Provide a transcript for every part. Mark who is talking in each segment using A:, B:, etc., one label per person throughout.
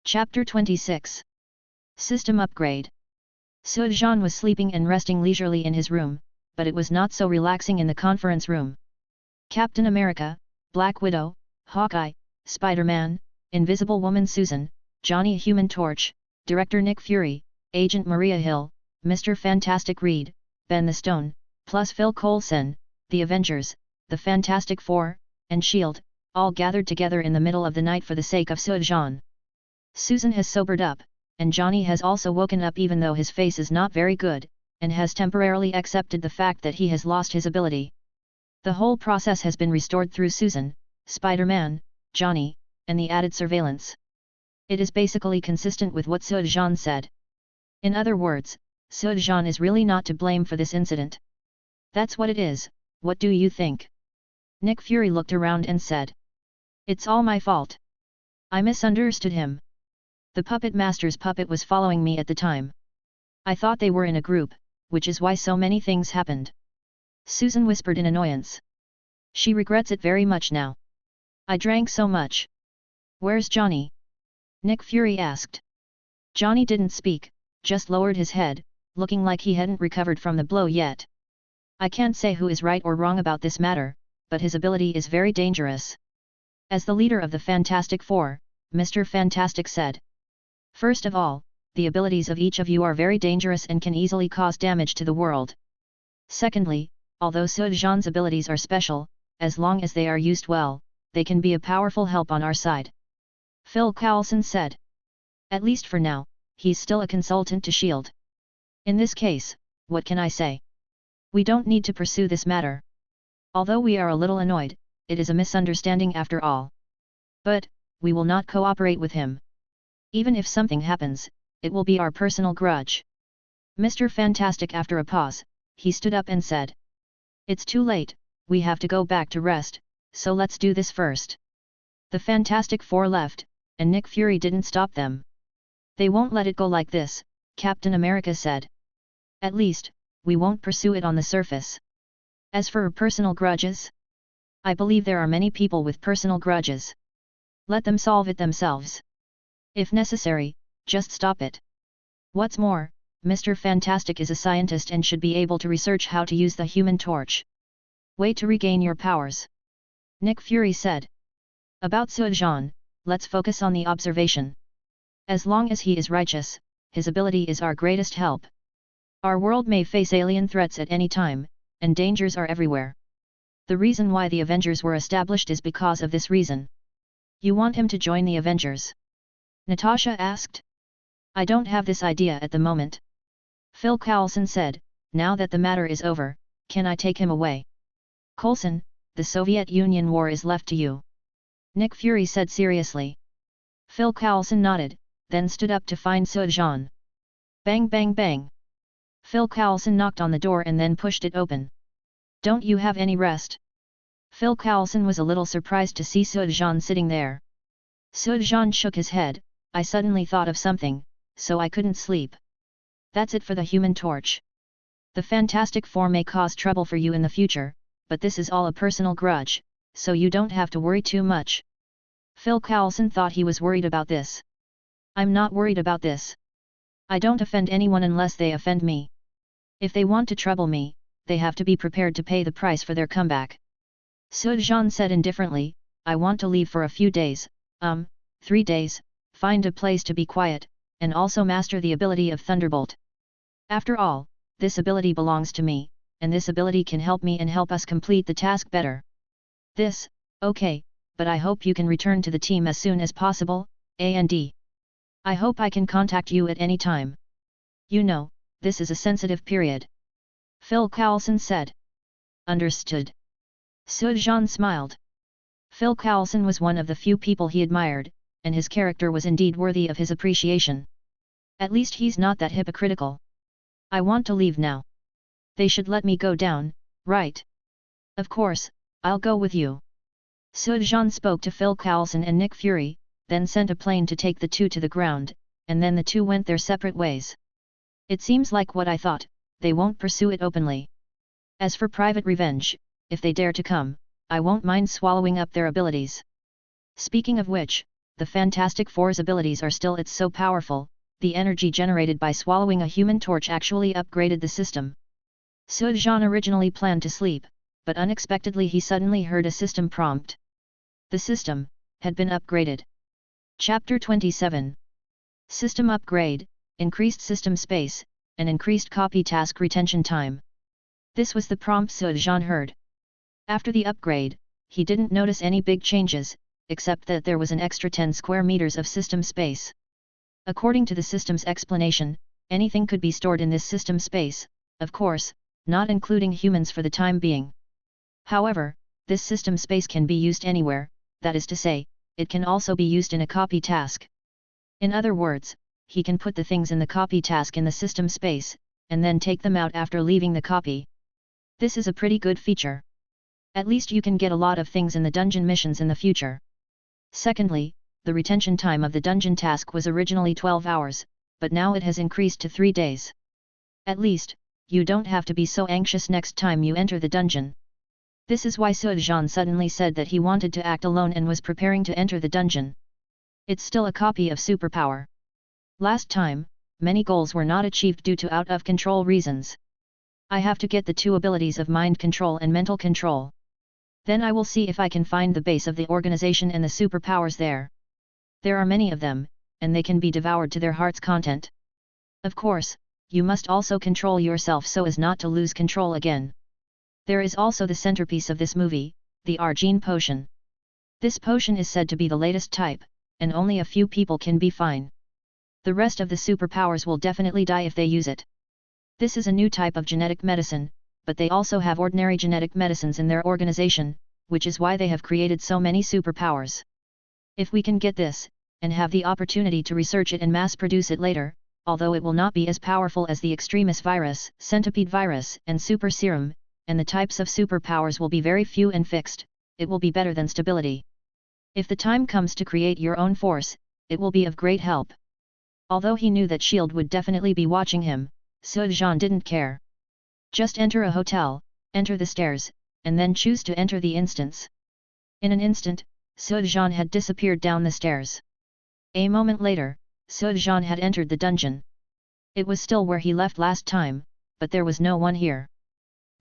A: Chapter 26. System Upgrade. Sujan was sleeping and resting leisurely in his room, but it was not so relaxing in the conference room. Captain America, Black Widow, Hawkeye, Spider-Man, Invisible Woman Susan, Johnny Human Torch, Director Nick Fury, Agent Maria Hill, Mr. Fantastic Reed, Ben the Stone, plus Phil Coulson, the Avengers, the Fantastic Four, and S.H.I.E.L.D., all gathered together in the middle of the night for the sake of Sujan. Susan has sobered up, and Johnny has also woken up even though his face is not very good, and has temporarily accepted the fact that he has lost his ability. The whole process has been restored through Susan, Spider-Man, Johnny, and the added surveillance. It is basically consistent with what Sujan said. In other words, Sujan is really not to blame for this incident. That's what it is. What do you think? Nick Fury looked around and said. It's all my fault. I misunderstood him. The puppet master's puppet was following me at the time. I thought they were in a group, which is why so many things happened. Susan whispered in annoyance. She regrets it very much now. I drank so much. Where's Johnny? Nick Fury asked. Johnny didn't speak, just lowered his head, looking like he hadn't recovered from the blow yet. I can't say who is right or wrong about this matter, but his ability is very dangerous. As the leader of the Fantastic Four, Mr. Fantastic said. First of all, the abilities of each of you are very dangerous and can easily cause damage to the world. Secondly, although Sujan's abilities are special, as long as they are used well, they can be a powerful help on our side. Phil Coulson said. At least for now, he's still a consultant to S.H.I.E.L.D. In this case, what can I say? We don't need to pursue this matter. Although we are a little annoyed, it is a misunderstanding after all. But, we will not cooperate with him. Even if something happens, it will be our personal grudge. Mr. Fantastic. After a pause, he stood up and said. It's too late, we have to go back to rest, so let's do this first. The Fantastic Four left, and Nick Fury didn't stop them. They won't let it go like this, Captain America said. At least, we won't pursue it on the surface. As for personal grudges? I believe there are many people with personal grudges. Let them solve it themselves. If necessary, just stop it. What's more, Mr. Fantastic is a scientist and should be able to research how to use the Human Torch. Wait to regain your powers. Nick Fury said. About Sujan, let's focus on the observation. As long as he is righteous, his ability is our greatest help. Our world may face alien threats at any time, and dangers are everywhere. The reason why the Avengers were established is because of this reason. You want him to join the Avengers? Natasha asked. I don't have this idea at the moment. Phil Coulson said, now that the matter is over, can I take him away? Coulson, the Soviet Union war is left to you. Nick Fury said seriously. Phil Coulson nodded, then stood up to find Sujan. Bang bang bang. Phil Coulson knocked on the door and then pushed it open. Don't you have any rest? Phil Coulson was a little surprised to see Sujan sitting there. Sujan shook his head. I suddenly thought of something, so I couldn't sleep. That's it for the Human Torch. The Fantastic Four may cause trouble for you in the future, but this is all a personal grudge, so you don't have to worry too much. Phil Coulson thought he was worried about this. I'm not worried about this. I don't offend anyone unless they offend me. If they want to trouble me, they have to be prepared to pay the price for their comeback. Sujan said indifferently, I want to leave for a few days, 3 days, find a place to be quiet, and also master the ability of Thunderbolt. After all, this ability belongs to me, and this ability can help me and help us complete the task better. This, okay, but I hope you can return to the team as soon as possible, and I hope I can contact you at any time. You know, this is a sensitive period. Phil Coulson said. Understood. Sujan smiled. Phil Coulson was one of the few people he admired, and his character was indeed worthy of his appreciation. At least he's not that hypocritical. I want to leave now. They should let me go down, right? Of course, I'll go with you. Sujan spoke to Phil Coulson and Nick Fury, then sent a plane to take the two to the ground, and then the two went their separate ways. It seems like what I thought, they won't pursue it openly. As for private revenge, if they dare to come, I won't mind swallowing up their abilities. Speaking of which, the Fantastic Four's abilities are still so powerful, the energy generated by swallowing a human torch actually upgraded the system. Sujan originally planned to sleep, but unexpectedly he suddenly heard a system prompt. The system had been upgraded. Chapter 27. System upgrade, increased system space, and increased copy task retention time. This was the prompt Sujan heard. After the upgrade, he didn't notice any big changes, except that there was an extra 10 square meters of system space. According to the system's explanation, anything could be stored in this system space, of course, not including humans for the time being. However, this system space can be used anywhere, that is to say, it can also be used in a copy task. In other words, he can put the things in the copy task in the system space, and then take them out after leaving the copy. This is a pretty good feature. At least you can get a lot of things in the dungeon missions in the future. Secondly, the retention time of the dungeon task was originally 12 hours, but now it has increased to 3 days. At least, you don't have to be so anxious next time you enter the dungeon. This is why Sujan suddenly said that he wanted to act alone and was preparing to enter the dungeon. It's still a copy of superpower. Last time, many goals were not achieved due to out-of-control reasons. I have to get the 2 abilities of mind control and mental control. Then I will see if I can find the base of the organization and the superpowers there. There are many of them, and they can be devoured to their heart's content. Of course, you must also control yourself so as not to lose control again. There is also the centerpiece of this movie, the Argene potion. This potion is said to be the latest type, and only a few people can be fine. The rest of the superpowers will definitely die if they use it. This is a new type of genetic medicine, but they also have ordinary genetic medicines in their organization, which is why they have created so many superpowers. If we can get this, and have the opportunity to research it and mass-produce it later, although it will not be as powerful as the Extremis virus, Centipede virus, and Super Serum, and the types of superpowers will be very few and fixed, it will be better than stability. If the time comes to create your own force, it will be of great help. Although he knew that S.H.I.E.L.D. would definitely be watching him, Sujan didn't care. Just enter a hotel, enter the stairs, and then choose to enter the instance. In an instant, Sujan had disappeared down the stairs. A moment later, Sujan had entered the dungeon. It was still where he left last time, but there was no one here.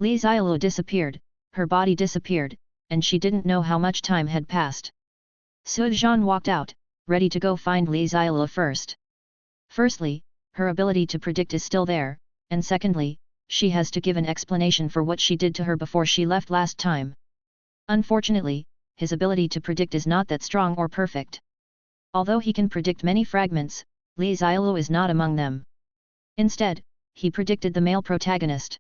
A: Li Xiaolu disappeared, her body disappeared, and she didn't know how much time had passed. Sujan walked out, ready to go find Li Xiaolu first. Firstly, her ability to predict is still there, and secondly, she has to give an explanation for what she did to her before she left last time. Unfortunately, his ability to predict is not that strong or perfect. Although he can predict many fragments, Li Xiaolu is not among them. Instead, he predicted the male protagonist.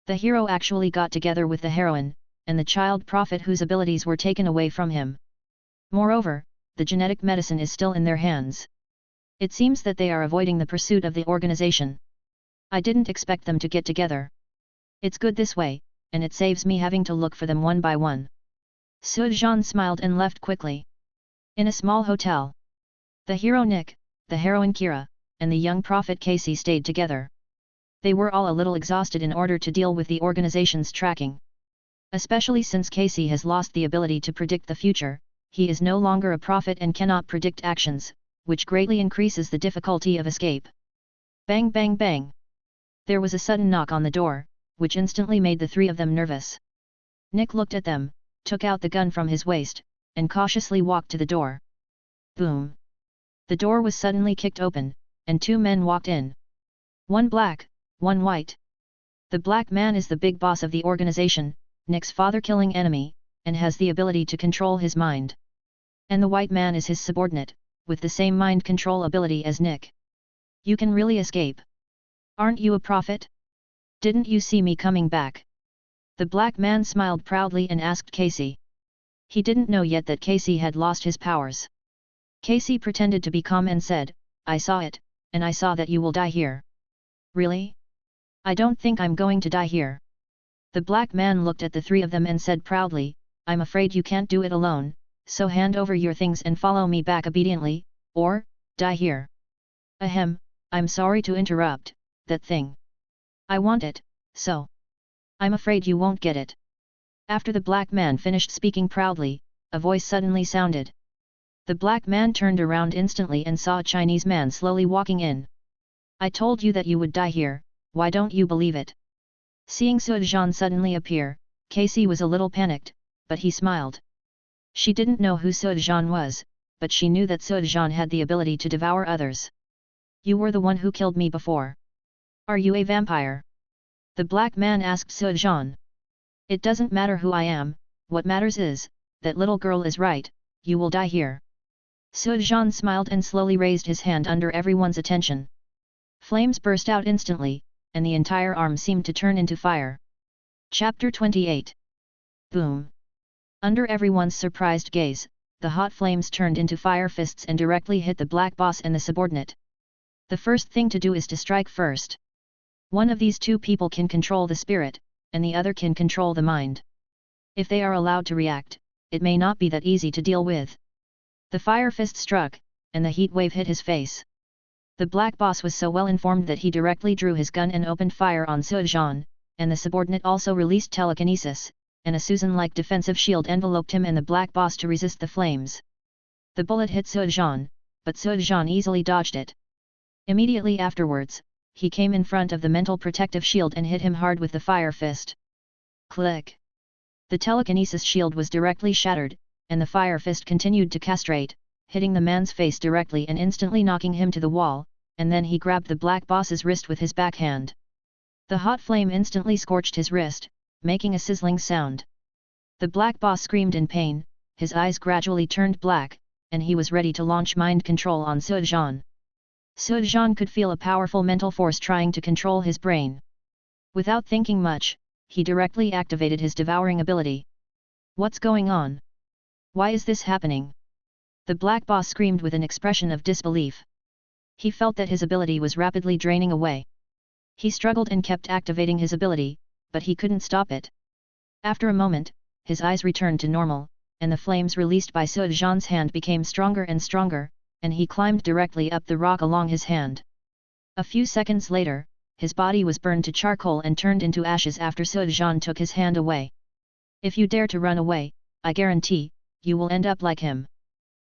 A: The hero actually got together with the heroine, and the child prophet whose abilities were taken away from him. Moreover, the genetic medicine is still in their hands. It seems that they are avoiding the pursuit of the organization. I didn't expect them to get together. It's good this way, and it saves me having to look for them one by one. Sujan smiled and left quickly. In a small hotel, the hero Nick, the heroine Kira, and the young prophet Casey stayed together. They were all a little exhausted in order to deal with the organization's tracking. Especially since Casey has lost the ability to predict the future, he is no longer a prophet and cannot predict actions, which greatly increases the difficulty of escape. Bang bang bang! There was a sudden knock on the door, which instantly made the 3 of them nervous. Nick looked at them, took out the gun from his waist, and cautiously walked to the door. Boom! The door was suddenly kicked open, and 2 men walked in. One black, one white. The black man is the big boss of the organization, Nick's father-killing enemy, and has the ability to control his mind. And the white man is his subordinate, with the same mind control ability as Nick. You can really escape. Aren't you a prophet? Didn't you see me coming back? The black man smiled proudly and asked Casey. He didn't know yet that Casey had lost his powers. Casey pretended to be calm and said, I saw it, and I saw that you will die here. Really? I don't think I'm going to die here. The black man looked at the 3 of them and said proudly, I'm afraid you can't do it alone, so hand over your things and follow me back obediently, or, die here. Ahem, I'm sorry to interrupt, that thing. I want it, so. I'm afraid you won't get it. After the black man finished speaking proudly, a voice suddenly sounded. The black man turned around instantly and saw a Chinese man slowly walking in. I told you that you would die here, why don't you believe it? Seeing Suozhan suddenly appear, Casey was a little panicked, but he smiled. She didn't know who Suozhan was, but she knew that Suozhan had the ability to devour others. You were the one who killed me before. Are you a vampire? The black man asked Suozhan. It doesn't matter who I am, what matters is, that little girl is right, you will die here. Suozhan smiled and slowly raised his hand under everyone's attention. Flames burst out instantly, and the entire arm seemed to turn into fire. Chapter 28. Boom! Under everyone's surprised gaze, the hot flames turned into fire fists and directly hit the black boss and the subordinate. The first thing to do is to strike first. One of these two people can control the spirit, and the other can control the mind. If they are allowed to react, it may not be that easy to deal with. The fire fist struck, and the heat wave hit his face. The black boss was so well informed that he directly drew his gun and opened fire on Suozhan, and the subordinate also released telekinesis, and a Susan-like defensive shield enveloped him and the black boss to resist the flames. The bullet hit Suozhan, but Suozhan easily dodged it. Immediately afterwards, he came in front of the mental protective shield and hit him hard with the fire fist. Click! The telekinesis shield was directly shattered, and the fire fist continued to castrate, hitting the man's face directly and instantly knocking him to the wall, and then he grabbed the black boss's wrist with his backhand. The hot flame instantly scorched his wrist, making a sizzling sound. The black boss screamed in pain, his eyes gradually turned black, and he was ready to launch mind control on Suozhan. Suozhan could feel a powerful mental force trying to control his brain. Without thinking much, he directly activated his devouring ability. What's going on? Why is this happening? The black boss screamed with an expression of disbelief. He felt that his ability was rapidly draining away. He struggled and kept activating his ability, but he couldn't stop it. After a moment, his eyes returned to normal, and the flames released by Suozhan's hand became stronger and stronger, and he climbed directly up the rock along his hand. A few seconds later, his body was burned to charcoal and turned into ashes after Suozhan took his hand away. If you dare to run away, I guarantee, you will end up like him.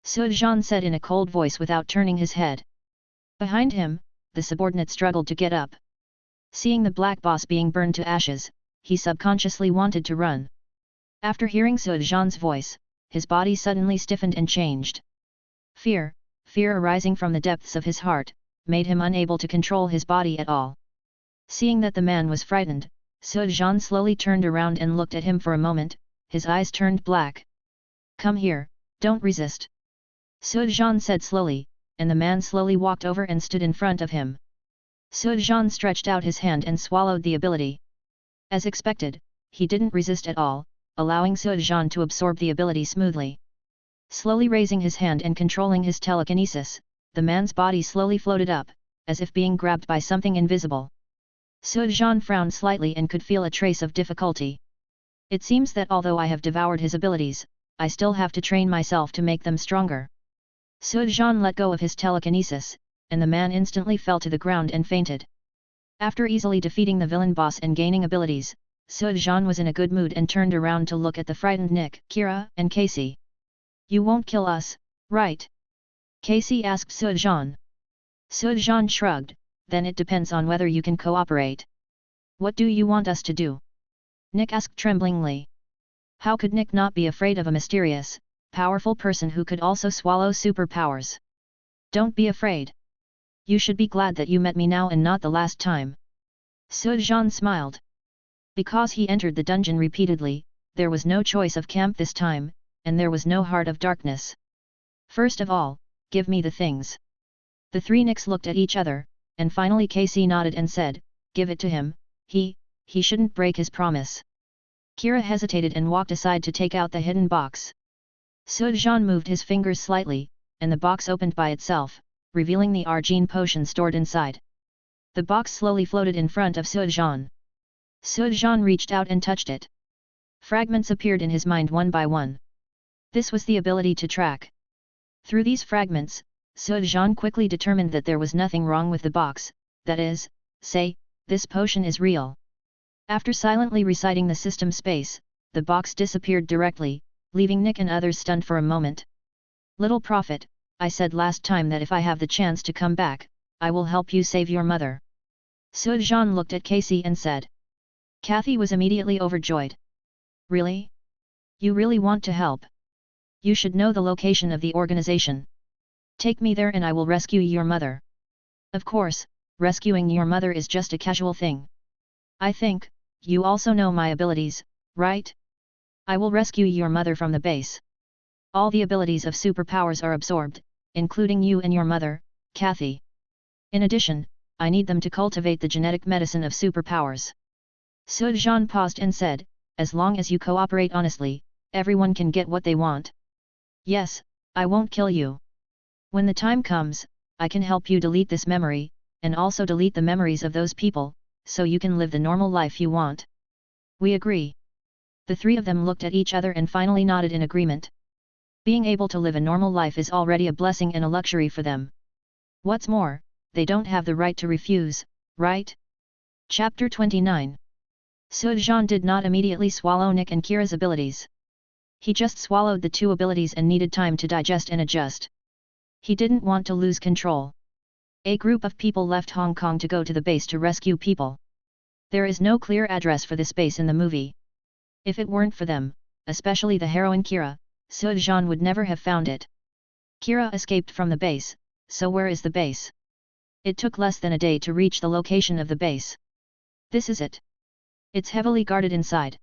A: Suozhan said in a cold voice without turning his head. Behind him, the subordinate struggled to get up. Seeing the black boss being burned to ashes, he subconsciously wanted to run. After hearing Suozhan's voice, his body suddenly stiffened and changed. Fear arising from the depths of his heart, made him unable to control his body at all. Seeing that the man was frightened, Suozhan slowly turned around and looked at him for a moment, his eyes turned black. Come here, don't resist. Suozhan said slowly, and the man slowly walked over and stood in front of him. Suozhan stretched out his hand and swallowed the ability. As expected, he didn't resist at all, allowing Suozhan to absorb the ability smoothly. Slowly raising his hand and controlling his telekinesis, the man's body slowly floated up, as if being grabbed by something invisible. Suozhan frowned slightly and could feel a trace of difficulty. It seems that although I have devoured his abilities, I still have to train myself to make them stronger. Suozhan let go of his telekinesis, and the man instantly fell to the ground and fainted. After easily defeating the villain boss and gaining abilities, Suozhan was in a good mood and turned around to look at the frightened Nick, Kira, and Casey. You won't kill us, right? Casey asked Suozhan. Suozhan shrugged, then it depends on whether you can cooperate. What do you want us to do? Nick asked tremblingly. How could Nick not be afraid of a mysterious, powerful person who could also swallow superpowers? Don't be afraid. You should be glad that you met me now and not the last time. Suozhan smiled. Because he entered the dungeon repeatedly, there was no choice of camp this time, and there was no heart of darkness. First of all, give me the things. The three Nicks looked at each other, and finally Casey nodded and said, give it to him, he shouldn't break his promise. Kira hesitated and walked aside to take out the hidden box. Suozhan moved his fingers slightly, and the box opened by itself, revealing the Argene potion stored inside. The box slowly floated in front of Suozhan. Suozhan reached out and touched it. Fragments appeared in his mind one by one. This was the ability to track. Through these fragments, Suozhan quickly determined that there was nothing wrong with the box, that is, say, this potion is real. After silently reciting the system space, the box disappeared directly, leaving Nick and others stunned for a moment. Little prophet, I said last time that if I have the chance to come back, I will help you save your mother. Sujan looked at Casey and said. Kathy was immediately overjoyed. Really? You really want to help? You should know the location of the organization. Take me there and I will rescue your mother. Of course, rescuing your mother is just a casual thing. I think, you also know my abilities, right? I will rescue your mother from the base. All the abilities of superpowers are absorbed, including you and your mother, Kathy. In addition, I need them to cultivate the genetic medicine of superpowers. Sujan paused and said, as long as you cooperate honestly, everyone can get what they want. Yes, I won't kill you. When the time comes, I can help you delete this memory, and also delete the memories of those people, so you can live the normal life you want. We agree. The three of them looked at each other and finally nodded in agreement. Being able to live a normal life is already a blessing and a luxury for them. What's more, they don't have the right to refuse, right? Chapter 29. Sujan did not immediately swallow Nick and Kira's abilities. He just swallowed the two abilities and needed time to digest and adjust. He didn't want to lose control. A group of people left Hong Kong to go to the base to rescue people. There is no clear address for this base in the movie. If it weren't for them, especially the heroine Kira, Sujan would never have found it. Kira escaped from the base, so where is the base? It took less than a day to reach the location of the base. This is it. It's heavily guarded inside.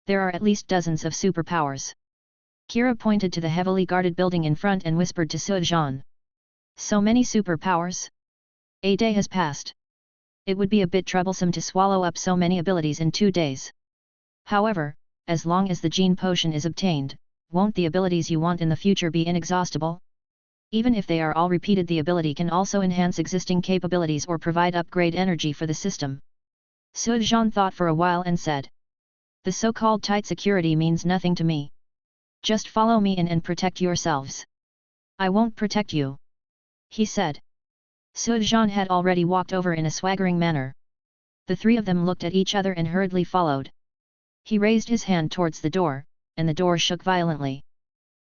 A: There are at least dozens of superpowers. Kira pointed to the heavily guarded building in front and whispered to Sujan. So many superpowers? A day has passed. It would be a bit troublesome to swallow up so many abilities in 2 days. However, as long as the gene potion is obtained, won't the abilities you want in the future be inexhaustible? Even if they are all repeated, the ability can also enhance existing capabilities or provide upgrade energy for the system. Sujan thought for a while and said. The so-called tight security means nothing to me. Just follow me in and protect yourselves. I won't protect you. He said. Sujan had already walked over in a swaggering manner. The three of them looked at each other and hurriedly followed. He raised his hand towards the door, and the door shook violently.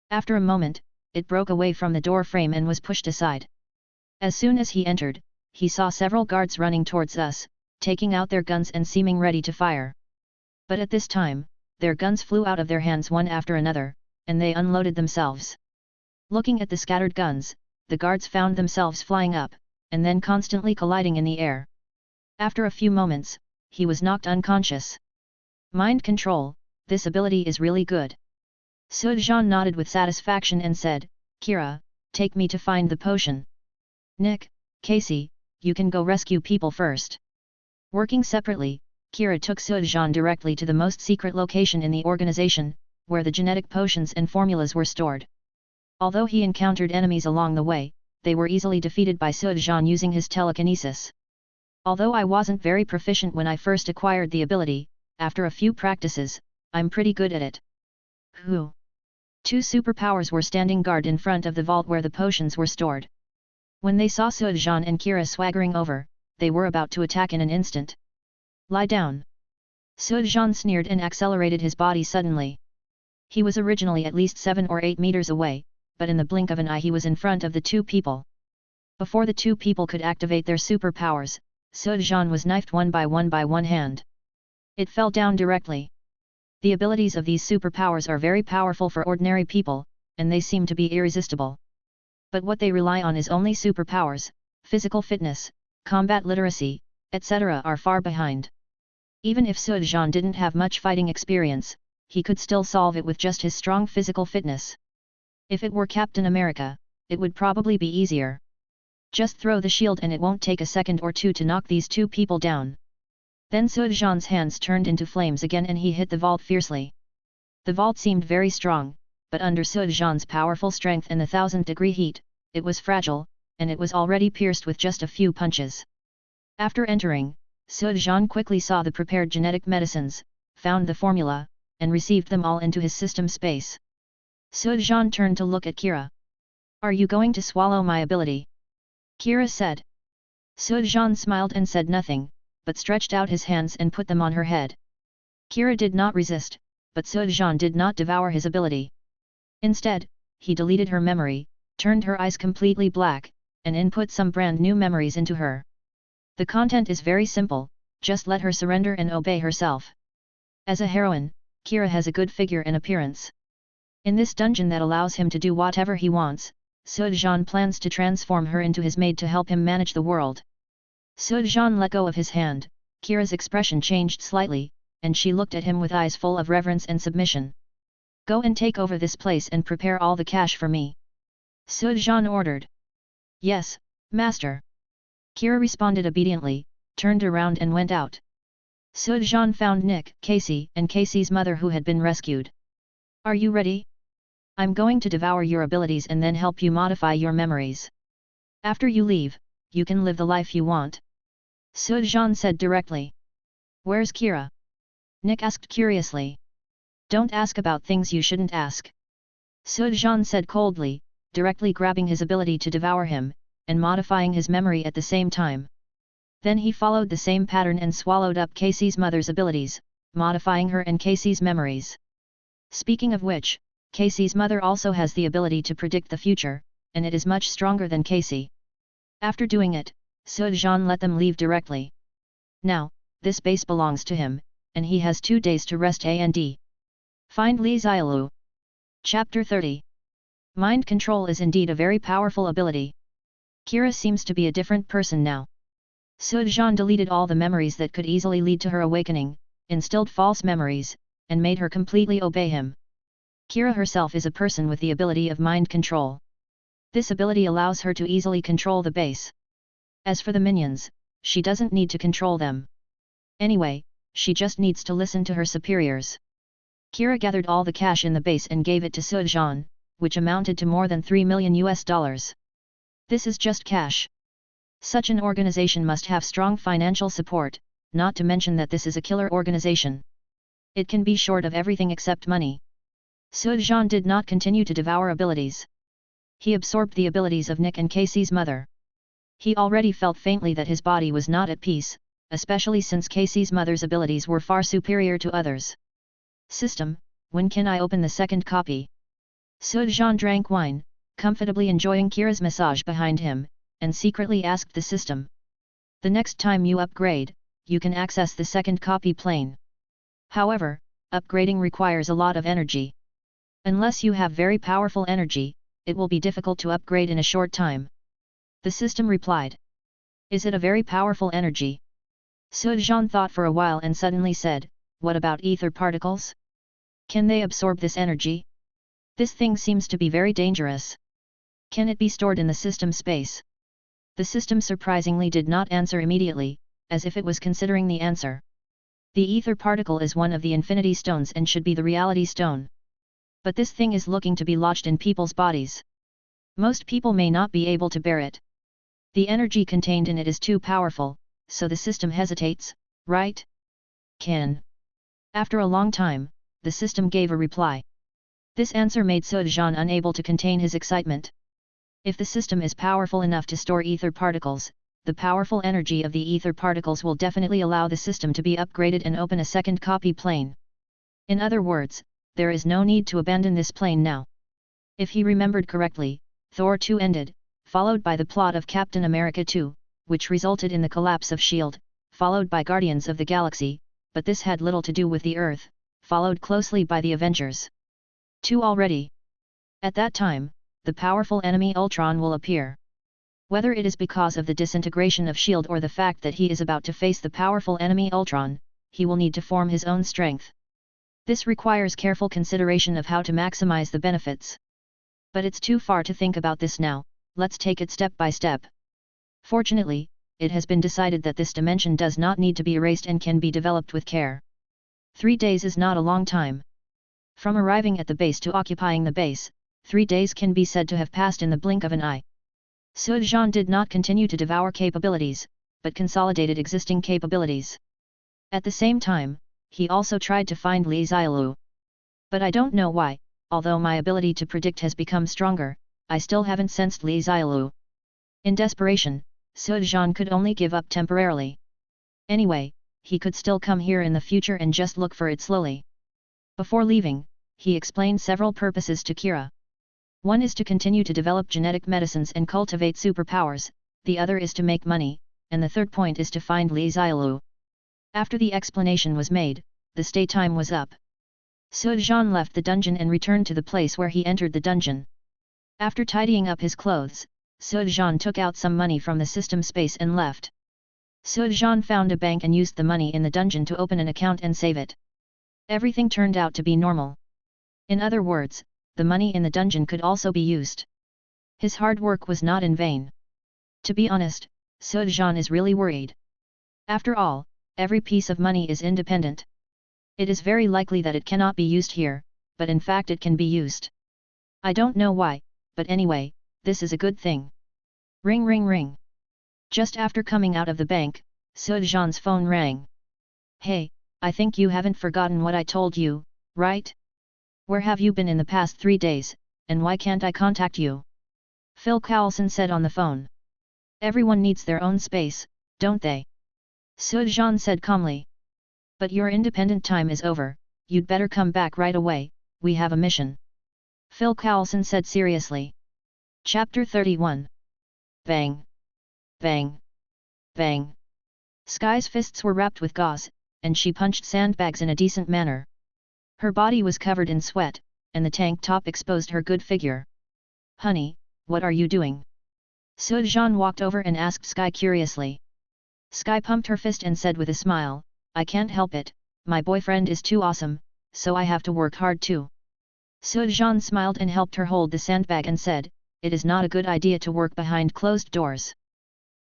A: After a moment, it broke away from the door frame and was pushed aside. As soon as he entered, he saw several guards running towards us, taking out their guns and seeming ready to fire. But at this time, their guns flew out of their hands one after another, and they unloaded themselves. Looking at the scattered guns, the guards found themselves flying up, and then constantly colliding in the air. After a few moments, he was knocked unconscious. Mind control, this ability is really good. Sujan nodded with satisfaction and said, Kira, take me to find the potion. Nick, Casey, you can go rescue people first. Working separately, Kira took Sujan directly to the most secret location in the organization, where the genetic potions and formulas were stored. Although he encountered enemies along the way, they were easily defeated by Sujan using his telekinesis. Although I wasn't very proficient when I first acquired the ability, after a few practices, I'm pretty good at it. Who? Two superpowers were standing guard in front of the vault where the potions were stored. When they saw Sujan and Kira swaggering over, they were about to attack in an instant. Lie down. Sujan sneered and accelerated his body suddenly. He was originally at least 7 or 8 meters away, but in the blink of an eye he was in front of the two people. Before the two people could activate their superpowers, Sujan was knifed one by one hand. It fell down directly. The abilities of these superpowers are very powerful for ordinary people, and they seem to be irresistible. But what they rely on is only superpowers, physical fitness, combat literacy, etc. are far behind. Even if Sujan didn't have much fighting experience, he could still solve it with just his strong physical fitness. If it were Captain America, it would probably be easier. Just throw the shield and it won't take a second or two to knock these two people down. Then Sujan's hands turned into flames again and he hit the vault fiercely. The vault seemed very strong, but under Sujan's powerful strength and the 1000-degree heat, it was fragile, and it was already pierced with just a few punches. After entering, Sujan quickly saw the prepared genetic medicines, found the formula, and received them all into his system space. Sujan turned to look at Kira. Are you going to swallow my ability? Kira said. Sujan smiled and said nothing, but stretched out his hands and put them on her head. Kira did not resist, but Sujan did not devour his ability. Instead, he deleted her memory, turned her eyes completely black, and input some brand new memories into her. The content is very simple, just let her surrender and obey herself. As a heroine, Kira has a good figure and appearance. In this dungeon that allows him to do whatever he wants, Sujan plans to transform her into his maid to help him manage the world. Sujan let go of his hand, Kira's expression changed slightly, and she looked at him with eyes full of reverence and submission. Go and take over this place and prepare all the cash for me. Sujan ordered. Yes, master. Kira responded obediently, turned around and went out. Sujan found Nick, Casey, and Casey's mother who had been rescued. Are you ready? I'm going to devour your abilities and then help you modify your memories. After you leave, you can live the life you want. Sujan said directly. Where's Kira? Nick asked curiously. Don't ask about things you shouldn't ask. Sujan said coldly, directly grabbing his ability to devour him, and modifying his memory at the same time. Then he followed the same pattern and swallowed up Casey's mother's abilities, modifying her and Casey's memories. Speaking of which, Casey's mother also has the ability to predict the future, and it is much stronger than Casey. After doing it, Sujan let them leave directly. Now, this base belongs to him, and he has 2 days to rest and find Li Xiaolu. Chapter 30. Mind control is indeed a very powerful ability. Kira seems to be a different person now. Sujan deleted all the memories that could easily lead to her awakening, instilled false memories, and made her completely obey him. Kira herself is a person with the ability of mind control. This ability allows her to easily control the base. As for the minions, she doesn't need to control them. Anyway, she just needs to listen to her superiors. Kira gathered all the cash in the base and gave it to Sujan, which amounted to more than $3 million. This is just cash. Such an organization must have strong financial support, not to mention that this is a killer organization. It can be short of everything except money. Sujan did not continue to devour abilities. He absorbed the abilities of Nick and Casey's mother. He already felt faintly that his body was not at peace, especially since Casey's mother's abilities were far superior to others. System, when can I open the second copy? Sujan drank wine, comfortably enjoying Kira's massage behind him, and secretly asked the system. The next time you upgrade, you can access the second copy plane. However, upgrading requires a lot of energy. Unless you have very powerful energy, it will be difficult to upgrade in a short time. The system replied. Is it a very powerful energy? Sujan thought for a while and suddenly said, what about ether particles? Can they absorb this energy? This thing seems to be very dangerous. Can it be stored in the system space? The system surprisingly did not answer immediately, as if it was considering the answer. The ether particle is one of the infinity stones and should be the reality stone. But this thing is looking to be lodged in people's bodies. Most people may not be able to bear it. The energy contained in it is too powerful, so the system hesitates, right? Can. After a long time, the system gave a reply. This answer made Sujan unable to contain his excitement. If the system is powerful enough to store ether particles, the powerful energy of the ether particles will definitely allow the system to be upgraded and open a second copy plane. In other words, there is no need to abandon this plane now. If he remembered correctly, Thor 2 ended, followed by the plot of Captain America 2, which resulted in the collapse of S.H.I.E.L.D., followed by Guardians of the Galaxy, but this had little to do with the Earth, followed closely by the Avengers 2 already. At that time, the powerful enemy Ultron will appear. Whether it is because of the disintegration of S.H.I.E.L.D. or the fact that he is about to face the powerful enemy Ultron, he will need to form his own strength. This requires careful consideration of how to maximize the benefits. But it's too far to think about this now, let's take it step by step. Fortunately, it has been decided that this dimension does not need to be erased and can be developed with care. 3 days is not a long time. From arriving at the base to occupying the base, 3 days can be said to have passed in the blink of an eye. Sujan did not continue to devour capabilities, but consolidated existing capabilities. At the same time, he also tried to find Li Xiaolu. But I don't know why, although my ability to predict has become stronger, I still haven't sensed Li Xiaolu. In desperation, Sujan could only give up temporarily. Anyway, he could still come here in the future and just look for it slowly. Before leaving, he explained several purposes to Kira. One is to continue to develop genetic medicines and cultivate superpowers, the other is to make money, and the third point is to find Li Xiaolu. After the explanation was made, the stay time was up. Suozhan left the dungeon and returned to the place where he entered the dungeon. After tidying up his clothes, Suozhan took out some money from the system space and left. Suozhan found a bank and used the money in the dungeon to open an account and save it. Everything turned out to be normal. In other words, the money in the dungeon could also be used. His hard work was not in vain. To be honest, Suozhan is really worried. After all, every piece of money is independent. It is very likely that it cannot be used here, but in fact it can be used. I don't know why, but anyway, this is a good thing. Ring ring ring. Just after coming out of the bank, Suozhan's phone rang. Hey, I think you haven't forgotten what I told you, right? Where have you been in the past 3 days, and why can't I contact you? Phil Carlson said on the phone. Everyone needs their own space, don't they? Suozhan said calmly. But your independent time is over, you'd better come back right away, we have a mission. Phil Carlson said seriously. Chapter 31. Bang. Bang. Bang. Sky's fists were wrapped with gauze, and she punched sandbags in a decent manner. Her body was covered in sweat, and the tank top exposed her good figure. Honey, what are you doing? Suozhan walked over and asked Sky curiously. Sky pumped her fist and said with a smile, I can't help it, my boyfriend is too awesome, so I have to work hard too. Suozhan smiled and helped her hold the sandbag and said, it is not a good idea to work behind closed doors.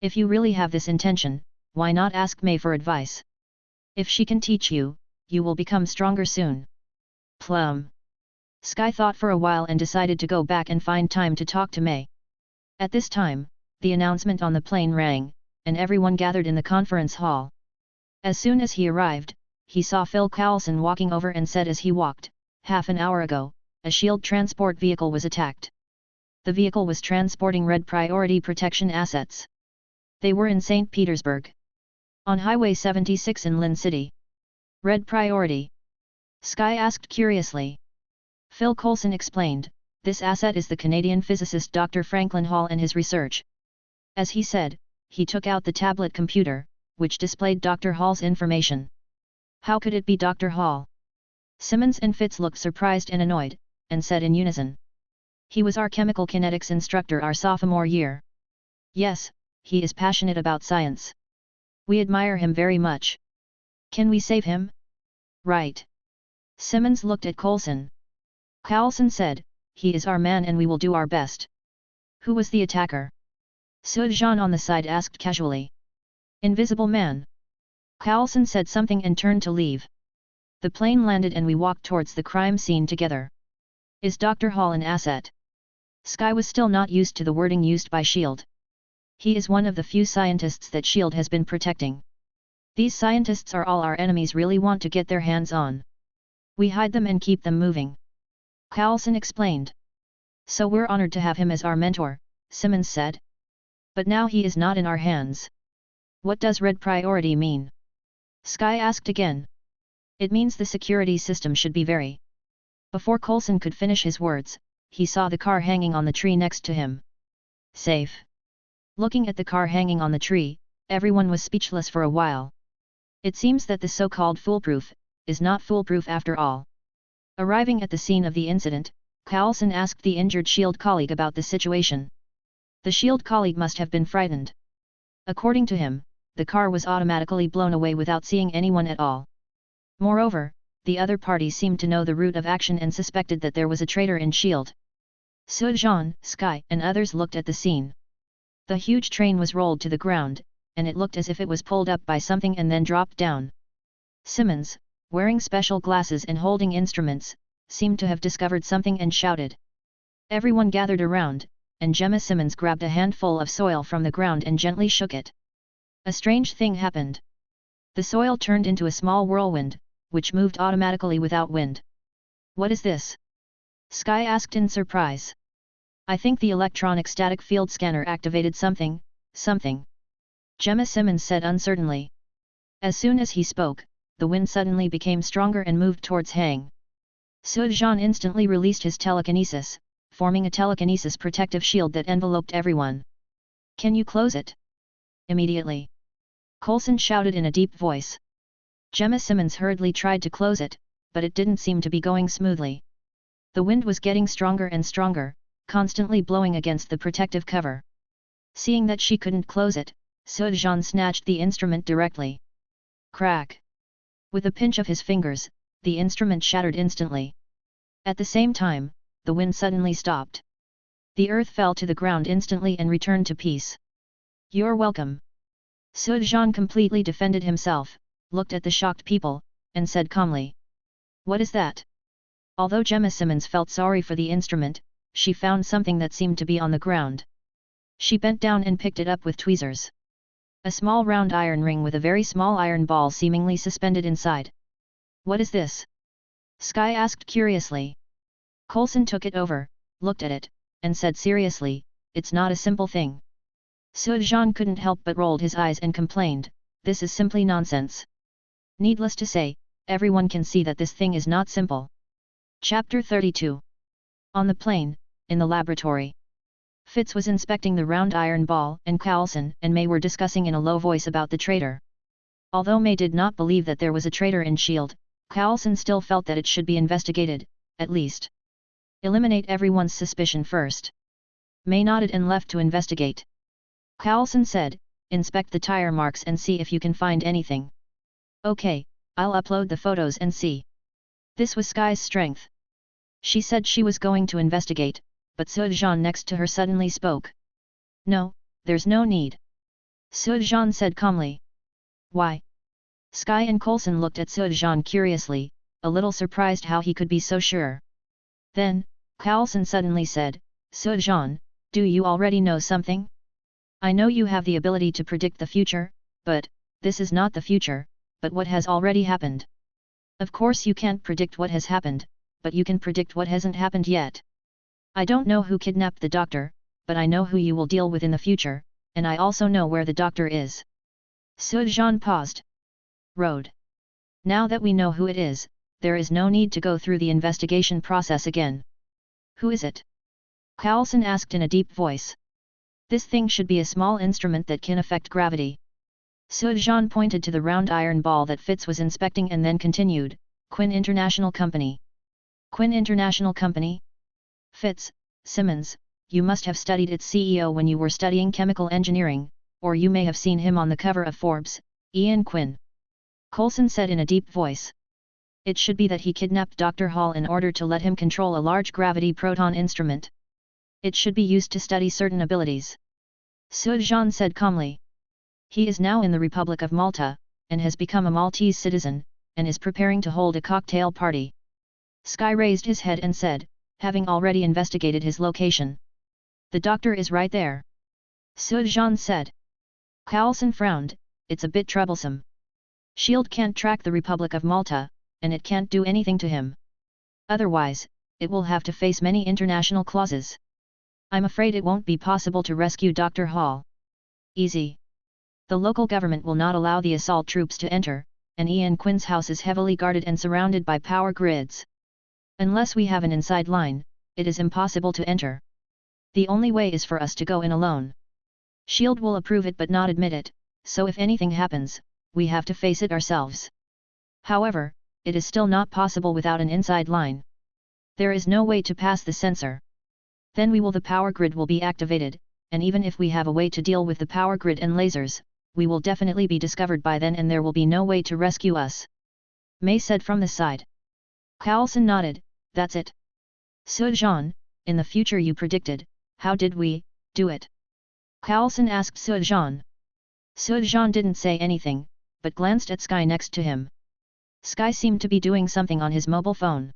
A: If you really have this intention, why not ask Mei for advice? If she can teach you, you will become stronger soon. Plum. Sky thought for a while and decided to go back and find time to talk to Mei. At this time, the announcement on the plane rang, and everyone gathered in the conference hall. As soon as he arrived, he saw Phil Carlson walking over and said as he walked, half an hour ago, a shield transport vehicle was attacked. The vehicle was transporting red priority protection assets. They were in St. Petersburg. On Highway 76 in Lin City. Red priority? Sky asked curiously. Phil Coulson explained, this asset is the Canadian physicist Dr. Franklin Hall and his research. As he said, he took out the tablet computer, which displayed Dr. Hall's information. How could it be Dr. Hall? Simmons and Fitz looked surprised and annoyed, and said in unison. He was our chemical kinetics instructor our sophomore year. Yes, he is passionate about science. We admire him very much. Can we save him? Right. Simmons looked at Coulson. Coulson said, he is our man and we will do our best. Who was the attacker? Suozhan on the side asked casually. Invisible man. Coulson said something and turned to leave. The plane landed and we walked towards the crime scene together. Is Dr. Hall an asset? Sky was still not used to the wording used by S.H.I.E.L.D. He is one of the few scientists that S.H.I.E.L.D. has been protecting. These scientists are all our enemies really want to get their hands on. We hide them and keep them moving. Coulson explained. So we're honored to have him as our mentor, Simmons said. But now he is not in our hands. What does red priority mean? Sky asked again. It means the security system should be very. Before Coulson could finish his words, he saw the car hanging on the tree next to him. Safe. Looking at the car hanging on the tree, everyone was speechless for a while. It seems that the so-called foolproof is not foolproof after all. Arriving at the scene of the incident, Coulson asked the injured S.H.I.E.L.D. colleague about the situation. The S.H.I.E.L.D. colleague must have been frightened. According to him, the car was automatically blown away without seeing anyone at all. Moreover, the other parties seemed to know the route of action and suspected that there was a traitor in S.H.I.E.L.D. Suozhan, Sky, and others looked at the scene. The huge train was rolled to the ground, and it looked as if it was pulled up by something and then dropped down. Simmons, wearing special glasses and holding instruments, seemed to have discovered something and shouted. Everyone gathered around, and Gemma Simmons grabbed a handful of soil from the ground and gently shook it. A strange thing happened. The soil turned into a small whirlwind, which moved automatically without wind. What is this? Sky asked in surprise. I think the electronic static field scanner activated something. Gemma Simmons said uncertainly. As soon as he spoke, the wind suddenly became stronger and moved towards Hang. Suozhan instantly released his telekinesis, forming a telekinesis protective shield that enveloped everyone. "Can you close it?" "Immediately!" Coulson shouted in a deep voice. Gemma Simmons hurriedly tried to close it, but it didn't seem to be going smoothly. The wind was getting stronger and stronger, constantly blowing against the protective cover. Seeing that she couldn't close it, Sujan snatched the instrument directly. Crack! With a pinch of his fingers, the instrument shattered instantly. At the same time, the wind suddenly stopped. The earth fell to the ground instantly and returned to peace. "You're welcome." Sujan completely defended himself, looked at the shocked people, and said calmly. "What is that?" Although Gemma Simmons felt sorry for the instrument, she found something that seemed to be on the ground. She bent down and picked it up with tweezers. A small round iron ring with a very small iron ball seemingly suspended inside. "What is this?" Sky asked curiously. Coulson took it over, looked at it, and said seriously, "It's not a simple thing." Sujan couldn't help but rolled his eyes and complained, "This is simply nonsense." Needless to say, everyone can see that this thing is not simple. Chapter 32. On the plane, in the laboratory. Fitz was inspecting the round iron ball and Coulson and May were discussing in a low voice about the traitor. Although May did not believe that there was a traitor in S.H.I.E.L.D., Coulson still felt that it should be investigated, at least. Eliminate everyone's suspicion first. May nodded and left to investigate. Coulson said, "Inspect the tire marks and see if you can find anything." "Okay, I'll upload the photos and see." This was Sky's strength. She said she was going to investigate, but Sujan next to her suddenly spoke. "No, there's no need." Sujan said calmly. "Why?" Sky and Coulson looked at Sujan curiously, a little surprised how he could be so sure. Then, Coulson suddenly said, "Sujan, do you already know something? I know you have the ability to predict the future, but, this is not the future, but what has already happened. Of course you can't predict what has happened, but you can predict what hasn't happened yet. I don't know who kidnapped the doctor, but I know who you will deal with in the future, and I also know where the doctor is." Sujan paused. "Road. Now that we know who it is, there is no need to go through the investigation process again." "Who is it?" Coulson asked in a deep voice. "This thing should be a small instrument that can affect gravity." Sujan pointed to the round iron ball that Fitz was inspecting and then continued, "Quinn International Company." "Quinn International Company?" "Fitz, Simmons, you must have studied its CEO when you were studying chemical engineering, or you may have seen him on the cover of Forbes, Ian Quinn." Coulson said in a deep voice. "It should be that he kidnapped Dr. Hall in order to let him control a large gravity proton instrument. It should be used to study certain abilities." Sujan said calmly. "He is now in the Republic of Malta, and has become a Maltese citizen, and is preparing to hold a cocktail party." Sky raised his head and said, having already investigated his location. "The doctor is right there." Sujan said. Coulson frowned, "It's a bit troublesome. S.H.I.E.L.D. can't track the Republic of Malta, and it can't do anything to him. Otherwise, it will have to face many international clauses. I'm afraid it won't be possible to rescue Dr. Hall." "Easy. The local government will not allow the assault troops to enter, and Ian Quinn's house is heavily guarded and surrounded by power grids. Unless we have an inside line, it is impossible to enter. The only way is for us to go in alone. S.H.I.E.L.D. will approve it but not admit it, so if anything happens, we have to face it ourselves. However, it is still not possible without an inside line. There is no way to pass the sensor. Then the power grid will be activated, and even if we have a way to deal with the power grid and lasers, we will definitely be discovered by then and there will be no way to rescue us." May said from the side. Coulson nodded, "That's it." "Sujan, in the future you predicted, how did we do it?" Coulson asked Sujan. Sujan didn't say anything, but glanced at Sky next to him. Sky seemed to be doing something on his mobile phone.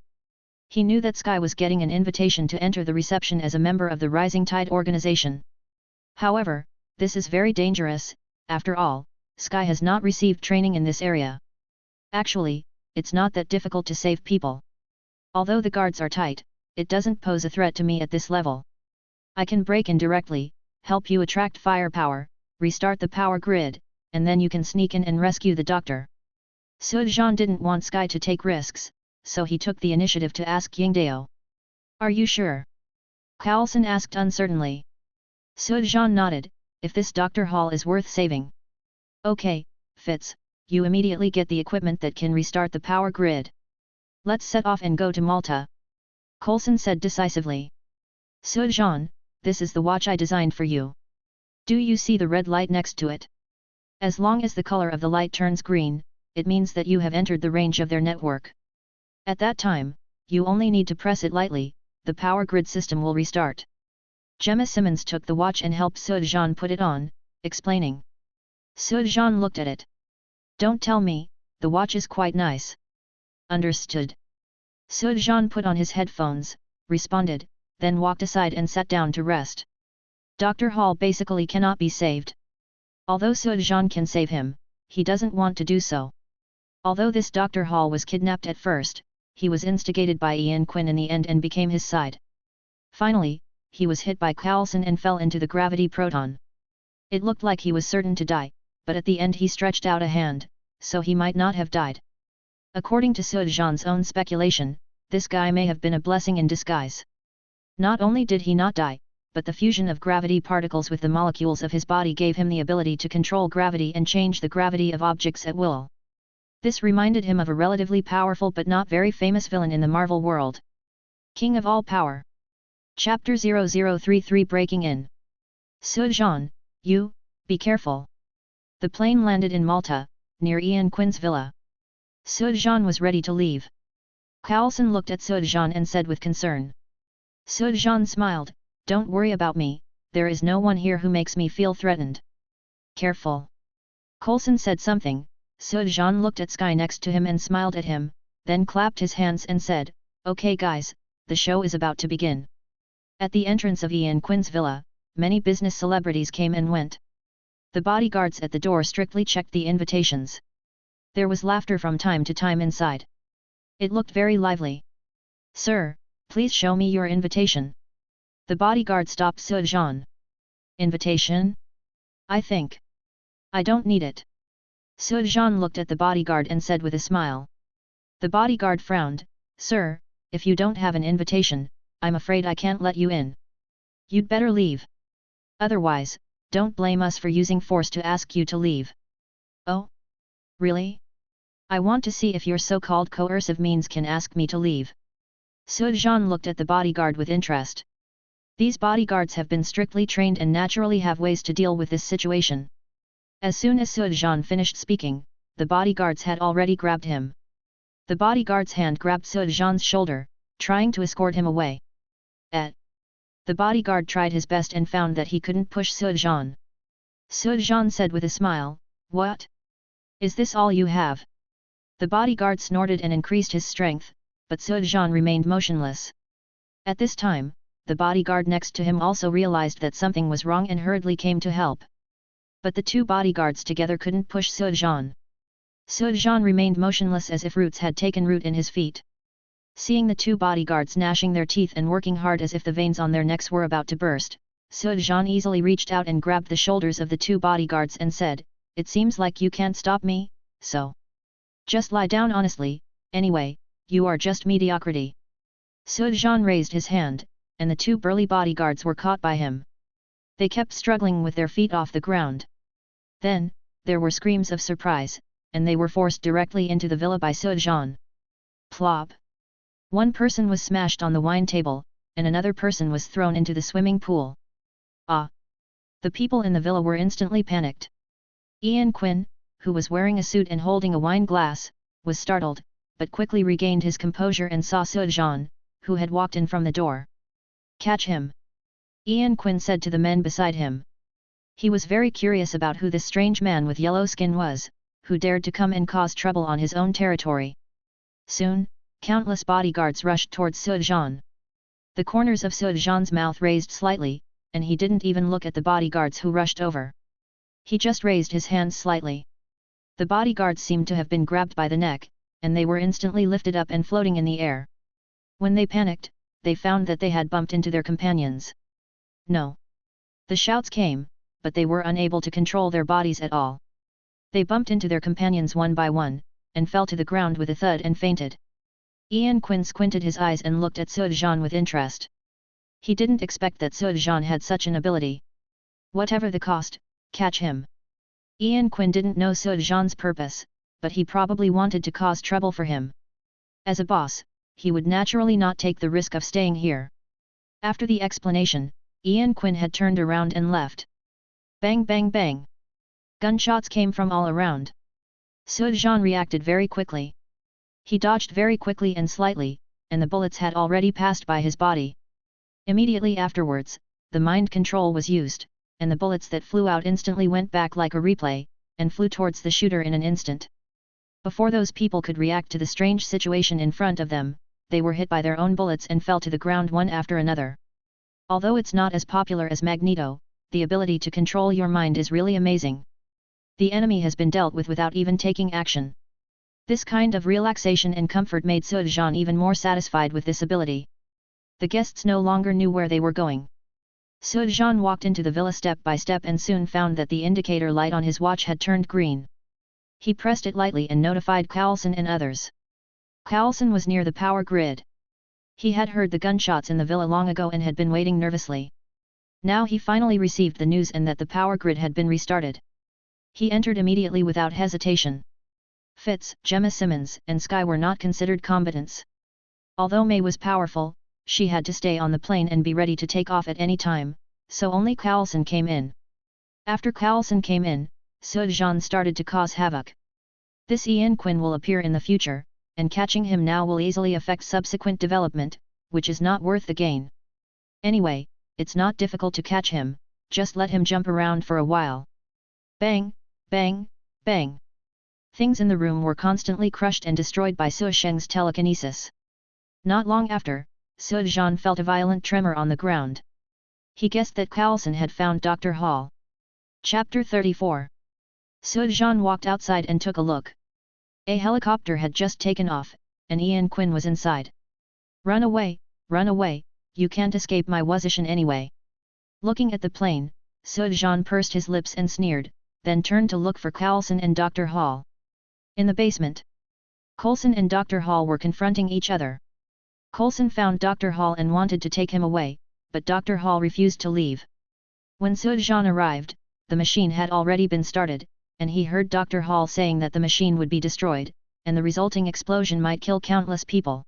A: He knew that Sky was getting an invitation to enter the reception as a member of the Rising Tide organization. However, this is very dangerous. After all, Sky has not received training in this area. Actually, it's not that difficult to save people. Although the guards are tight, it doesn't pose a threat to me at this level. I can break in directly, help you attract firepower, restart the power grid, and then you can sneak in and rescue the doctor." Sujan didn't want Sky to take risks, so he took the initiative to ask Yingdao. "Are you sure?" Coulson asked uncertainly. Sujan nodded, if this Dr. Hall is worth saving. Okay, Fitz, you immediately get the equipment that can restart the power grid. Let's set off and go to Malta. Coulson said decisively. Sujan, this is the watch I designed for you. Do you see the red light next to it? As long as the color of the light turns green, it means that you have entered the range of their network. At that time, you only need to press it lightly, the power grid system will restart. Gemma Simmons took the watch and helped Sujan put it on, explaining. Sujan looked at it. Don't tell me, the watch is quite nice. Understood. Sujan put on his headphones, responded, then walked aside and sat down to rest. Dr. Hall basically cannot be saved. Although Sujan can save him, he doesn't want to do so. Although this Dr. Hall was kidnapped at first, he was instigated by Ian Quinn in the end and became his side. Finally, he was hit by Coulson and fell into the gravity proton. It looked like he was certain to die, but at the end he stretched out a hand, so he might not have died. According to Sujan's own speculation, this guy may have been a blessing in disguise. Not only did he not die, but the fusion of gravity particles with the molecules of his body gave him the ability to control gravity and change the gravity of objects at will. This reminded him of a relatively powerful but not very famous villain in the Marvel world. King of All Power. Chapter 0033 Breaking In. Sujan, you, be careful. The plane landed in Malta, near Ian Quinn's villa. Sujan was ready to leave. Coulson looked at Sujan and said with concern. Sujan smiled, don't worry about me, there is no one here who makes me feel threatened. Careful. Coulson said something, Sujan looked at Sky next to him and smiled at him, then clapped his hands and said, okay guys, the show is about to begin. At the entrance of Ian Quinn's villa, many business celebrities came and went. The bodyguards at the door strictly checked the invitations. There was laughter from time to time inside. It looked very lively. Sir, please show me your invitation. The bodyguard stopped Sujan. Invitation? I think. I don't need it. Sujan looked at the bodyguard and said with a smile. The bodyguard frowned, Sir, if you don't have an invitation, I'm afraid I can't let you in. You'd better leave. Otherwise, don't blame us for using force to ask you to leave. Oh? Really? I want to see if your so-called coercive means can ask me to leave. Sujan looked at the bodyguard with interest. These bodyguards have been strictly trained and naturally have ways to deal with this situation. As soon as Sujan finished speaking, the bodyguards had already grabbed him. The bodyguard's hand grabbed Sujan's shoulder, trying to escort him away. The bodyguard tried his best and found that he couldn't push Sujan. Sujan said with a smile, What? Is this all you have? The bodyguard snorted and increased his strength, but Sujan remained motionless. At this time, the bodyguard next to him also realized that something was wrong and hurriedly came to help. But the two bodyguards together couldn't push Sujan. Sujan remained motionless as if roots had taken root in his feet. Seeing the two bodyguards gnashing their teeth and working hard as if the veins on their necks were about to burst, Sujan easily reached out and grabbed the shoulders of the two bodyguards and said, It seems like you can't stop me, so just lie down honestly, anyway, you are just mediocrity. Sujan raised his hand, and the two burly bodyguards were caught by him. They kept struggling with their feet off the ground. Then, there were screams of surprise, and they were forced directly into the villa by Sujan. Plop! One person was smashed on the wine table, and another person was thrown into the swimming pool. Ah! The people in the villa were instantly panicked. Ian Quinn, who was wearing a suit and holding a wine glass, was startled, but quickly regained his composure and saw Sujan, who had walked in from the door. Catch him! Ian Quinn said to the men beside him. He was very curious about who this strange man with yellow skin was, who dared to come and cause trouble on his own territory. Soon, countless bodyguards rushed towards Sujan. The corners of Sujan's mouth raised slightly, and he didn't even look at the bodyguards who rushed over. He just raised his hands slightly. The bodyguards seemed to have been grabbed by the neck, and they were instantly lifted up and floating in the air. When they panicked, they found that they had bumped into their companions. No! The shouts came, but they were unable to control their bodies at all. They bumped into their companions one by one, and fell to the ground with a thud and fainted. Ian Quinn squinted his eyes and looked at Sujan with interest. He didn't expect that Sujan had such an ability. Whatever the cost, catch him. Ian Quinn didn't know Sujan's purpose, but he probably wanted to cause trouble for him. As a boss, he would naturally not take the risk of staying here. After the explanation, Ian Quinn had turned around and left. Bang bang bang. Gunshots came from all around. Sujan reacted very quickly. He dodged very quickly and slightly, and the bullets had already passed by his body. Immediately afterwards, the mind control was used, and the bullets that flew out instantly went back like a replay, and flew towards the shooter in an instant. Before those people could react to the strange situation in front of them, they were hit by their own bullets and fell to the ground one after another. Although it's not as popular as Magneto, the ability to control your mind is really amazing. The enemy has been dealt with without even taking action. This kind of relaxation and comfort made Sujan even more satisfied with this ability. The guests no longer knew where they were going. Sujan walked into the villa step by step and soon found that the indicator light on his watch had turned green. He pressed it lightly and notified Coulson and others. Coulson was near the power grid. He had heard the gunshots in the villa long ago and had been waiting nervously. Now he finally received the news and that the power grid had been restarted. He entered immediately without hesitation. Fitz, Gemma Simmons, and Skye were not considered combatants. Although May was powerful, she had to stay on the plane and be ready to take off at any time, so only Coulson came in. After Coulson came in, Sujan started to cause havoc. This Ian Quinn will appear in the future, and catching him now will easily affect subsequent development, which is not worth the gain. Anyway, it's not difficult to catch him, just let him jump around for a while. Bang, bang, bang. Things in the room were constantly crushed and destroyed by Su Sheng's telekinesis. Not long after, Sujan felt a violent tremor on the ground. He guessed that Coulson had found Dr. Hall. Chapter 34. Sujan walked outside and took a look. A helicopter had just taken off, and Ian Quinn was inside. Run away, you can't escape my position anyway. Looking at the plane, Sujan pursed his lips and sneered, then turned to look for Coulson and Dr. Hall. In the basement, Coulson and Dr. Hall were confronting each other. Coulson found Dr. Hall and wanted to take him away, but Dr. Hall refused to leave. When Sujan arrived, the machine had already been started, and he heard Dr. Hall saying that the machine would be destroyed, and the resulting explosion might kill countless people.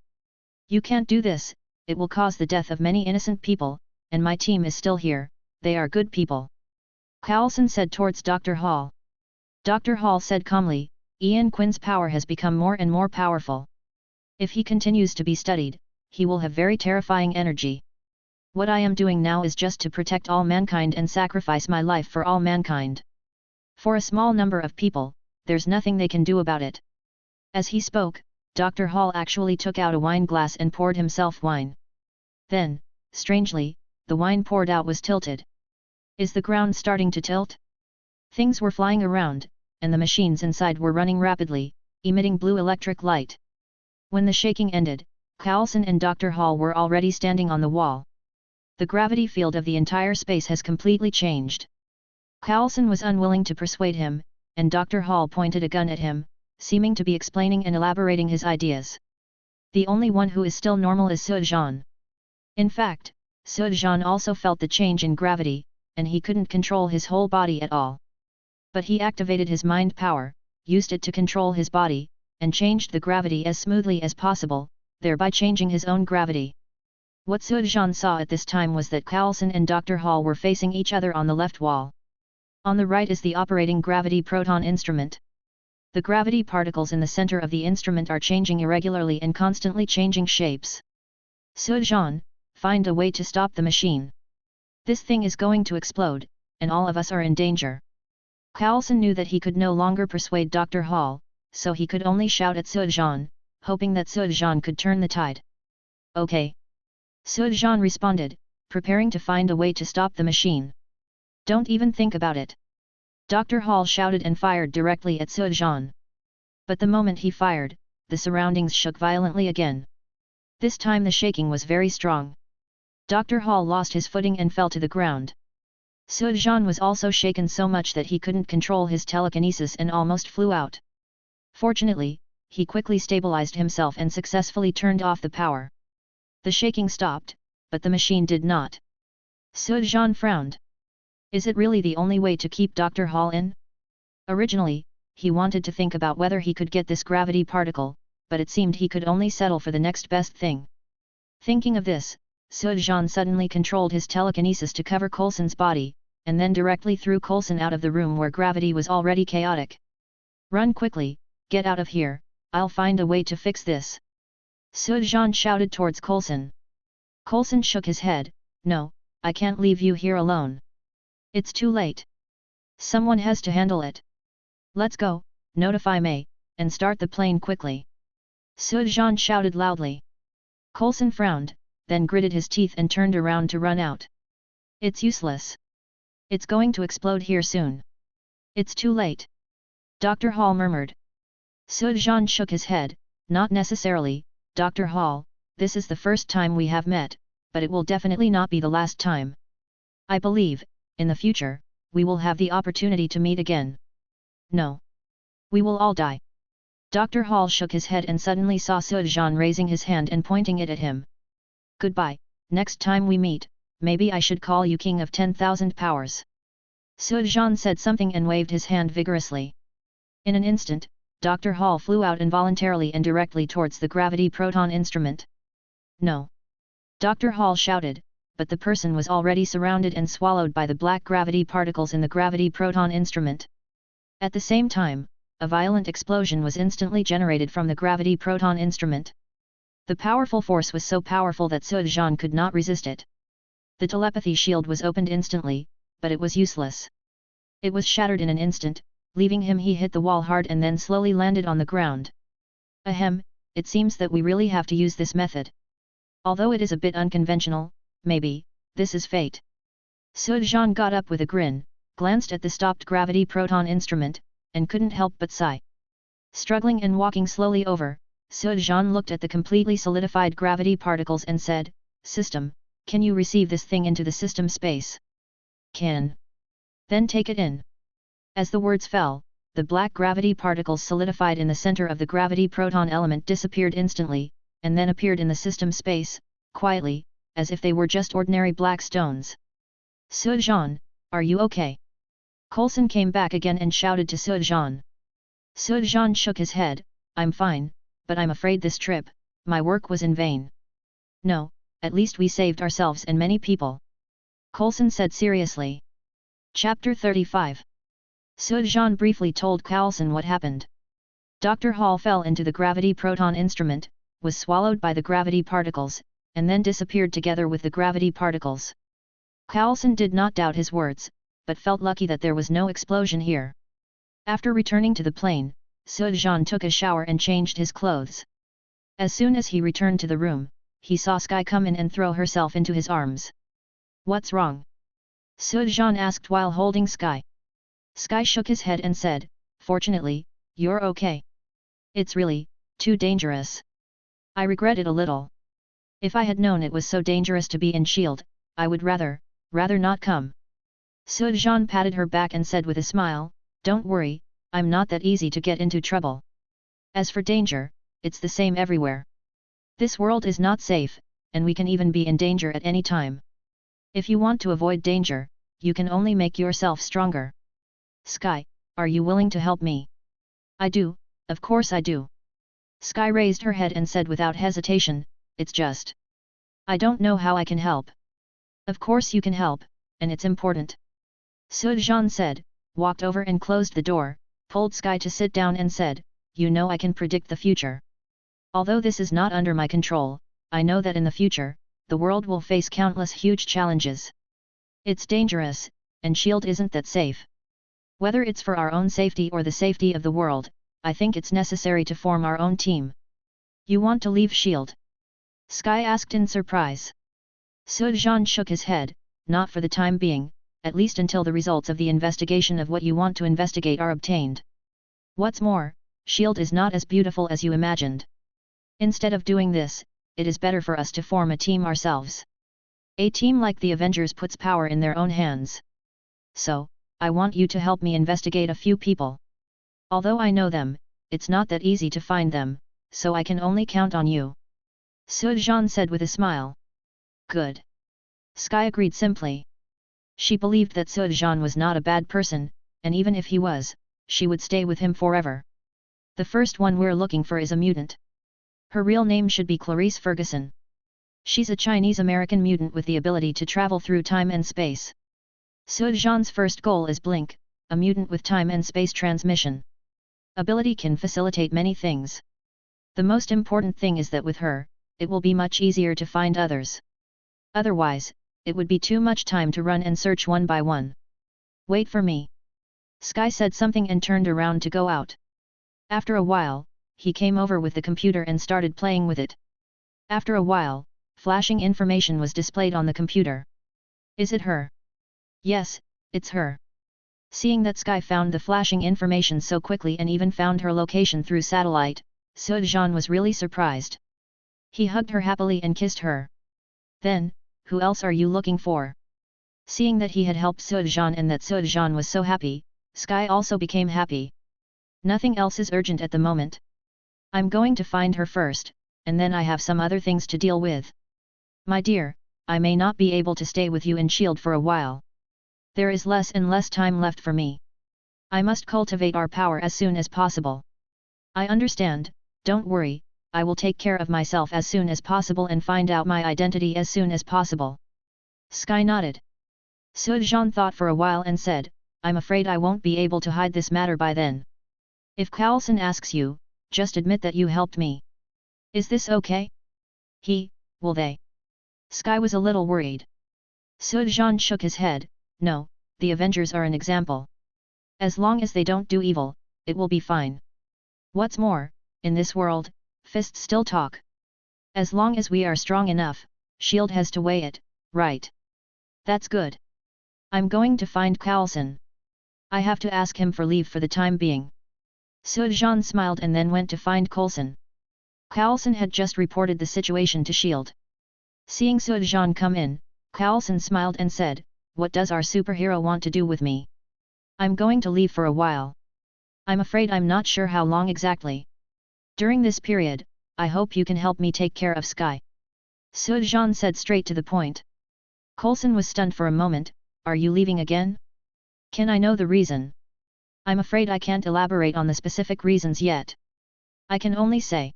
A: You can't do this, it will cause the death of many innocent people, and my team is still here, they are good people. Coulson said towards Dr. Hall. Dr. Hall said calmly, Ian Quinn's power has become more and more powerful. If he continues to be studied, he will have very terrifying energy. What I am doing now is just to protect all mankind and sacrifice my life for all mankind. For a small number of people, there's nothing they can do about it. As he spoke, Dr. Hall actually took out a wine glass and poured himself wine. Then, strangely, the wine poured out was tilted. Is the ground starting to tilt? Things were flying around, and the machines inside were running rapidly, emitting blue electric light. When the shaking ended, Coulson and Dr. Hall were already standing on the wall. The gravity field of the entire space has completely changed. Coulson was unwilling to persuade him, and Dr. Hall pointed a gun at him, seeming to be explaining and elaborating his ideas. The only one who is still normal is Sujan. In fact, Sujan also felt the change in gravity, and he couldn't control his whole body at all. But he activated his mind power, used it to control his body, and changed the gravity as smoothly as possible, thereby changing his own gravity. What Sujan saw at this time was that Coulson and Dr. Hall were facing each other on the left wall. On the right is the operating gravity proton instrument. The gravity particles in the center of the instrument are changing irregularly and constantly changing shapes. Sujan, find a way to stop the machine. This thing is going to explode, and all of us are in danger. Coulson knew that he could no longer persuade Dr. Hall, so he could only shout at Sujan, hoping that Sujan could turn the tide. Okay. Sujan responded, preparing to find a way to stop the machine. Don't even think about it. Dr. Hall shouted and fired directly at Sujan. But the moment he fired, the surroundings shook violently again. This time the shaking was very strong. Dr. Hall lost his footing and fell to the ground. Sujan was also shaken so much that he couldn't control his telekinesis and almost flew out. Fortunately, he quickly stabilized himself and successfully turned off the power. The shaking stopped, but the machine did not. Sujan frowned. Is it really the only way to keep Dr. Hall in? Originally, he wanted to think about whether he could get this gravity particle, but it seemed he could only settle for the next best thing. Thinking of this, Sujan suddenly controlled his telekinesis to cover Coulson's body, and then directly threw Coulson out of the room where gravity was already chaotic. Run quickly, get out of here, I'll find a way to fix this. Sujan shouted towards Coulson. Coulson shook his head, no, I can't leave you here alone. It's too late. Someone has to handle it. Let's go, notify May, and start the plane quickly. Sujan shouted loudly. Coulson frowned, then gritted his teeth and turned around to run out. It's useless. It's going to explode here soon. It's too late. Dr. Hall murmured. Sujan shook his head, not necessarily, Dr. Hall, this is the first time we have met, but it will definitely not be the last time. I believe, in the future, we will have the opportunity to meet again. No. We will all die. Dr. Hall shook his head and suddenly saw Sujan raising his hand and pointing it at him. Goodbye, next time we meet, maybe I should call you King of 10,000 Powers. Sujan said something and waved his hand vigorously. In an instant, Dr. Hall flew out involuntarily and directly towards the gravity proton instrument. No! Dr. Hall shouted, but the person was already surrounded and swallowed by the black gravity particles in the gravity proton instrument. At the same time, a violent explosion was instantly generated from the gravity proton instrument. The powerful force was so powerful that Sujan could not resist it. The telepathy shield was opened instantly, but it was useless. It was shattered in an instant, leaving him. He hit the wall hard and then slowly landed on the ground. Ahem, it seems that we really have to use this method. Although it is a bit unconventional, maybe, this is fate. Sujan got up with a grin, glanced at the stopped gravity proton instrument, and couldn't help but sigh. Struggling and walking slowly over, Sujan looked at the completely solidified gravity particles and said, System, can you receive this thing into the system space? Can. Then take it in. As the words fell, the black gravity particles solidified in the center of the gravity proton element disappeared instantly, and then appeared in the system space, quietly, as if they were just ordinary black stones. Sujan, are you okay? Coulson came back again and shouted to Sujan. Sujan shook his head, I'm fine, but I'm afraid this trip, my work was in vain. No, at least we saved ourselves and many people. Coulson said seriously. Chapter 35. Sujan briefly told Coulson what happened. Dr. Hall fell into the gravity proton instrument, was swallowed by the gravity particles, and then disappeared together with the gravity particles. Coulson did not doubt his words, but felt lucky that there was no explosion here. After returning to the plane, Sujan took a shower and changed his clothes. As soon as he returned to the room, he saw Sky come in and throw herself into his arms. What's wrong? Sujan asked while holding Sky. Sky shook his head and said, Fortunately, you're okay. It's really, too dangerous. I regret it a little. If I had known it was so dangerous to be in S.H.I.E.L.D., I would rather not come. Sujan patted her back and said with a smile, Don't worry, I'm not that easy to get into trouble. As for danger, it's the same everywhere. This world is not safe, and we can even be in danger at any time. If you want to avoid danger, you can only make yourself stronger. Sky, are you willing to help me? I do, of course I do. Sky raised her head and said without hesitation, It's just. I don't know how I can help. Of course you can help, and it's important. Sujan said, walked over and closed the door, pulled Sky to sit down and said, You know I can predict the future. Although this is not under my control, I know that in the future, the world will face countless huge challenges. It's dangerous, and S.H.I.E.L.D. isn't that safe. Whether it's for our own safety or the safety of the world, I think it's necessary to form our own team. You want to leave S.H.I.E.L.D.? Sky asked in surprise. Sujan shook his head, not for the time being, at least until the results of the investigation of what you want to investigate are obtained. What's more, S.H.I.E.L.D. is not as beautiful as you imagined. Instead of doing this, it is better for us to form a team ourselves. A team like the Avengers puts power in their own hands. So, I want you to help me investigate a few people. Although I know them, it's not that easy to find them, so I can only count on you. Sujan said with a smile. Good. Sky agreed simply. She believed that Sujan was not a bad person, and even if he was, she would stay with him forever. The first one we're looking for is a mutant. Her real name should be Clarice Ferguson. She's a Chinese-American mutant with the ability to travel through time and space. Sujan's first goal is Blink, a mutant with time and space transmission. Ability can facilitate many things. The most important thing is that with her, it will be much easier to find others. Otherwise, it would be too much time to run and search one by one. Wait for me. Sky said something and turned around to go out. After a while, he came over with the computer and started playing with it. After a while, flashing information was displayed on the computer. Is it her? Yes, it's her. Seeing that Sky found the flashing information so quickly and even found her location through satellite, Sujan was really surprised. He hugged her happily and kissed her. Then, who else are you looking for? Seeing that he had helped Sujan and that Sujan was so happy, Sky also became happy. Nothing else is urgent at the moment. I'm going to find her first, and then I have some other things to deal with. My dear, I may not be able to stay with you in S.H.I.E.L.D. for a while. There is less and less time left for me. I must cultivate our power as soon as possible. I understand, don't worry, I will take care of myself as soon as possible and find out my identity as soon as possible. Sky nodded. Sujan thought for a while and said, I'm afraid I won't be able to hide this matter by then. If Carlson asks you, just admit that you helped me. Is this okay? Will they? Sky was a little worried. Sujan shook his head, no, the Avengers are an example. As long as they don't do evil, it will be fine. What's more, in this world, fists still talk. As long as we are strong enough, S.H.I.E.L.D. has to weigh it, right? That's good. I'm going to find Carlson. I have to ask him for leave for the time being. Sujan smiled and then went to find Coulson. Carlson had just reported the situation to S.H.I.E.L.D. Seeing Sujan come in, Carlson smiled and said, what does our superhero want to do with me? I'm going to leave for a while. I'm afraid I'm not sure how long exactly. During this period, I hope you can help me take care of Sky. Sujan said straight to the point. Coulson was stunned for a moment, are you leaving again? Can I know the reason? I'm afraid I can't elaborate on the specific reasons yet. I can only say.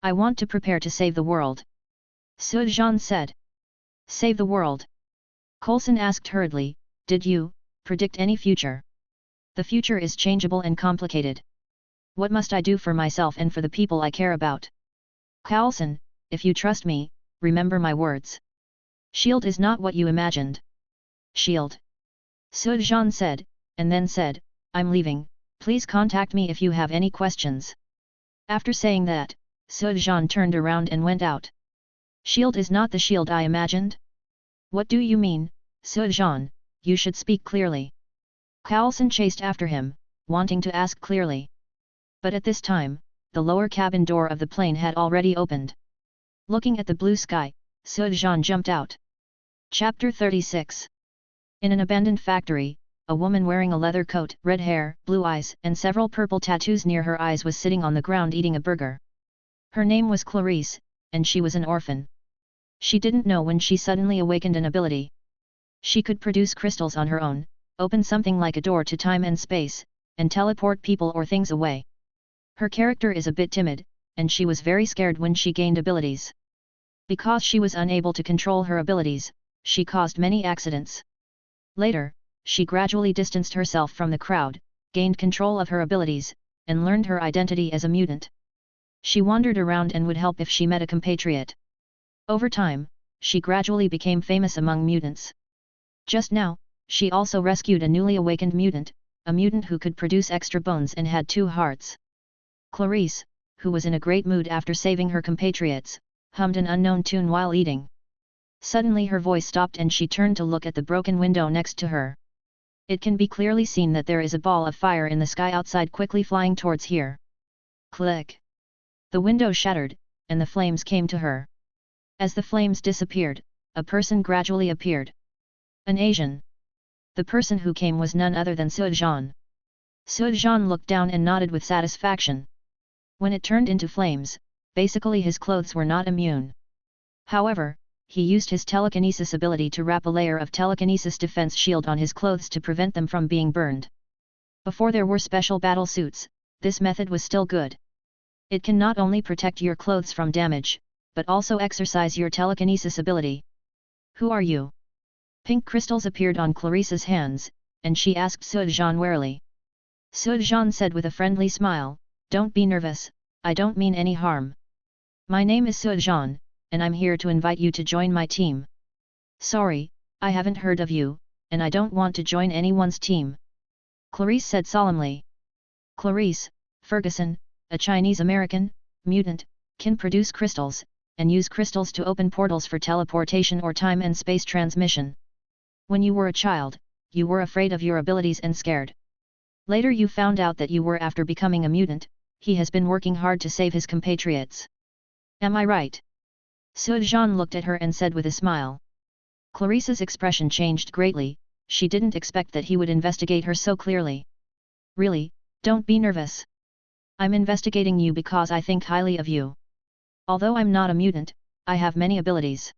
A: I want to prepare to save the world. Sujan said. Save the world? Coulson asked hurriedly, did you predict any future? The future is changeable and complicated. What must I do for myself and for the people I care about? Coulson, if you trust me, remember my words. S.H.I.E.L.D. is not what you imagined. S.H.I.E.L.D. Sujan said, and then said, I'm leaving, please contact me if you have any questions. After saying that, Sujan turned around and went out. S.H.I.E.L.D. is not the S.H.I.E.L.D. I imagined? What do you mean, Sujan? You should speak clearly. Coulson chased after him, wanting to ask clearly. But at this time, the lower cabin door of the plane had already opened. Looking at the blue sky, Sujan jumped out. Chapter 36. In an abandoned factory, a woman wearing a leather coat, red hair, blue eyes, and several purple tattoos near her eyes was sitting on the ground eating a burger. Her name was Clarice, and she was an orphan. She didn't know when she suddenly awakened an ability. She could produce crystals on her own, open something like a door to time and space, and teleport people or things away. Her character is a bit timid, and she was very scared when she gained abilities. Because she was unable to control her abilities, she caused many accidents. Later, she gradually distanced herself from the crowd, gained control of her abilities, and learned her identity as a mutant. She wandered around and would help if she met a compatriot. Over time, she gradually became famous among mutants. Just now, she also rescued a newly awakened mutant, a mutant who could produce extra bones and had 2 hearts. Clarice, who was in a great mood after saving her compatriots, hummed an unknown tune while eating. Suddenly her voice stopped and she turned to look at the broken window next to her. It can be clearly seen that there is a ball of fire in the sky outside quickly flying towards here. Click! The window shattered, and the flames came to her. As the flames disappeared, a person gradually appeared. An Asian. The person who came was none other than Sujan. Sujan looked down and nodded with satisfaction. When it turned into flames, basically his clothes were not immune. However, he used his telekinesis ability to wrap a layer of telekinesis defense shield on his clothes to prevent them from being burned. Before there were special battle suits, this method was still good. It can not only protect your clothes from damage, but also exercise your telekinesis ability. Who are you? Pink crystals appeared on Clarissa's hands, and she asked Sujan warily. Sujan said with a friendly smile, "Don't be nervous, I don't mean any harm. My name is Sujan, and I'm here to invite you to join my team." "Sorry, I haven't heard of you, and I don't want to join anyone's team," Clarice said solemnly. Clarice Ferguson, a Chinese-American mutant, can produce crystals, and use crystals to open portals for teleportation or time and space transmission. When you were a child, you were afraid of your abilities and scared. Later you found out that you were after becoming a mutant. He has been working hard to save his compatriots. Am I right? Sujan looked at her and said with a smile. Clarissa's expression changed greatly, she didn't expect that he would investigate her so clearly. Really, don't be nervous. I'm investigating you because I think highly of you. Although I'm not a mutant, I have many abilities.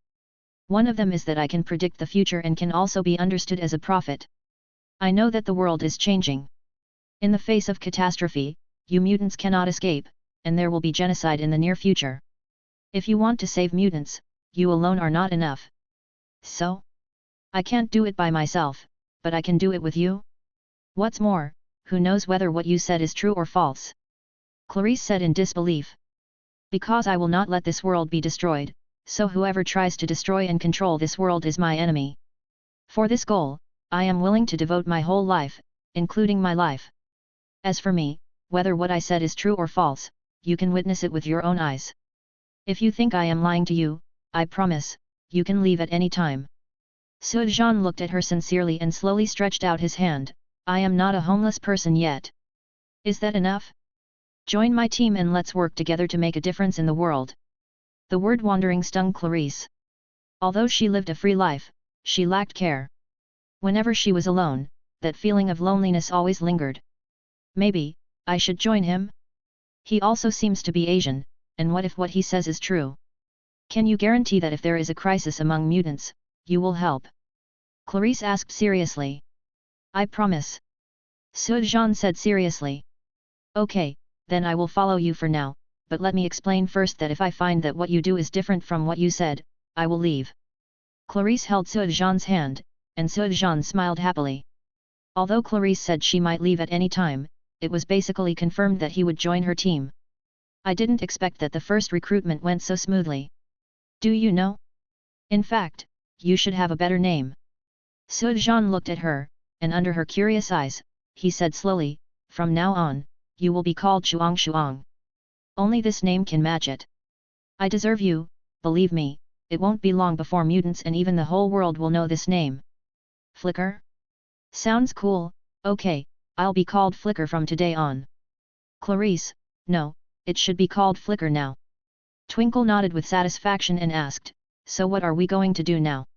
A: One of them is that I can predict the future and can also be understood as a prophet. I know that the world is changing. In the face of catastrophe, you mutants cannot escape, and there will be genocide in the near future. If you want to save mutants, you alone are not enough. So? I can't do it by myself, but I can do it with you? What's more, who knows whether what you said is true or false? Clarice said in disbelief. Because I will not let this world be destroyed, so whoever tries to destroy and control this world is my enemy. For this goal, I am willing to devote my whole life, including my life. As for me, whether what I said is true or false, you can witness it with your own eyes. If you think I am lying to you, I promise, you can leave at any time. Sujan looked at her sincerely and slowly stretched out his hand. I am not a homeless person yet. Is that enough? Join my team and let's work together to make a difference in the world. The word wandering stung Clarice. Although she lived a free life, she lacked care. Whenever she was alone, that feeling of loneliness always lingered. Maybe, I should join him? He also seems to be Asian, and what if what he says is true? Can you guarantee that if there is a crisis among mutants, you will help? Clarice asked seriously. I promise. Sujan said seriously. Okay, then I will follow you for now, but let me explain first that if I find that what you do is different from what you said, I will leave. Clarice held Sujan's hand, and Sujan smiled happily. Although Clarice said she might leave at any time, it was basically confirmed that he would join her team. I didn't expect that the first recruitment went so smoothly. Do you know? In fact, you should have a better name. Sujan looked at her, and under her curious eyes, he said slowly, from now on, you will be called Shuang Shuang. Only this name can match it. I deserve you, believe me, it won't be long before mutants and even the whole world will know this name. Flicker? Sounds cool, okay, I'll be called Flicker from today on. Clarice, no, it should be called Flicker now. Twinkle nodded with satisfaction and asked, so what are we going to do now?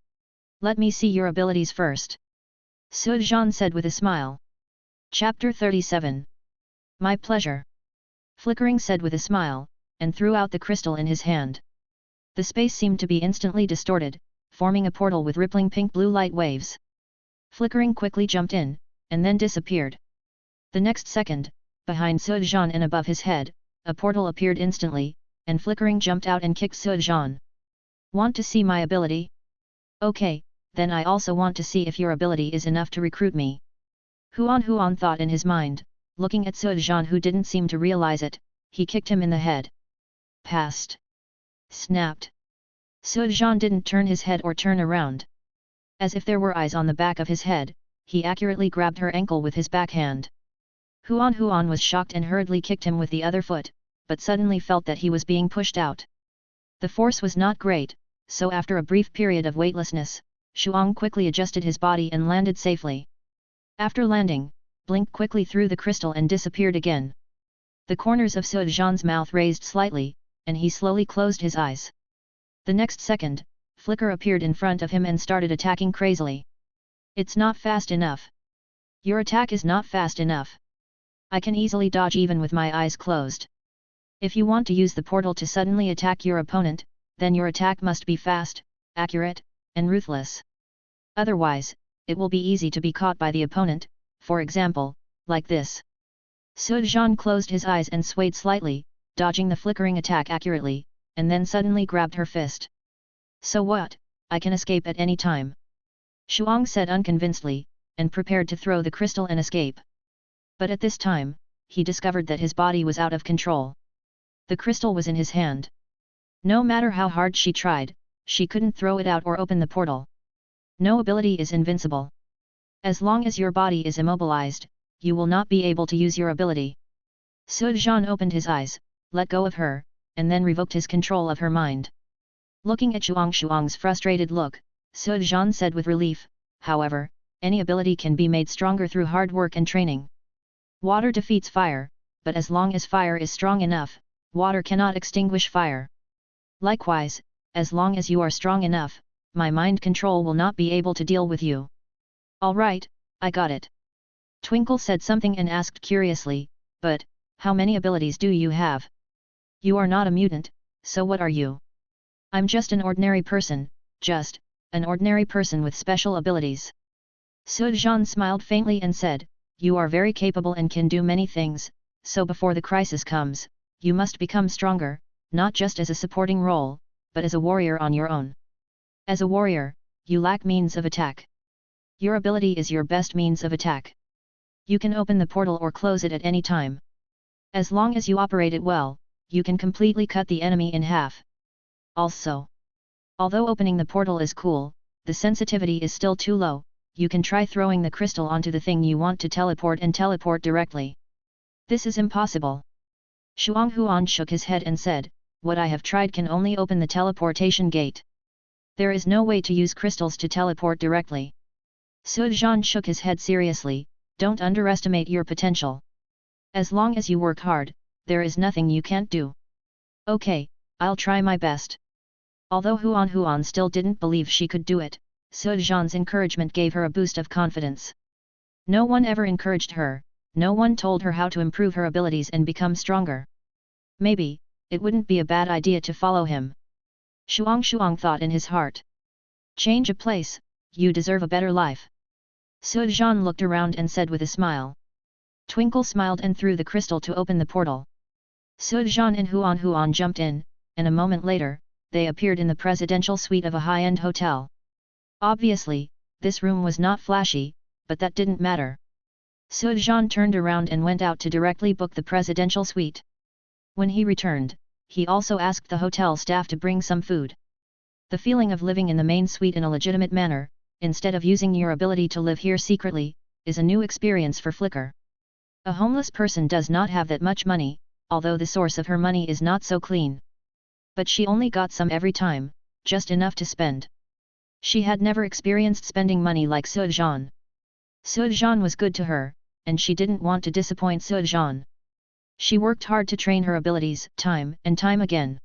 A: Let me see your abilities first. Sujan said with a smile. Chapter 37. My pleasure. Flickering said with a smile, and threw out the crystal in his hand. The space seemed to be instantly distorted, forming a portal with rippling pink-blue light waves. Flickering quickly jumped in, and then disappeared. The next second, behind Sujan and above his head, a portal appeared instantly, and Flickering jumped out and kicked Sujan. Want to see my ability? Okay, then I also want to see if your ability is enough to recruit me. Huan thought in his mind, looking at Sujan who didn't seem to realize it, he kicked him in the head. Passed. Snapped. Sujan didn't turn his head or turn around. As if there were eyes on the back of his head, he accurately grabbed her ankle with his backhand. Huan was shocked and hurriedly kicked him with the other foot, but suddenly felt that he was being pushed out. The force was not great, so after a brief period of weightlessness, Shuang quickly adjusted his body and landed safely. After landing, blinked quickly through the crystal and disappeared again. The corners of Sujan's mouth raised slightly, and he slowly closed his eyes. The next second, Flicker appeared in front of him and started attacking crazily. It's not fast enough. Your attack is not fast enough. I can easily dodge even with my eyes closed. If you want to use the portal to suddenly attack your opponent, then your attack must be fast, accurate, and ruthless. Otherwise, it will be easy to be caught by the opponent, for example, like this. Sujan closed his eyes and swayed slightly, dodging the flickering attack accurately, and then suddenly grabbed her fist. So what, I can escape at any time. Shuang said unconvincedly, and prepared to throw the crystal and escape. But at this time, he discovered that his body was out of control. The crystal was in his hand. No matter how hard she tried, she couldn't throw it out or open the portal. No ability is invincible. As long as your body is immobilized, you will not be able to use your ability. Sujan opened his eyes, let go of her, and then revoked his control of her mind. Looking at Shuang's frustrated look, Sujan said with relief, however, any ability can be made stronger through hard work and training. Water defeats fire, but as long as fire is strong enough, water cannot extinguish fire. Likewise, as long as you are strong enough, my mind control will not be able to deal with you. All right, I got it. Twinkle said something and asked curiously, but, how many abilities do you have? You are not a mutant, so what are you? I'm just an ordinary person, just, an ordinary person with special abilities. Sujan smiled faintly and said, you are very capable and can do many things, so before the crisis comes, you must become stronger, not just as a supporting role, but as a warrior on your own. As a warrior, you lack means of attack. Your ability is your best means of attack. You can open the portal or close it at any time. As long as you operate it well, you can completely cut the enemy in half. Also, although opening the portal is cool, the sensitivity is still too low. You can try throwing the crystal onto the thing you want to teleport and teleport directly. This is impossible. Shuang Huan shook his head and said, what I have tried can only open the teleportation gate. There is no way to use crystals to teleport directly. Sujan shook his head seriously, don't underestimate your potential. As long as you work hard, there is nothing you can't do. Okay, I'll try my best. Although Huan still didn't believe she could do it, Sujan's encouragement gave her a boost of confidence. No one ever encouraged her, no one told her how to improve her abilities and become stronger. Maybe, it wouldn't be a bad idea to follow him. Shuang thought in his heart. Change a place, you deserve a better life. Sujan looked around and said with a smile. Twinkle smiled and threw the crystal to open the portal. Sujan and Huan jumped in, and a moment later, they appeared in the presidential suite of a high-end hotel. Obviously, this room was not flashy, but that didn't matter. Sujan turned around and went out to directly book the presidential suite. When he returned, he also asked the hotel staff to bring some food. The feeling of living in the main suite in a legitimate manner, instead of using your ability to live here secretly, is a new experience for Flicker. A homeless person does not have that much money, although the source of her money is not so clean. But she only got some every time, just enough to spend. She had never experienced spending money like Sujan. Sujan was good to her, and she didn't want to disappoint Sujan. She worked hard to train her abilities, time and time again.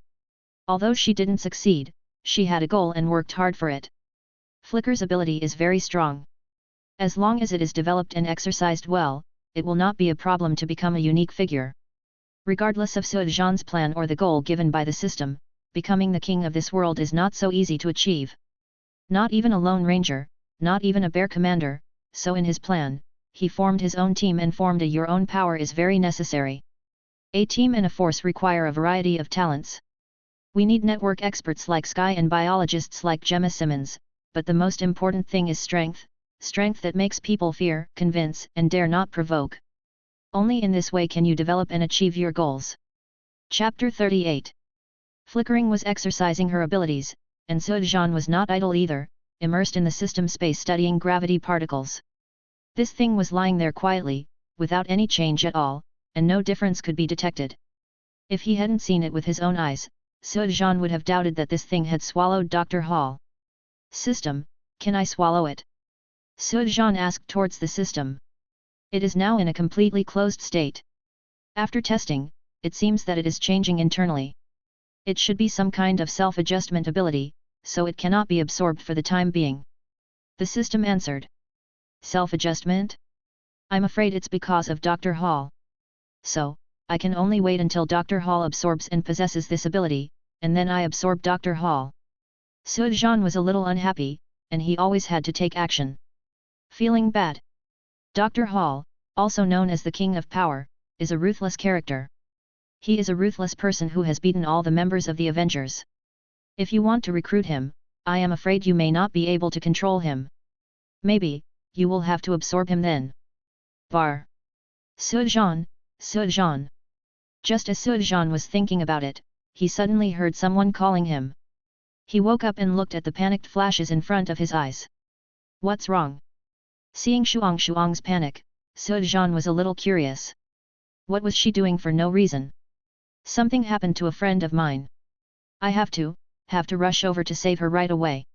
A: Although she didn't succeed, she had a goal and worked hard for it. Flicker's ability is very strong. As long as it is developed and exercised well, it will not be a problem to become a unique figure. Regardless of Sujan's plan or the goal given by the system, becoming the king of this world is not so easy to achieve. Not even a lone ranger, not even a bear commander, so in his plan, he formed his own team and formed a your own power is very necessary. A team and a force require a variety of talents. We need network experts like Sky and biologists like Gemma Simmons, but the most important thing is strength, strength that makes people fear, convince and dare not provoke. Only in this way can you develop and achieve your goals. Chapter 38. Flickering was exercising her abilities, and Sujan was not idle either, immersed in the system space studying gravity particles. This thing was lying there quietly, without any change at all, and no difference could be detected. If he hadn't seen it with his own eyes, Sujan would have doubted that this thing had swallowed Dr. Hall. System, can I swallow it? Sujan asked towards the system. It is now in a completely closed state. After testing, it seems that it is changing internally. It should be some kind of self-adjustment ability, so it cannot be absorbed for the time being. The system answered. Self-adjustment? I'm afraid it's because of Dr. Hall. So, I can only wait until Dr. Hall absorbs and possesses this ability, and then I absorb Dr. Hall. Sujan was a little unhappy, and he always had to take action. Feeling bad. Dr. Hall, also known as the King of Power, is a ruthless character. He is a ruthless person who has beaten all the members of the Avengers. If you want to recruit him, I am afraid you may not be able to control him. Maybe, you will have to absorb him then. Var. Sujan, Sujan. Just as Sujan was thinking about it, he suddenly heard someone calling him. He woke up and looked at the panicked flashes in front of his eyes. What's wrong? Seeing Shuang's panic, Sujan was a little curious. What was she doing for no reason? Something happened to a friend of mine. I have to rush over to save her right away.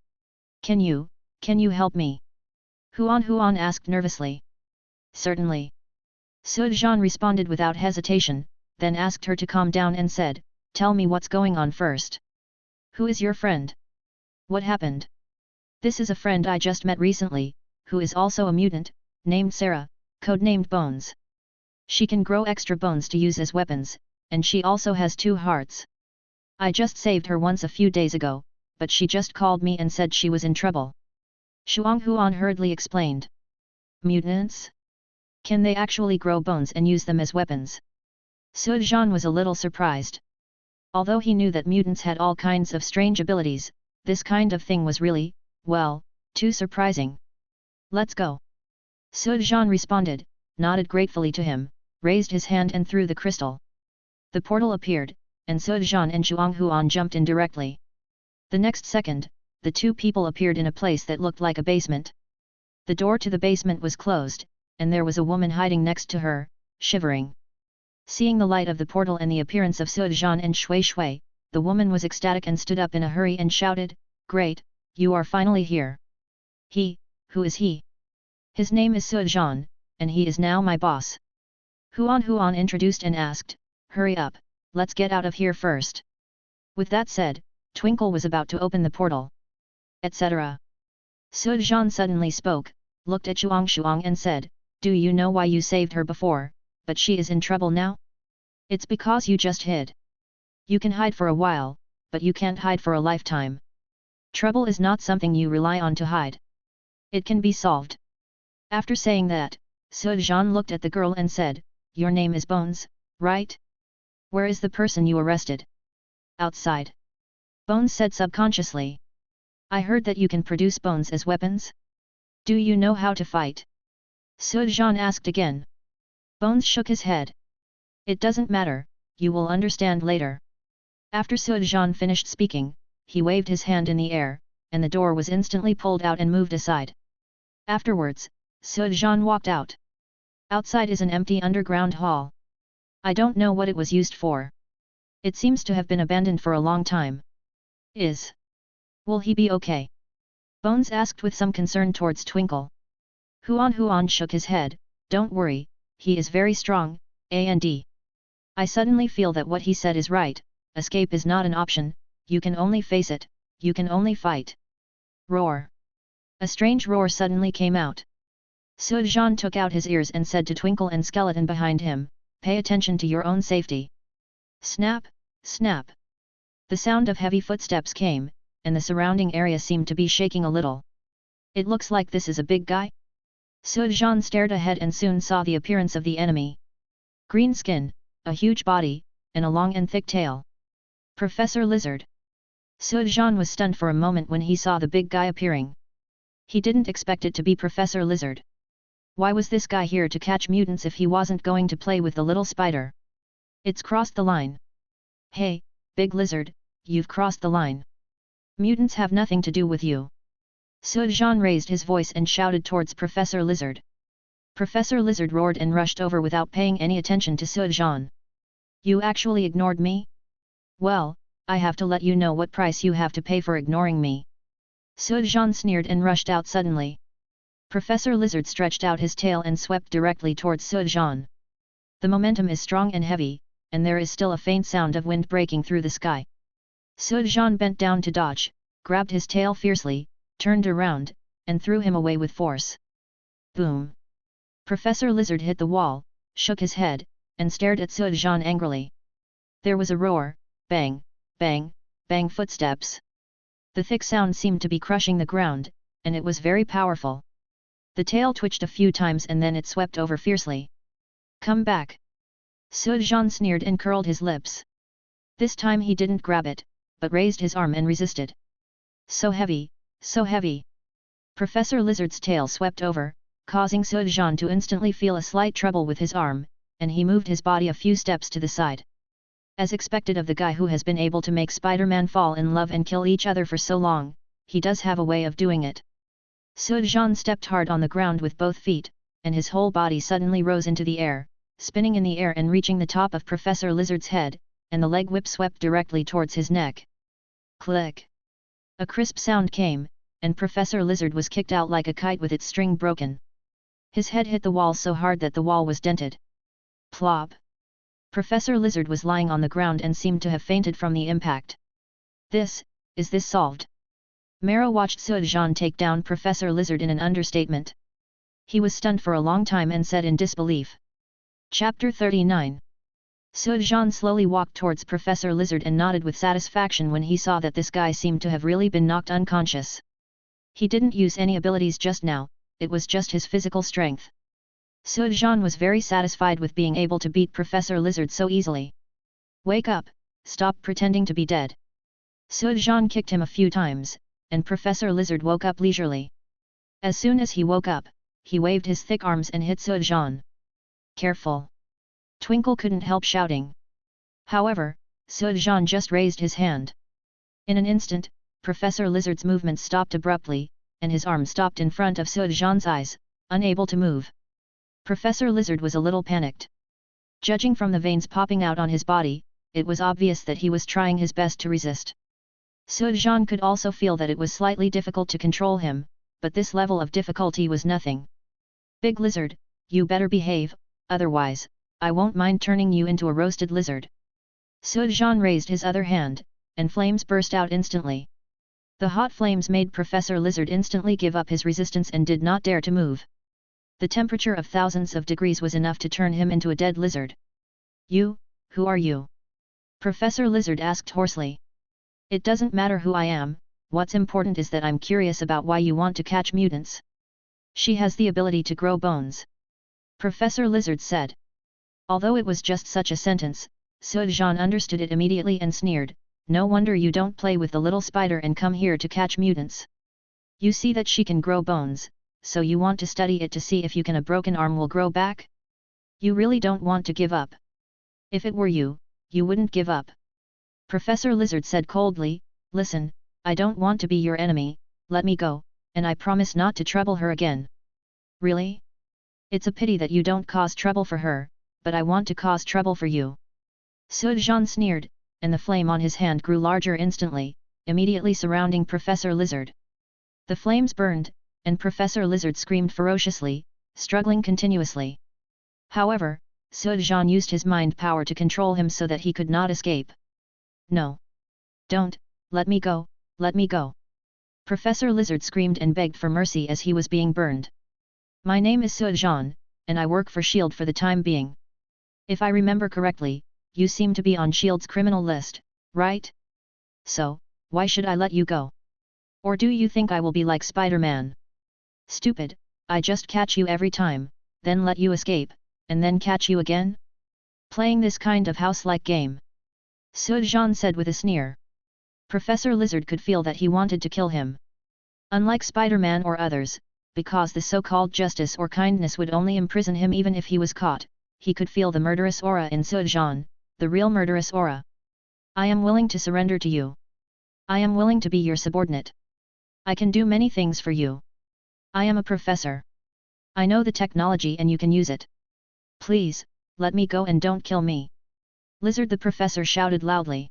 A: Can you help me? Huan asked nervously. Certainly. Sujan responded without hesitation, then asked her to calm down and said, tell me what's going on first. Who is your friend? What happened? This is a friend I just met recently, who is also a mutant, named Sarah, codenamed Bones. She can grow extra bones to use as weapons, and she also has 2 hearts. I just saved her once a few days ago, but she just called me and said she was in trouble. Huan hurriedly explained. Mutants? Can they actually grow bones and use them as weapons? Sujan was a little surprised. Although he knew that mutants had all kinds of strange abilities, this kind of thing was really, well, too surprising. Let's go. Sujan responded, nodded gratefully to him, raised his hand and threw the crystal. The portal appeared, and Sujan and Huan jumped in directly. The next second, the 2 people appeared in a place that looked like a basement. The door to the basement was closed, and there was a woman hiding next to her, shivering. Seeing the light of the portal and the appearance of Sujan and Shui, the woman was ecstatic and stood up in a hurry and shouted, Great, you are finally here. Who is he? His name is Sujan, and he is now my boss. Huan introduced and asked, hurry up, let's get out of here first. With that said, Twinkle was about to open the portal. Etc. Sujan suddenly spoke, looked at Shuang and said, do you know why you saved her before, but she is in trouble now? It's because you just hid. You can hide for a while, but you can't hide for a lifetime. Trouble is not something you rely on to hide. It can be solved. After saying that, Sujan looked at the girl and said, your name is Bones, right? Where is the person you arrested? Outside. Bones said subconsciously. I heard that you can produce bones as weapons? Do you know how to fight? Sujan asked again. Bones shook his head. It doesn't matter, you will understand later. After Sujan finished speaking, he waved his hand in the air, and the door was instantly pulled out and moved aside. Afterwards, Sujan walked out. Outside is an empty underground hall. I don't know what it was used for. It seems to have been abandoned for a long time. Will he be okay? Bones asked with some concern towards Twinkle. Huan shook his head, don't worry, he is very strong, and I suddenly feel that what he said is right, escape is not an option, you can only face it, you can only fight. Roar. A strange roar suddenly came out. Sujan took out his ears and said to Twinkle and Skeleton behind him, pay attention to your own safety. Snap, snap. The sound of heavy footsteps came, and the surrounding area seemed to be shaking a little. It looks like this is a big guy? Sujan stared ahead and soon saw the appearance of the enemy. Green skin, a huge body, and a long and thick tail. Professor Lizard. Sujan was stunned for a moment when he saw the big guy appearing. He didn't expect it to be Professor Lizard. Why was this guy here to catch mutants if he wasn't going to play with the little spider? It's crossed the line. Hey, Big Lizard, you've crossed the line. Mutants have nothing to do with you. Sujan raised his voice and shouted towards Professor Lizard. Professor Lizard roared and rushed over without paying any attention to Sujan. You actually ignored me? Well, I have to let you know what price you have to pay for ignoring me. Sujan sneered and rushed out suddenly. Professor Lizard stretched out his tail and swept directly towards Sujan. The momentum is strong and heavy, and there is still a faint sound of wind breaking through the sky. Sujan bent down to dodge, grabbed his tail fiercely, turned around, and threw him away with force. Boom! Professor Lizard hit the wall, shook his head, and stared at Sujan angrily. There was a roar, bang, bang, bang footsteps. The thick sound seemed to be crushing the ground, and it was very powerful. The tail twitched a few times and then it swept over fiercely. Come back! Sujan sneered and curled his lips. This time he didn't grab it, but raised his arm and resisted. So heavy, so heavy! Professor Lizard's tail swept over, causing Sujan to instantly feel a slight trouble with his arm, and he moved his body a few steps to the side. As expected of the guy who has been able to make Spider-Man fall in love and kill each other for so long, he does have a way of doing it. Sujan stepped hard on the ground with both feet, and his whole body suddenly rose into the air, spinning in the air and reaching the top of Professor Lizard's head, and the leg whip swept directly towards his neck. Click! A crisp sound came, and Professor Lizard was kicked out like a kite with its string broken. His head hit the wall so hard that the wall was dented. Plop! Professor Lizard was lying on the ground and seemed to have fainted from the impact. Is this solved? Mero watched Sujan take down Professor Lizard in an understatement. He was stunned for a long time and said in disbelief. Chapter 39. Sujan slowly walked towards Professor Lizard and nodded with satisfaction when he saw that this guy seemed to have really been knocked unconscious. He didn't use any abilities just now, it was just his physical strength. Sujan was very satisfied with being able to beat Professor Lizard so easily. Wake up, stop pretending to be dead. Sujan kicked him a few times, and Professor Lizard woke up leisurely. As soon as he woke up, he waved his thick arms and hit Sujan. Careful! Twinkle couldn't help shouting. However, Sujan just raised his hand. In an instant, Professor Lizard's movements stopped abruptly, and his arm stopped in front of Sujan's eyes, unable to move. Professor Lizard was a little panicked. Judging from the veins popping out on his body, it was obvious that he was trying his best to resist. Sujan could also feel that it was slightly difficult to control him, but this level of difficulty was nothing. Big Lizard, you better behave, otherwise, I won't mind turning you into a roasted lizard. Sujan raised his other hand, and flames burst out instantly. The hot flames made Professor Lizard instantly give up his resistance and did not dare to move. The temperature of thousands of degrees was enough to turn him into a dead lizard. You, who are you? Professor Lizard asked hoarsely. It doesn't matter who I am, what's important is that I'm curious about why you want to catch mutants. She has the ability to grow bones. Professor Lizard said. Although it was just such a sentence, Sujan understood it immediately and sneered, no wonder you don't play with the little spider and come here to catch mutants. You see that she can grow bones, so you want to study it to see if a broken arm will grow back? You really don't want to give up. If it were you, you wouldn't give up. Professor Lizard said coldly, listen, I don't want to be your enemy, let me go, and I promise not to trouble her again. Really? It's a pity that you don't cause trouble for her, but I want to cause trouble for you. Sujan sneered, and the flame on his hand grew larger instantly, immediately surrounding Professor Lizard. The flames burned, and Professor Lizard screamed ferociously, struggling continuously. However, Sujan used his mind power to control him so that he could not escape. No! Don't, let me go, let me go! Professor Lizard screamed and begged for mercy as he was being burned. My name is Sujan, and I work for S.H.I.E.L.D. for the time being. If I remember correctly, you seem to be on S.H.I.E.L.D.'s criminal list, right? So, why should I let you go? Or do you think I will be like Spider-Man? Stupid, I just catch you every time, then let you escape, and then catch you again? Playing this kind of house-like game. Sujan said with a sneer. Professor Lizard could feel that he wanted to kill him. Unlike Spider-Man or others, because the so-called justice or kindness would only imprison him even if he was caught, he could feel the murderous aura in Sujan, the real murderous aura. I am willing to surrender to you. I am willing to be your subordinate. I can do many things for you. I am a professor. I know the technology and you can use it. Please, let me go and don't kill me. Lizard the professor shouted loudly.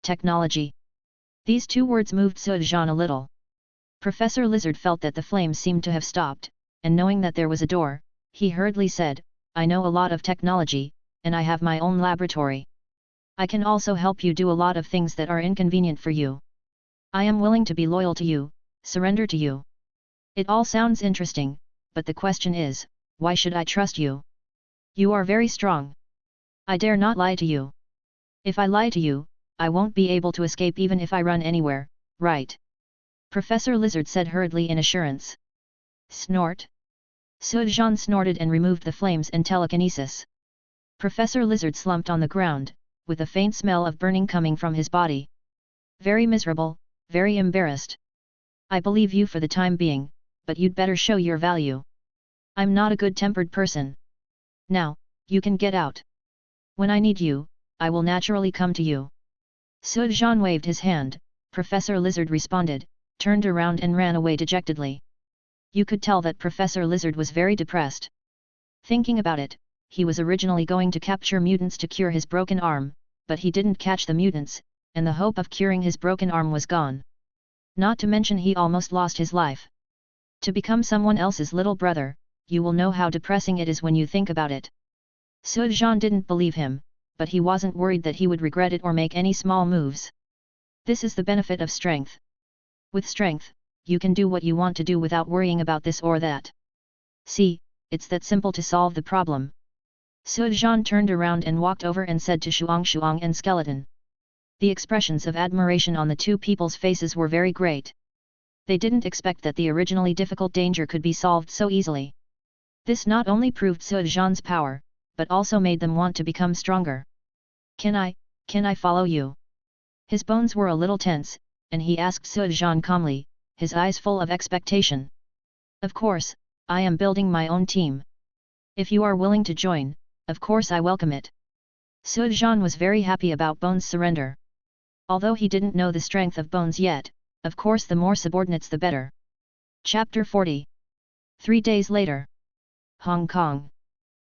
A: Technology. These two words moved Sujan a little. Professor Lizard felt that the flames seemed to have stopped, and knowing that there was a door, he hurriedly said, I know a lot of technology, and I have my own laboratory. I can also help you do a lot of things that are inconvenient for you. I am willing to be loyal to you, surrender to you. It all sounds interesting, but the question is, why should I trust you? You are very strong. I dare not lie to you. If I lie to you, I won't be able to escape even if I run anywhere, right? Professor Lizard said hurriedly in assurance. Snort. Sujan snorted and removed the flames and telekinesis. Professor Lizard slumped on the ground, with a faint smell of burning coming from his body. Very miserable, very embarrassed. I believe you for the time being, but you'd better show your value. I'm not a good-tempered person. Now, you can get out. When I need you, I will naturally come to you. Sujan waved his hand. Professor Lizard responded, turned around and ran away dejectedly. You could tell that Professor Lizard was very depressed. Thinking about it, he was originally going to capture mutants to cure his broken arm, but he didn't catch the mutants, and the hope of curing his broken arm was gone. Not to mention he almost lost his life. To become someone else's little brother, you will know how depressing it is when you think about it. Sujan didn't believe him, but he wasn't worried that he would regret it or make any small moves. This is the benefit of strength. With strength, you can do what you want to do without worrying about this or that. See, it's that simple to solve the problem. Sujan turned around and walked over and said to Shuang and Skeleton. The expressions of admiration on the two people's faces were very great. They didn't expect that the originally difficult danger could be solved so easily. This not only proved Sujan's power, but also made them want to become stronger. Can I follow you? His bones were a little tense, and he asked Sujan calmly, his eyes full of expectation. Of course, I am building my own team. If you are willing to join, of course I welcome it. Sujan was very happy about Bones' surrender. Although he didn't know the strength of Bones yet, of course the more subordinates the better. Chapter 40. 3 days later. Hong Kong.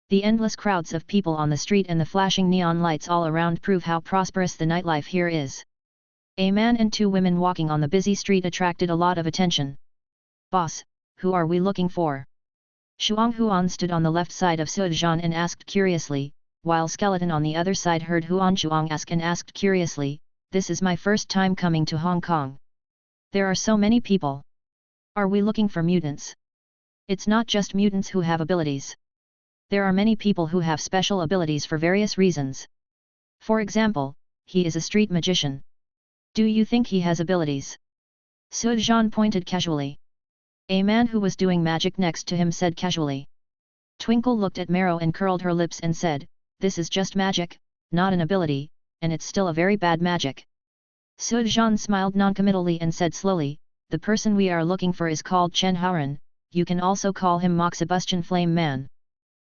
A: The endless crowds of people on the street and the flashing neon lights all around prove how prosperous the nightlife here is. A man and 2 women walking on the busy street attracted a lot of attention. Boss, who are we looking for? Shuang Huan stood on the left side of Sujan and asked curiously, while Skeleton on the other side heard Huan Shuang ask and asked curiously, this is my first time coming to Hong Kong. There are so many people. Are we looking for mutants? It's not just mutants who have abilities. There are many people who have special abilities for various reasons. For example, he is a street magician. Do you think he has abilities? Sujan pointed casually. A man who was doing magic next to him said casually. Twinkle looked at Marrow and curled her lips and said, this is just magic, not an ability, and it's still a very bad magic. Sujan smiled noncommittally and said slowly, the person we are looking for is called Chen Haoran, you can also call him Moxibustion Flame Man.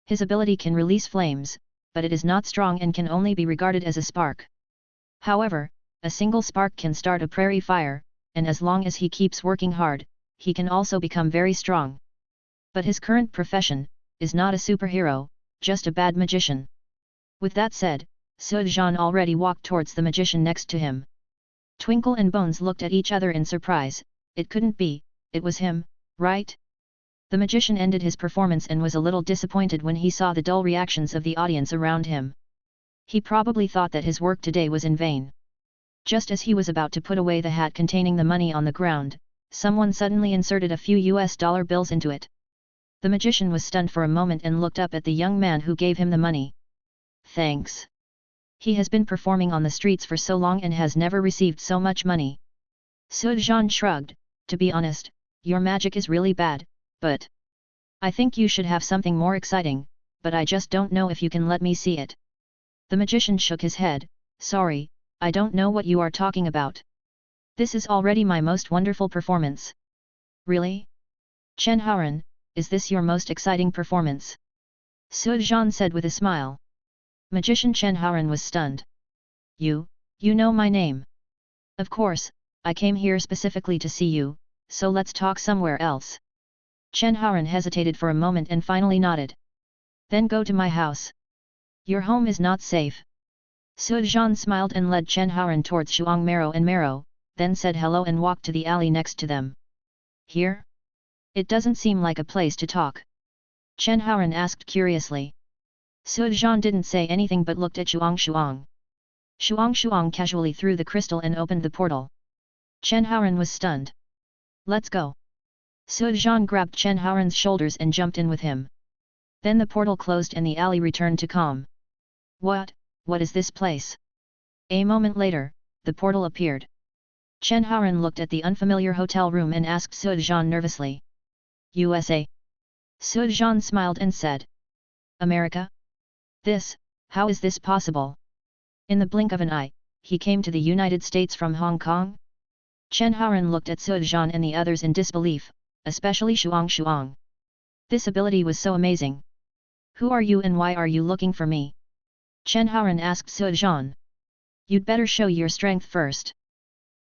A: His ability can release flames, but it is not strong and can only be regarded as a spark. However, a single spark can start a prairie fire, and as long as he keeps working hard, he can also become very strong. But his current profession is not a superhero, just a bad magician. With that said, Sujan already walked towards the magician next to him. Twinkle and Bones looked at each other in surprise. It couldn't be, it was him, right? The magician ended his performance and was a little disappointed when he saw the dull reactions of the audience around him. He probably thought that his work today was in vain. Just as he was about to put away the hat containing the money on the ground, someone suddenly inserted a few US dollar bills into it. The magician was stunned for a moment and looked up at the young man who gave him the money. Thanks. He has been performing on the streets for so long and has never received so much money. Sujan shrugged, to be honest, your magic is really bad, but I think you should have something more exciting, but I just don't know if you can let me see it. The magician shook his head, sorry, I don't know what you are talking about. This is already my most wonderful performance. Really? Chen Haoran, is this your most exciting performance? Sujan said with a smile. Magician Chen Haoran was stunned. You know my name. Of course, I came here specifically to see you, so let's talk somewhere else. Chen Haoran hesitated for a moment and finally nodded. Then go to my house. Your home is not safe. Sujan smiled and led Chen Haoran towards Shuang Marrow and Marrow, then said hello and walked to the alley next to them. Here? It doesn't seem like a place to talk. Chen Haoran asked curiously. Sujan didn't say anything but looked at Shuang. Shuang casually threw the crystal and opened the portal. Chen Haoran was stunned. Let's go. Sujan grabbed Chen Haoran's shoulders and jumped in with him. Then the portal closed and the alley returned to calm. What is this place? A moment later, the portal appeared. Chen Haoran looked at the unfamiliar hotel room and asked Suozhan nervously. USA. Suozhan smiled and said. America? How is this possible? In the blink of an eye, he came to the United States from Hong Kong? Chen Haoran looked at Suozhan and the others in disbelief, especially Shuang. This ability was so amazing. Who are you and why are you looking for me? Chen Haoran asked Suozhan. You'd better show your strength first.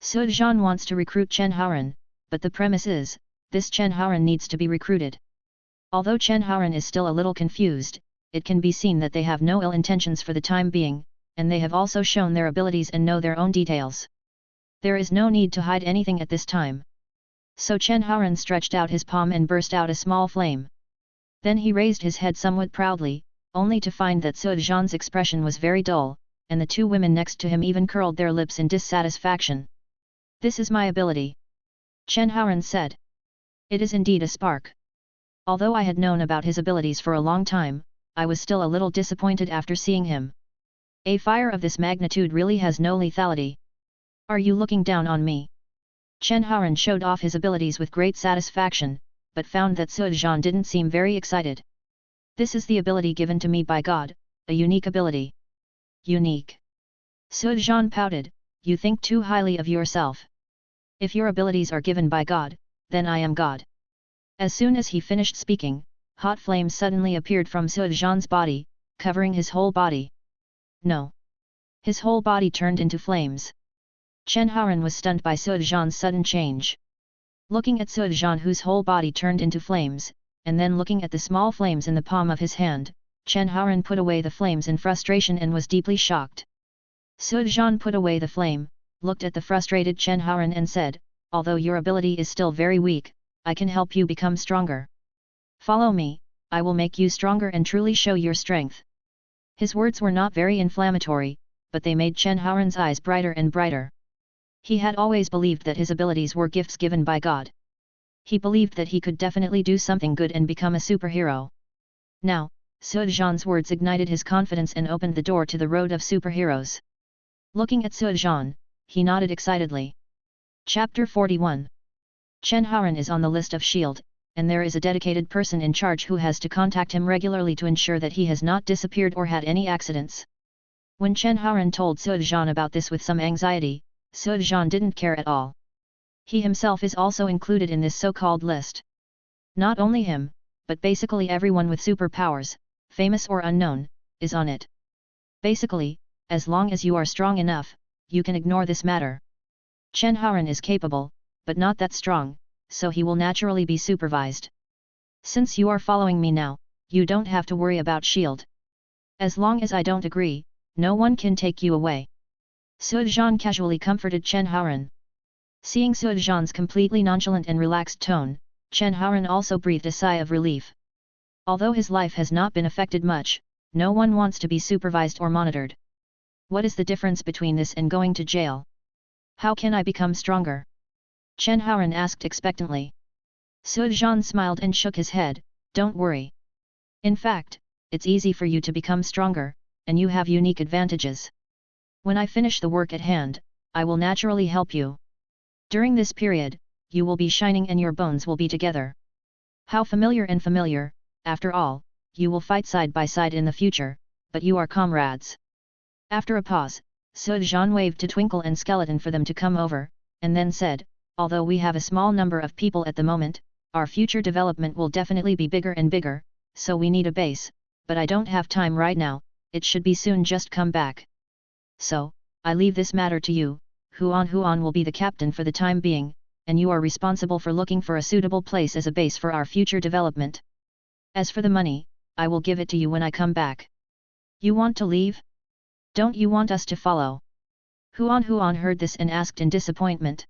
A: Suozhan wants to recruit Chen Haoran, but the premise is, this Chen Haoran needs to be recruited. Although Chen Haoran is still a little confused, it can be seen that they have no ill intentions for the time being, and they have also shown their abilities and know their own details. There is no need to hide anything at this time. So Chen Haoran stretched out his palm and burst out a small flame. Then he raised his head somewhat proudly, only to find that Suozhan's expression was very dull, and the two women next to him even curled their lips in dissatisfaction. This is my ability. Chen Haoran said. It is indeed a spark. Although I had known about his abilities for a long time, I was still a little disappointed after seeing him. A fire of this magnitude really has no lethality. Are you looking down on me? Chen Haoran showed off his abilities with great satisfaction, but found that Suozhan didn't seem very excited. This is the ability given to me by God, a unique ability. Unique. Suozhan pouted, you think too highly of yourself. If your abilities are given by God, then I am God. As soon as he finished speaking, hot flames suddenly appeared from Suozhan's body, covering his whole body. No. His whole body turned into flames. Chen Haoran was stunned by Suozhan's sudden change. Looking at Suozhan whose whole body turned into flames, and then looking at the small flames in the palm of his hand, Chen Haoran put away the flames in frustration and was deeply shocked. Suozhan put away the flame, looked at the frustrated Chen Haoran and said, although your ability is still very weak, I can help you become stronger. Follow me, I will make you stronger and truly show your strength. His words were not very inflammatory, but they made Chen Haoran's eyes brighter and brighter. He had always believed that his abilities were gifts given by God. He believed that he could definitely do something good and become a superhero. Now, Suozhan's words ignited his confidence and opened the door to the road of superheroes. Looking at Suozhan, he nodded excitedly. Chapter 41. Chen Haoran is on the list of S.H.I.E.L.D., and there is a dedicated person in charge who has to contact him regularly to ensure that he has not disappeared or had any accidents. When Chen Haoran told Suozhan about this with some anxiety, Suozhan didn't care at all. He himself is also included in this so-called list. Not only him, but basically everyone with superpowers, famous or unknown, is on it. Basically, as long as you are strong enough, you can ignore this matter. Chen Haoran is capable, but not that strong, so he will naturally be supervised. Since you are following me now, you don't have to worry about S.H.I.E.L.D. As long as I don't agree, no one can take you away. Suozhan casually comforted Chen Haoran. Seeing Suozhan's completely nonchalant and relaxed tone, Chen Haoran also breathed a sigh of relief. Although his life has not been affected much, no one wants to be supervised or monitored. What is the difference between this and going to jail? How can I become stronger? Chen Haoran asked expectantly. Suozhan smiled and shook his head, don't worry. In fact, it's easy for you to become stronger, and you have unique advantages. When I finish the work at hand, I will naturally help you. During this period, you will be shining and your bones will be together. How familiar and familiar, after all, you will fight side by side in the future, but you are comrades. After a pause, Suozhan waved to Twinkle and Skeleton for them to come over, and then said, although we have a small number of people at the moment, our future development will definitely be bigger and bigger, so we need a base, but I don't have time right now, it should be soon, just come back. So, I leave this matter to you. Huan will be the captain for the time being, and you are responsible for looking for a suitable place as a base for our future development. As for the money, I will give it to you when I come back. You want to leave? Don't you want us to follow? Huan heard this and asked in disappointment.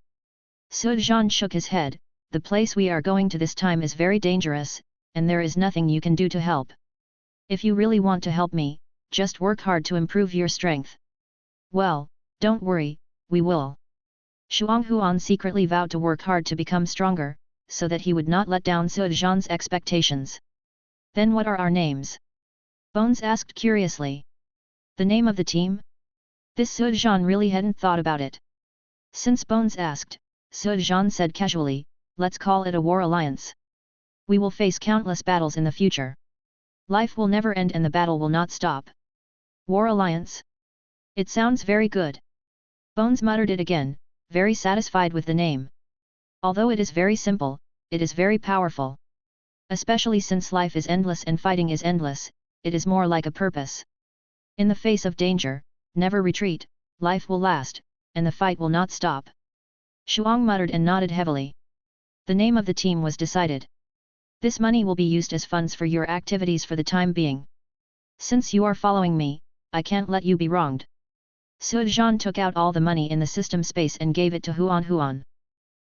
A: Suozhan shook his head, the place we are going to this time is very dangerous, and there is nothing you can do to help. If you really want to help me, just work hard to improve your strength. Well, don't worry, we will. Huan secretly vowed to work hard to become stronger, so that he would not let down Suozhan's expectations. Then what are our names? Bones asked curiously. The name of the team? This Suozhan really hadn't thought about it. Since Bones asked, Sujan said casually, let's call it a war alliance. We will face countless battles in the future. Life will never end and the battle will not stop. War alliance? It sounds very good. Bones muttered it again, very satisfied with the name. Although it is very simple, it is very powerful. Especially since life is endless and fighting is endless, it is more like a purpose. In the face of danger, never retreat, life will last, and the fight will not stop. Shuang muttered and nodded heavily. The name of the team was decided. This money will be used as funds for your activities for the time being. Since you are following me, I can't let you be wronged. Sujan took out all the money in the system space and gave it to Huan.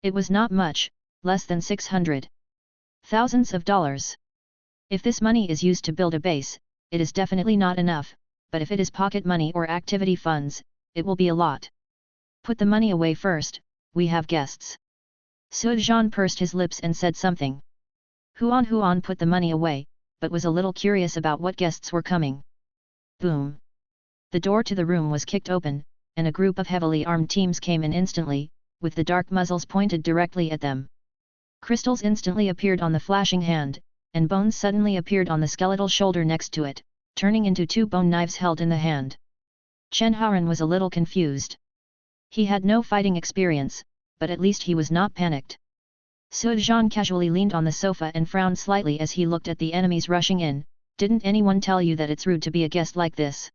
A: It was not much, less than 600 thousands of dollars. If this money is used to build a base, it is definitely not enough, but if it is pocket money or activity funds, it will be a lot. Put the money away first, we have guests. Sujan pursed his lips and said something. Huan put the money away, but was a little curious about what guests were coming. Boom! The door to the room was kicked open, and a group of heavily armed teams came in instantly, with the dark muzzles pointed directly at them. Crystals instantly appeared on the flashing hand, and bones suddenly appeared on the skeletal shoulder next to it, turning into two bone knives held in the hand. Chen Haoran was a little confused. He had no fighting experience, but at least he was not panicked. Sujan casually leaned on the sofa and frowned slightly as he looked at the enemies rushing in. Didn't anyone tell you that it's rude to be a guest like this?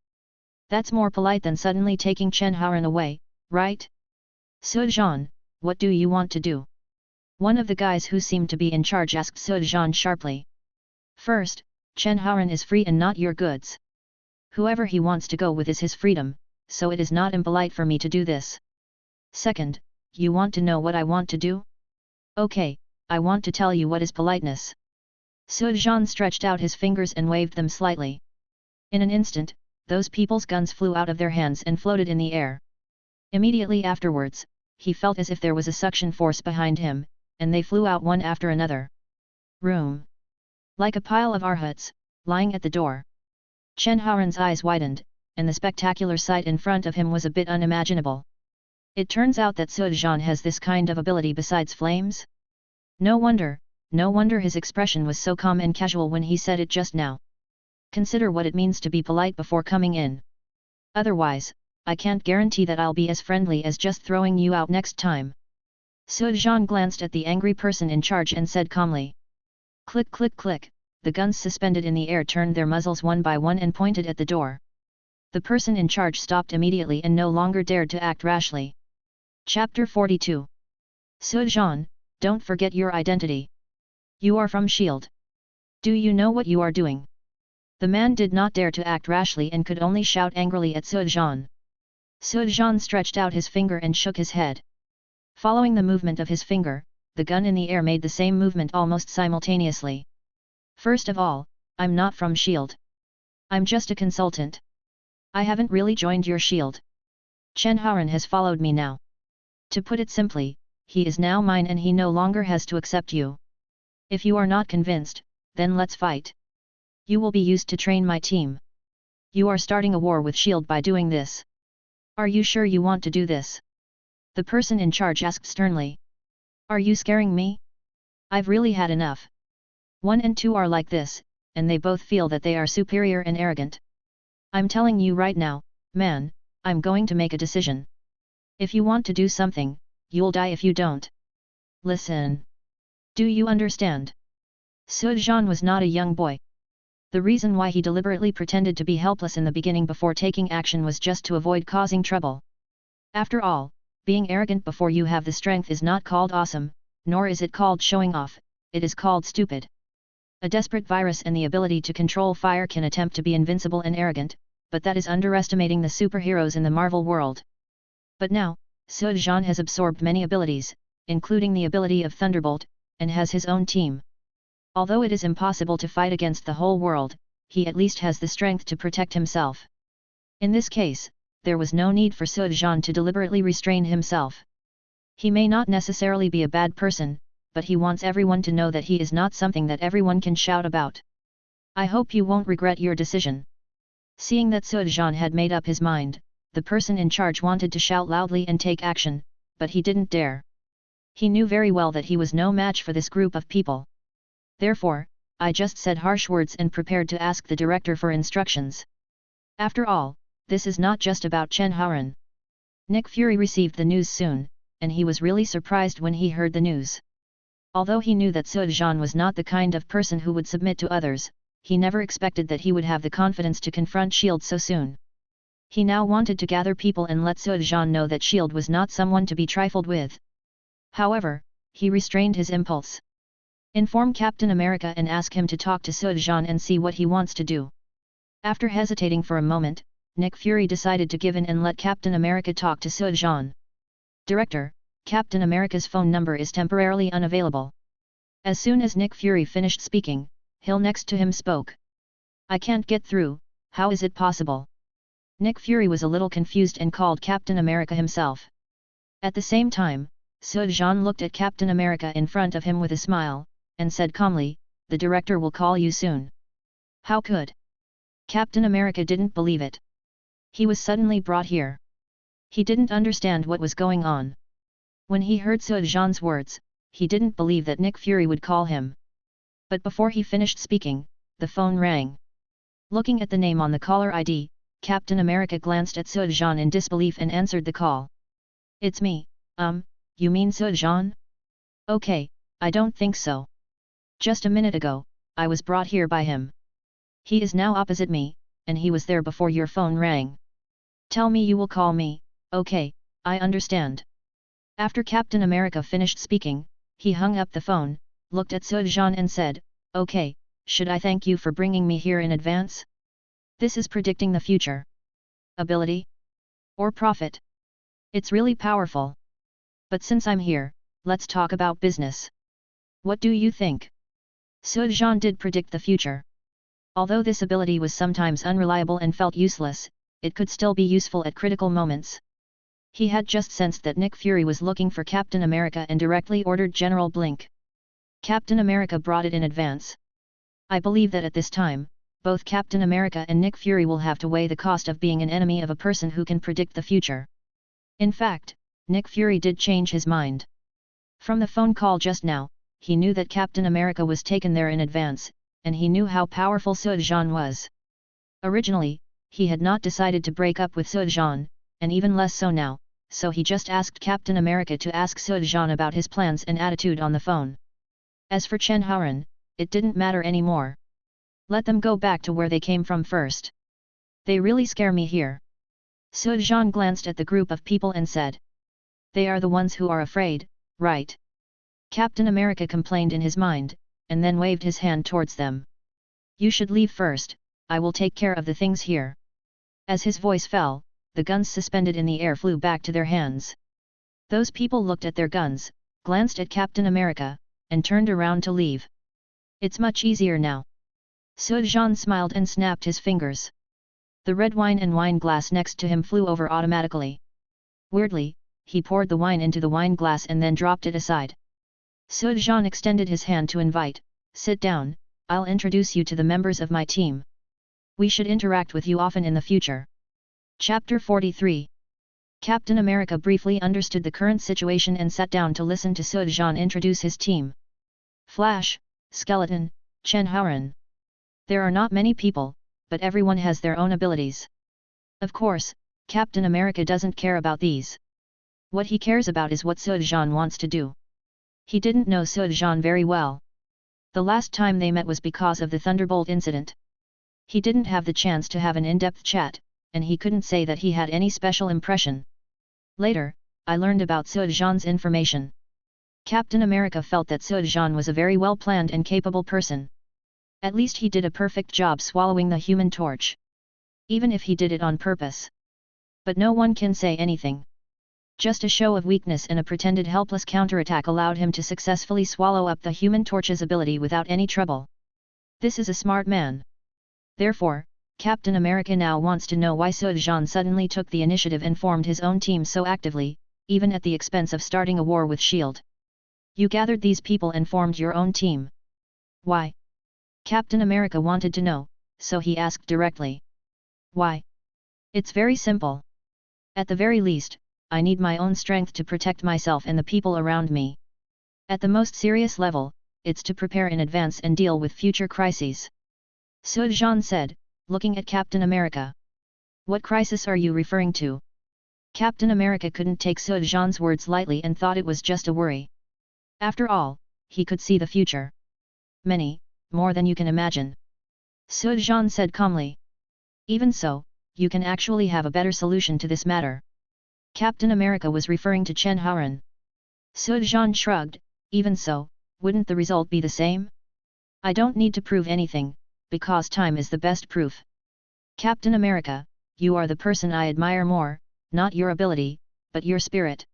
A: That's more polite than suddenly taking Chen Haoran away, right? Sujan, what do you want to do? One of the guys who seemed to be in charge asked Sujan sharply. First, Chen Haoran is free and not your goods. Whoever he wants to go with is his freedom, so it is not impolite for me to do this. Second, you want to know what I want to do? Okay, I want to tell you what is politeness. Sujan stretched out his fingers and waved them slightly. In an instant, those people's guns flew out of their hands and floated in the air. Immediately afterwards, he felt as if there was a suction force behind him, and they flew out one after another. Room. Like a pile of arhuts, lying at the door. Chen Haoran's eyes widened, and the spectacular sight in front of him was a bit unimaginable. It turns out that Sujan has this kind of ability besides flames? No wonder his expression was so calm and casual when he said it just now. Consider what it means to be polite before coming in. Otherwise, I can't guarantee that I'll be as friendly as just throwing you out next time. Sujan glanced at the angry person in charge and said calmly. Click click click, the guns suspended in the air turned their muzzles one by one and pointed at the door. The person in charge stopped immediately and no longer dared to act rashly. Chapter 42. Sujan, don't forget your identity. You are from S.H.I.E.L.D. Do you know what you are doing? The man did not dare to act rashly and could only shout angrily at Sujan. Sujan stretched out his finger and shook his head. Following the movement of his finger, the gun in the air made the same movement almost simultaneously. First of all, I'm not from S.H.I.E.L.D. I'm just a consultant. I haven't really joined your S.H.I.E.L.D. Chen Haoran has followed me now. To put it simply, he is now mine and he no longer has to accept you. If you are not convinced, then let's fight. You will be used to train my team. You are starting a war with S.H.I.E.L.D. by doing this. Are you sure you want to do this? The person in charge asked sternly. Are you scaring me? I've really had enough. 1 and 2 are like this, and they both feel that they are superior and arrogant. I'm telling you right now, man, I'm going to make a decision. If you want to do something, you'll die if you don't. Listen. Do you understand? Sujan was not a young boy. The reason why he deliberately pretended to be helpless in the beginning before taking action was just to avoid causing trouble. After all, being arrogant before you have the strength is not called awesome, nor is it called showing off, it is called stupid. A desperate virus and the ability to control fire can attempt to be invincible and arrogant, but that is underestimating the superheroes in the Marvel world. But now, Sujan has absorbed many abilities, including the ability of Thunderbolt, and has his own team. Although it is impossible to fight against the whole world, he at least has the strength to protect himself. In this case, there was no need for Sujan to deliberately restrain himself. He may not necessarily be a bad person, but he wants everyone to know that he is not something that everyone can shout about. I hope you won't regret your decision. Seeing that Sujan had made up his mind, the person in charge wanted to shout loudly and take action, but he didn't dare. He knew very well that he was no match for this group of people. Therefore, I just said harsh words and prepared to ask the director for instructions. After all, this is not just about Chen Haoran. Nick Fury received the news soon, and he was really surprised when he heard the news. Although he knew that Su Zhan was not the kind of person who would submit to others, he never expected that he would have the confidence to confront S.H.I.E.L.D. so soon. He now wanted to gather people and let Su Zhan know that S.H.I.E.L.D. was not someone to be trifled with. However, he restrained his impulse. Inform Captain America and ask him to talk to Su Zhan and see what he wants to do. After hesitating for a moment, Nick Fury decided to give in and let Captain America talk to Su Zhan. Director, Captain America's phone number is temporarily unavailable. As soon as Nick Fury finished speaking, Hill next to him spoke. I can't get through, how is it possible? Nick Fury was a little confused and called Captain America himself. At the same time, Su Zhan looked at Captain America in front of him with a smile, and said calmly, the director will call you soon. How could? Captain America didn't believe it. He was suddenly brought here. He didn't understand what was going on. When he heard Su Zhan's words, he didn't believe that Nick Fury would call him. But before he finished speaking, the phone rang. Looking at the name on the caller ID, Captain America glanced at Su Zhan in disbelief and answered the call. It's me, you mean Su Zhan? Okay, I don't think so. Just a minute ago, I was brought here by him. He is now opposite me, and he was there before your phone rang. Tell me you will call me, okay, I understand. After Captain America finished speaking, he hung up the phone, looked at Su Zhan and said, okay, should I thank you for bringing me here in advance? This is predicting the future. Ability? Or profit? It's really powerful. But since I'm here, let's talk about business. What do you think? Su Zhan did predict the future. Although this ability was sometimes unreliable and felt useless, it could still be useful at critical moments. He had just sensed that Nick Fury was looking for Captain America and directly ordered General Blink. Captain America brought it in advance. I believe that at this time, both Captain America and Nick Fury will have to weigh the cost of being an enemy of a person who can predict the future. In fact, Nick Fury did change his mind. From the phone call just now, he knew that Captain America was taken there in advance, and he knew how powerful Su Zhan was. Originally, he had not decided to break up with Su Zhan, and even less so now, so he just asked Captain America to ask Su Zhan about his plans and attitude on the phone. As for Chen Haoran, it didn't matter anymore. Let them go back to where they came from first. They really scare me here. Su Zhan glanced at the group of people and said. They are the ones who are afraid, right? Captain America complained in his mind, and then waved his hand towards them. You should leave first, I will take care of the things here. As his voice fell, the guns suspended in the air flew back to their hands. Those people looked at their guns, glanced at Captain America, and turned around to leave. It's much easier now. Su Zhan smiled and snapped his fingers. The red wine and wine glass next to him flew over automatically. Weirdly, he poured the wine into the wine glass and then dropped it aside. Su Zhan extended his hand to invite, sit down, I'll introduce you to the members of my team. We should interact with you often in the future. Chapter 43. Captain America briefly understood the current situation and sat down to listen to Su Zhan introduce his team. Flash, Skeleton, Chen Haoran. There are not many people, but everyone has their own abilities. Of course, Captain America doesn't care about these. What he cares about is what Su Zhan wants to do. He didn't know Su Zhan very well. The last time they met was because of the Thunderbolt incident. He didn't have the chance to have an in-depth chat, and he couldn't say that he had any special impression. Later, I learned about Su Zhan's information. Captain America felt that Su Zhan was a very well-planned and capable person. At least he did a perfect job swallowing the Human Torch. Even if he did it on purpose. But no one can say anything. Just a show of weakness and a pretended helpless counterattack allowed him to successfully swallow up the Human Torch's ability without any trouble. This is a smart man. Therefore, Captain America now wants to know why Su Zhan suddenly took the initiative and formed his own team so actively, even at the expense of starting a war with S.H.I.E.L.D. You gathered these people and formed your own team. Why? Captain America wanted to know, so he asked directly. Why? It's very simple. At the very least, I need my own strength to protect myself and the people around me. At the most serious level, it's to prepare in advance and deal with future crises. Sujan said, looking at Captain America. What crisis are you referring to? Captain America couldn't take Sujan's words lightly and thought it was just a worry. After all, he could see the future. Many, more than you can imagine. Sujan said calmly. Even so, you can actually have a better solution to this matter. Captain America was referring to Chen Haoran. Sujan shrugged. Even so, wouldn't the result be the same? I don't need to prove anything, because time is the best proof. Captain America, you are the person I admire more, not your ability, but your spirit.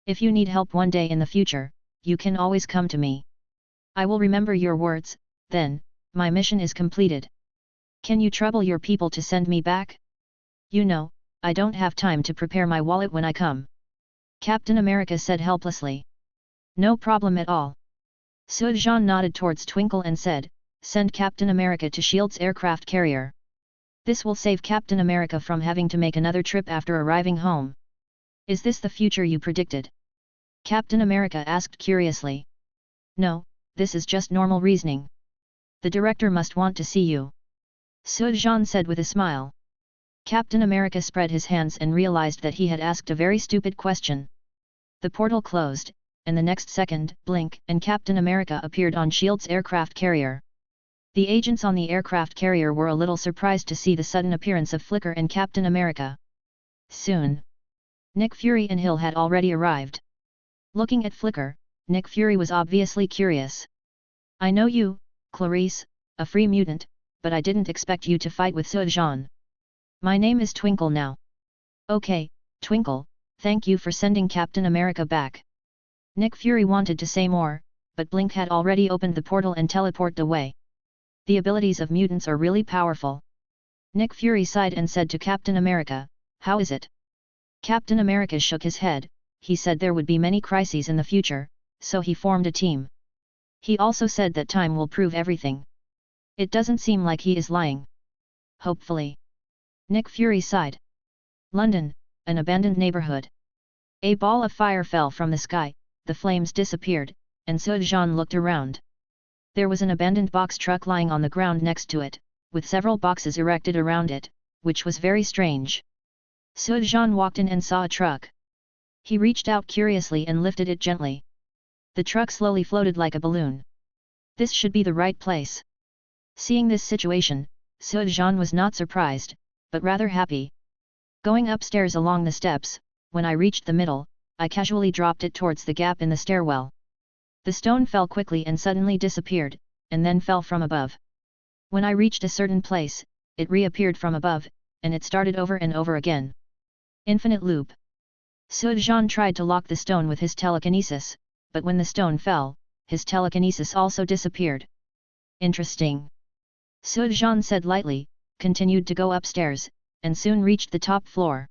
A: If you need help one day in the future, you can always come to me. I will remember your words, then, my mission is completed. Can you trouble your people to send me back? You know, I don't have time to prepare my wallet when I come. Captain America said helplessly. No problem at all. Sujan nodded towards Twinkle and said, send Captain America to S.H.I.E.L.D.'s aircraft carrier. This will save Captain America from having to make another trip after arriving home. Is this the future you predicted? Captain America asked curiously. No, this is just normal reasoning. The director must want to see you. Sujan said with a smile. Captain America spread his hands and realized that he had asked a very stupid question. The portal closed, and the next second, blink, and Captain America appeared on S.H.I.E.L.D.'s aircraft carrier. The agents on the aircraft carrier were a little surprised to see the sudden appearance of Flicker and Captain America. Soon, Nick Fury and Hill had already arrived. Looking at Flicker, Nick Fury was obviously curious. I know you, Clarice, a free mutant, but I didn't expect you to fight with Sujan. My name is Twinkle now. Okay, Twinkle, thank you for sending Captain America back. Nick Fury wanted to say more, but Blink had already opened the portal and teleported away. The abilities of mutants are really powerful. Nick Fury sighed and said to Captain America, how is it? Captain America shook his head. He said there would be many crises in the future, so he formed a team. He also said that time will prove everything. It doesn't seem like he is lying. Hopefully. Nick Fury sighed. London, an abandoned neighborhood. A ball of fire fell from the sky, the flames disappeared, and Sujan looked around. There was an abandoned box truck lying on the ground next to it, with several boxes erected around it, which was very strange. Sujan walked in and saw a truck. He reached out curiously and lifted it gently. The truck slowly floated like a balloon. This should be the right place. Seeing this situation, Sujan was not surprised, but rather happy. Going upstairs along the steps, when I reached the middle, I casually dropped it towards the gap in the stairwell. The stone fell quickly and suddenly disappeared, and then fell from above. When I reached a certain place, it reappeared from above, and it started over and over again. Infinite loop. Sujan tried to lock the stone with his telekinesis, but when the stone fell, his telekinesis also disappeared. Interesting. Sujan said lightly, continued to go upstairs, and soon reached the top floor.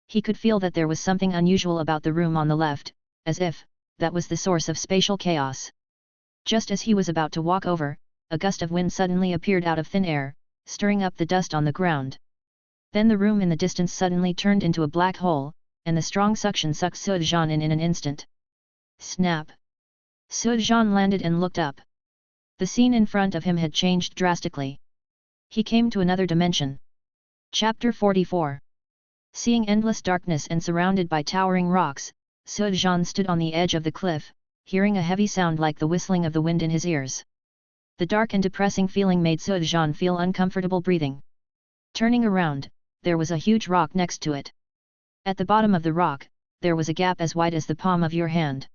A: He could feel that there was something unusual about the room on the left, as if that was the source of spatial chaos. Just as he was about to walk over, a gust of wind suddenly appeared out of thin air, stirring up the dust on the ground. Then the room in the distance suddenly turned into a black hole, and the strong suction sucked Sujan in an instant. Snap! Sujan landed and looked up. The scene in front of him had changed drastically. He came to another dimension. Chapter 44. Seeing endless darkness and surrounded by towering rocks, Sujan stood on the edge of the cliff, hearing a heavy sound like the whistling of the wind in his ears. The dark and depressing feeling made Sujan feel uncomfortable breathing. Turning around, there was a huge rock next to it. At the bottom of the rock, there was a gap as wide as the palm of your hand.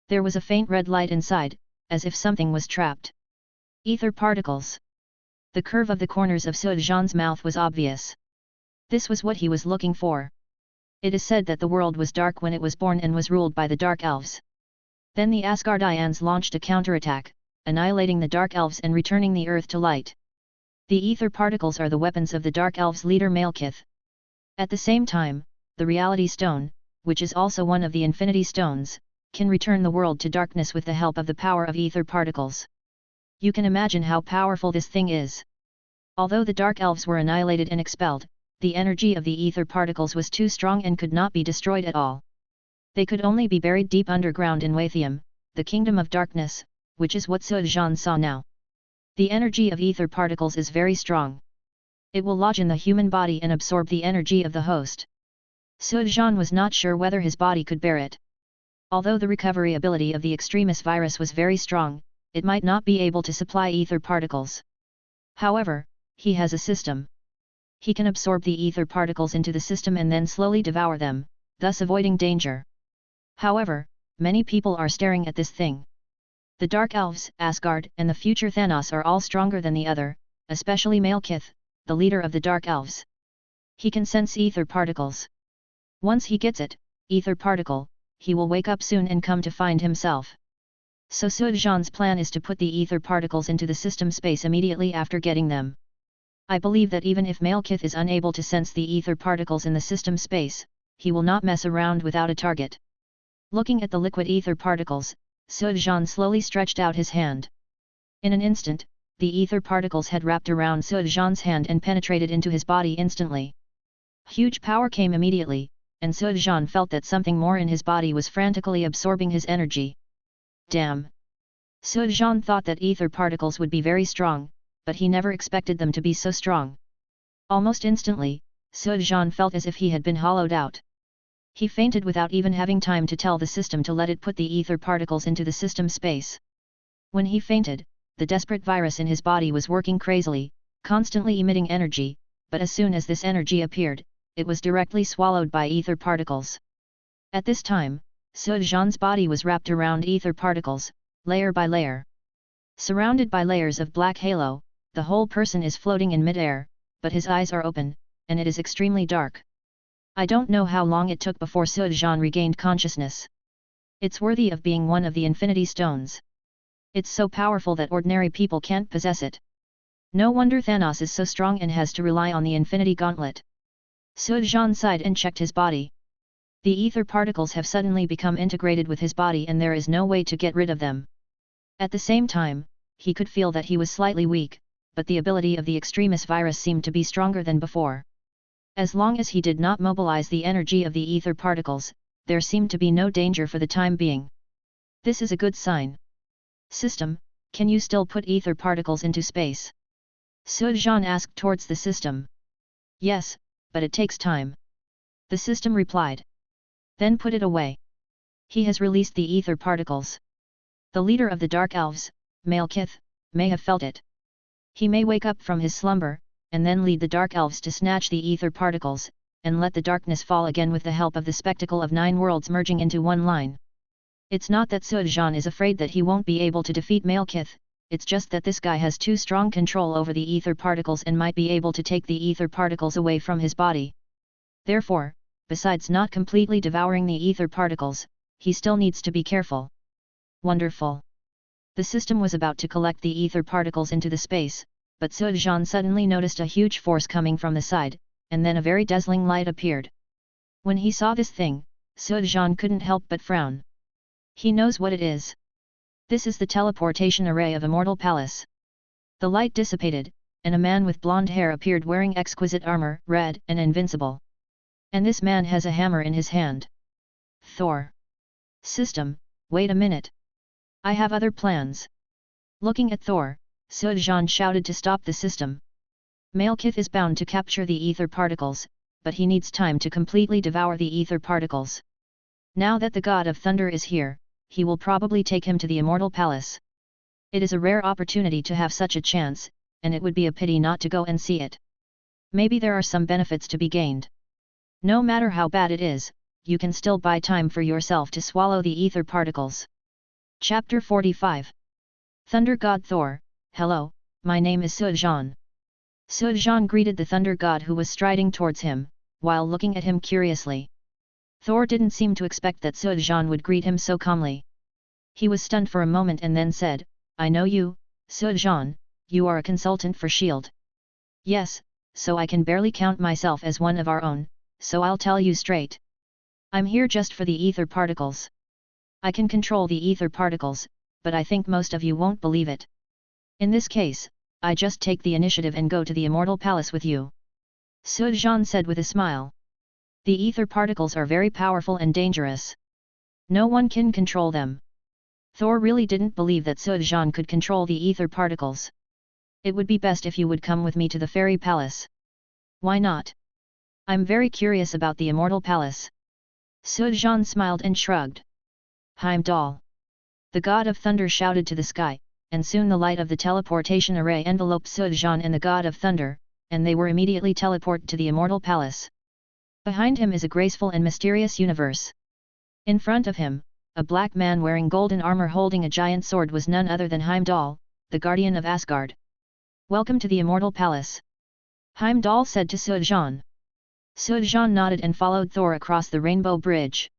A: There was a faint red light inside, as if something was trapped. Ether particles. The curve of the corners of Sujan's mouth was obvious. This was what he was looking for. It is said that the world was dark when it was born and was ruled by the Dark Elves. Then the Asgardians launched a counterattack, annihilating the Dark Elves and returning the earth to light. The ether particles are the weapons of the Dark Elves' leader Malekith. At the same time, the Reality Stone, which is also one of the Infinity Stones, can return the world to darkness with the help of the power of ether particles. You can imagine how powerful this thing is. Although the Dark Elves were annihilated and expelled, the energy of the ether particles was too strong and could not be destroyed at all. They could only be buried deep underground in Wathium, the kingdom of darkness, which is what Sujan saw now. The energy of ether particles is very strong. It will lodge in the human body and absorb the energy of the host. Sujan was not sure whether his body could bear it. Although the recovery ability of the extremis virus was very strong, it might not be able to supply ether particles. However, he has a system. He can absorb the ether particles into the system and then slowly devour them, thus avoiding danger. However, many people are staring at this thing. The Dark Elves, Asgard, and the future Thanos are all stronger than the other, especially Malekith, the leader of the Dark Elves. He can sense ether particles. Once he gets it, ether particle, he will wake up soon and come to find himself. So Sujan's plan is to put the ether particles into the system space immediately after getting them. I believe that even if Malekith is unable to sense the ether particles in the system space, he will not mess around without a target. Looking at the liquid ether particles, Sujan slowly stretched out his hand. In an instant, the ether particles had wrapped around Sujan's hand and penetrated into his body instantly. Huge power came immediately, and Sujan felt that something more in his body was frantically absorbing his energy. Damn! Sujan thought that ether particles would be very strong, but he never expected them to be so strong. Almost instantly, Sujan felt as if he had been hollowed out. He fainted without even having time to tell the system to let it put the ether particles into the system space. When he fainted, the desperate virus in his body was working crazily, constantly emitting energy, but as soon as this energy appeared, it was directly swallowed by ether particles. At this time, Sujan's body was wrapped around ether particles, layer by layer. Surrounded by layers of black halo, the whole person is floating in mid-air, but his eyes are open, and it is extremely dark. I don't know how long it took before Sujan regained consciousness. It's worthy of being one of the Infinity Stones. It's so powerful that ordinary people can't possess it. No wonder Thanos is so strong and has to rely on the Infinity Gauntlet. Sujan sighed and checked his body. The ether particles have suddenly become integrated with his body and there is no way to get rid of them. At the same time, he could feel that he was slightly weak, but the ability of the extremis virus seemed to be stronger than before. As long as he did not mobilize the energy of the ether particles, there seemed to be no danger for the time being. This is a good sign. System, can you still put ether particles into space? Sujan asked towards the system. Yes, but it takes time. The system replied. Then put it away. He has released the ether particles. The leader of the Dark Elves, Malekith, may have felt it. He may wake up from his slumber, and then lead the Dark Elves to snatch the ether particles, and let the darkness fall again with the help of the spectacle of 9 worlds merging into one line. It's not that Sujan is afraid that he won't be able to defeat Malekith, it's just that this guy has too strong control over the ether particles and might be able to take the ether particles away from his body. Therefore, besides not completely devouring the ether particles, he still needs to be careful. Wonderful! The system was about to collect the ether particles into the space, but Sujan suddenly noticed a huge force coming from the side, and then a very dazzling light appeared. When he saw this thing, Sujan couldn't help but frown. He knows what it is. This is the teleportation array of Immortal Palace. The light dissipated, and a man with blonde hair appeared wearing exquisite armor, red and invincible. And this man has a hammer in his hand. Thor. System, wait a minute. I have other plans. Looking at Thor, Sujan shouted to stop the system. Malekith is bound to capture the ether particles, but he needs time to completely devour the ether particles. Now that the God of Thunder is here, he will probably take him to the Immortal Palace. It is a rare opportunity to have such a chance, and it would be a pity not to go and see it. Maybe there are some benefits to be gained. No matter how bad it is, you can still buy time for yourself to swallow the ether particles. Chapter 45. Thunder God Thor. Hello, my name is Sujan. Sujan greeted the Thunder God who was striding towards him, while looking at him curiously. Thor didn't seem to expect that Sujan would greet him so calmly. He was stunned for a moment and then said, I know you, Sujan, you are a consultant for S.H.I.E.L.D. Yes, so I can barely count myself as one of our own, so I'll tell you straight. I'm here just for the ether particles. I can control the ether particles, but I think most of you won't believe it. In this case, I just take the initiative and go to the Immortal Palace with you. Sujan said with a smile. The ether particles are very powerful and dangerous. No one can control them. Thor really didn't believe that Sujan could control the ether particles. It would be best if you would come with me to the fairy palace. Why not? I'm very curious about the immortal palace. Sujan smiled and shrugged. Heimdall. The god of thunder shouted to the sky, and soon the light of the teleportation array enveloped Sujan and the god of thunder, and they were immediately teleported to the immortal palace. Behind him is a graceful and mysterious universe. In front of him, a black man wearing golden armor holding a giant sword was none other than Heimdall, the guardian of Asgard. Welcome to the immortal palace. Heimdall said to Sujan. Sujan nodded and followed Thor across the rainbow bridge.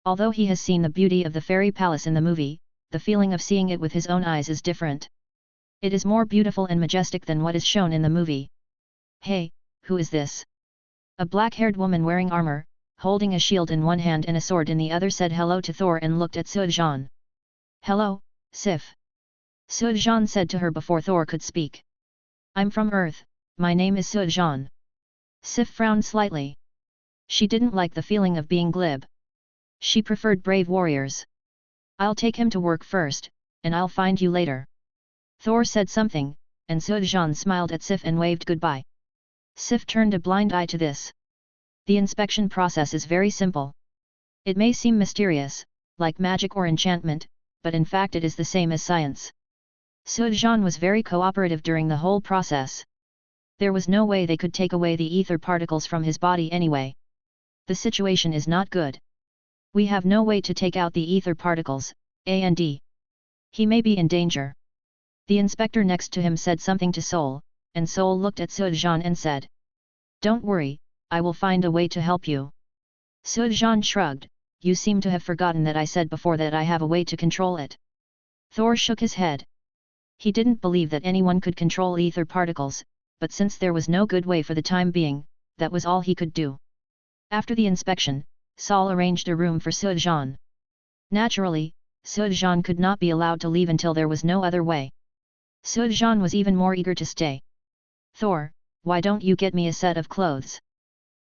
A: Although he has seen the beauty of the fairy palace in the movie, the feeling of seeing it with his own eyes is different. It is more beautiful and majestic than what is shown in the movie. Hey, who is this? A black-haired woman wearing armor, holding a shield in one hand and a sword in the other said hello to Thor and looked at Sujan. Hello, Sif. Sujan said to her before Thor could speak. I'm from Earth, my name is Sujan. Sif frowned slightly. She didn't like the feeling of being glib. She preferred brave warriors. I'll take him to work first, and I'll find you later. Thor said something, and Sujan smiled at Sif and waved goodbye. Sif turned a blind eye to this. The inspection process is very simple. It may seem mysterious, like magic or enchantment, but in fact it is the same as science. Sujan was very cooperative during the whole process. There was no way they could take away the ether particles from his body anyway. The situation is not good. We have no way to take out the ether particles, and he may be in danger. The inspector next to him said something to Sol, and Sol looked at Sujan and said, Don't worry, I will find a way to help you. Sujan shrugged, You seem to have forgotten that I said before that I have a way to control it. Thor shook his head. He didn't believe that anyone could control ether particles, but since there was no good way for the time being, that was all he could do. After the inspection, Sol arranged a room for Sujan. Naturally, Sujan could not be allowed to leave until there was no other way. Sujan was even more eager to stay. Thor, why don't you get me a set of clothes?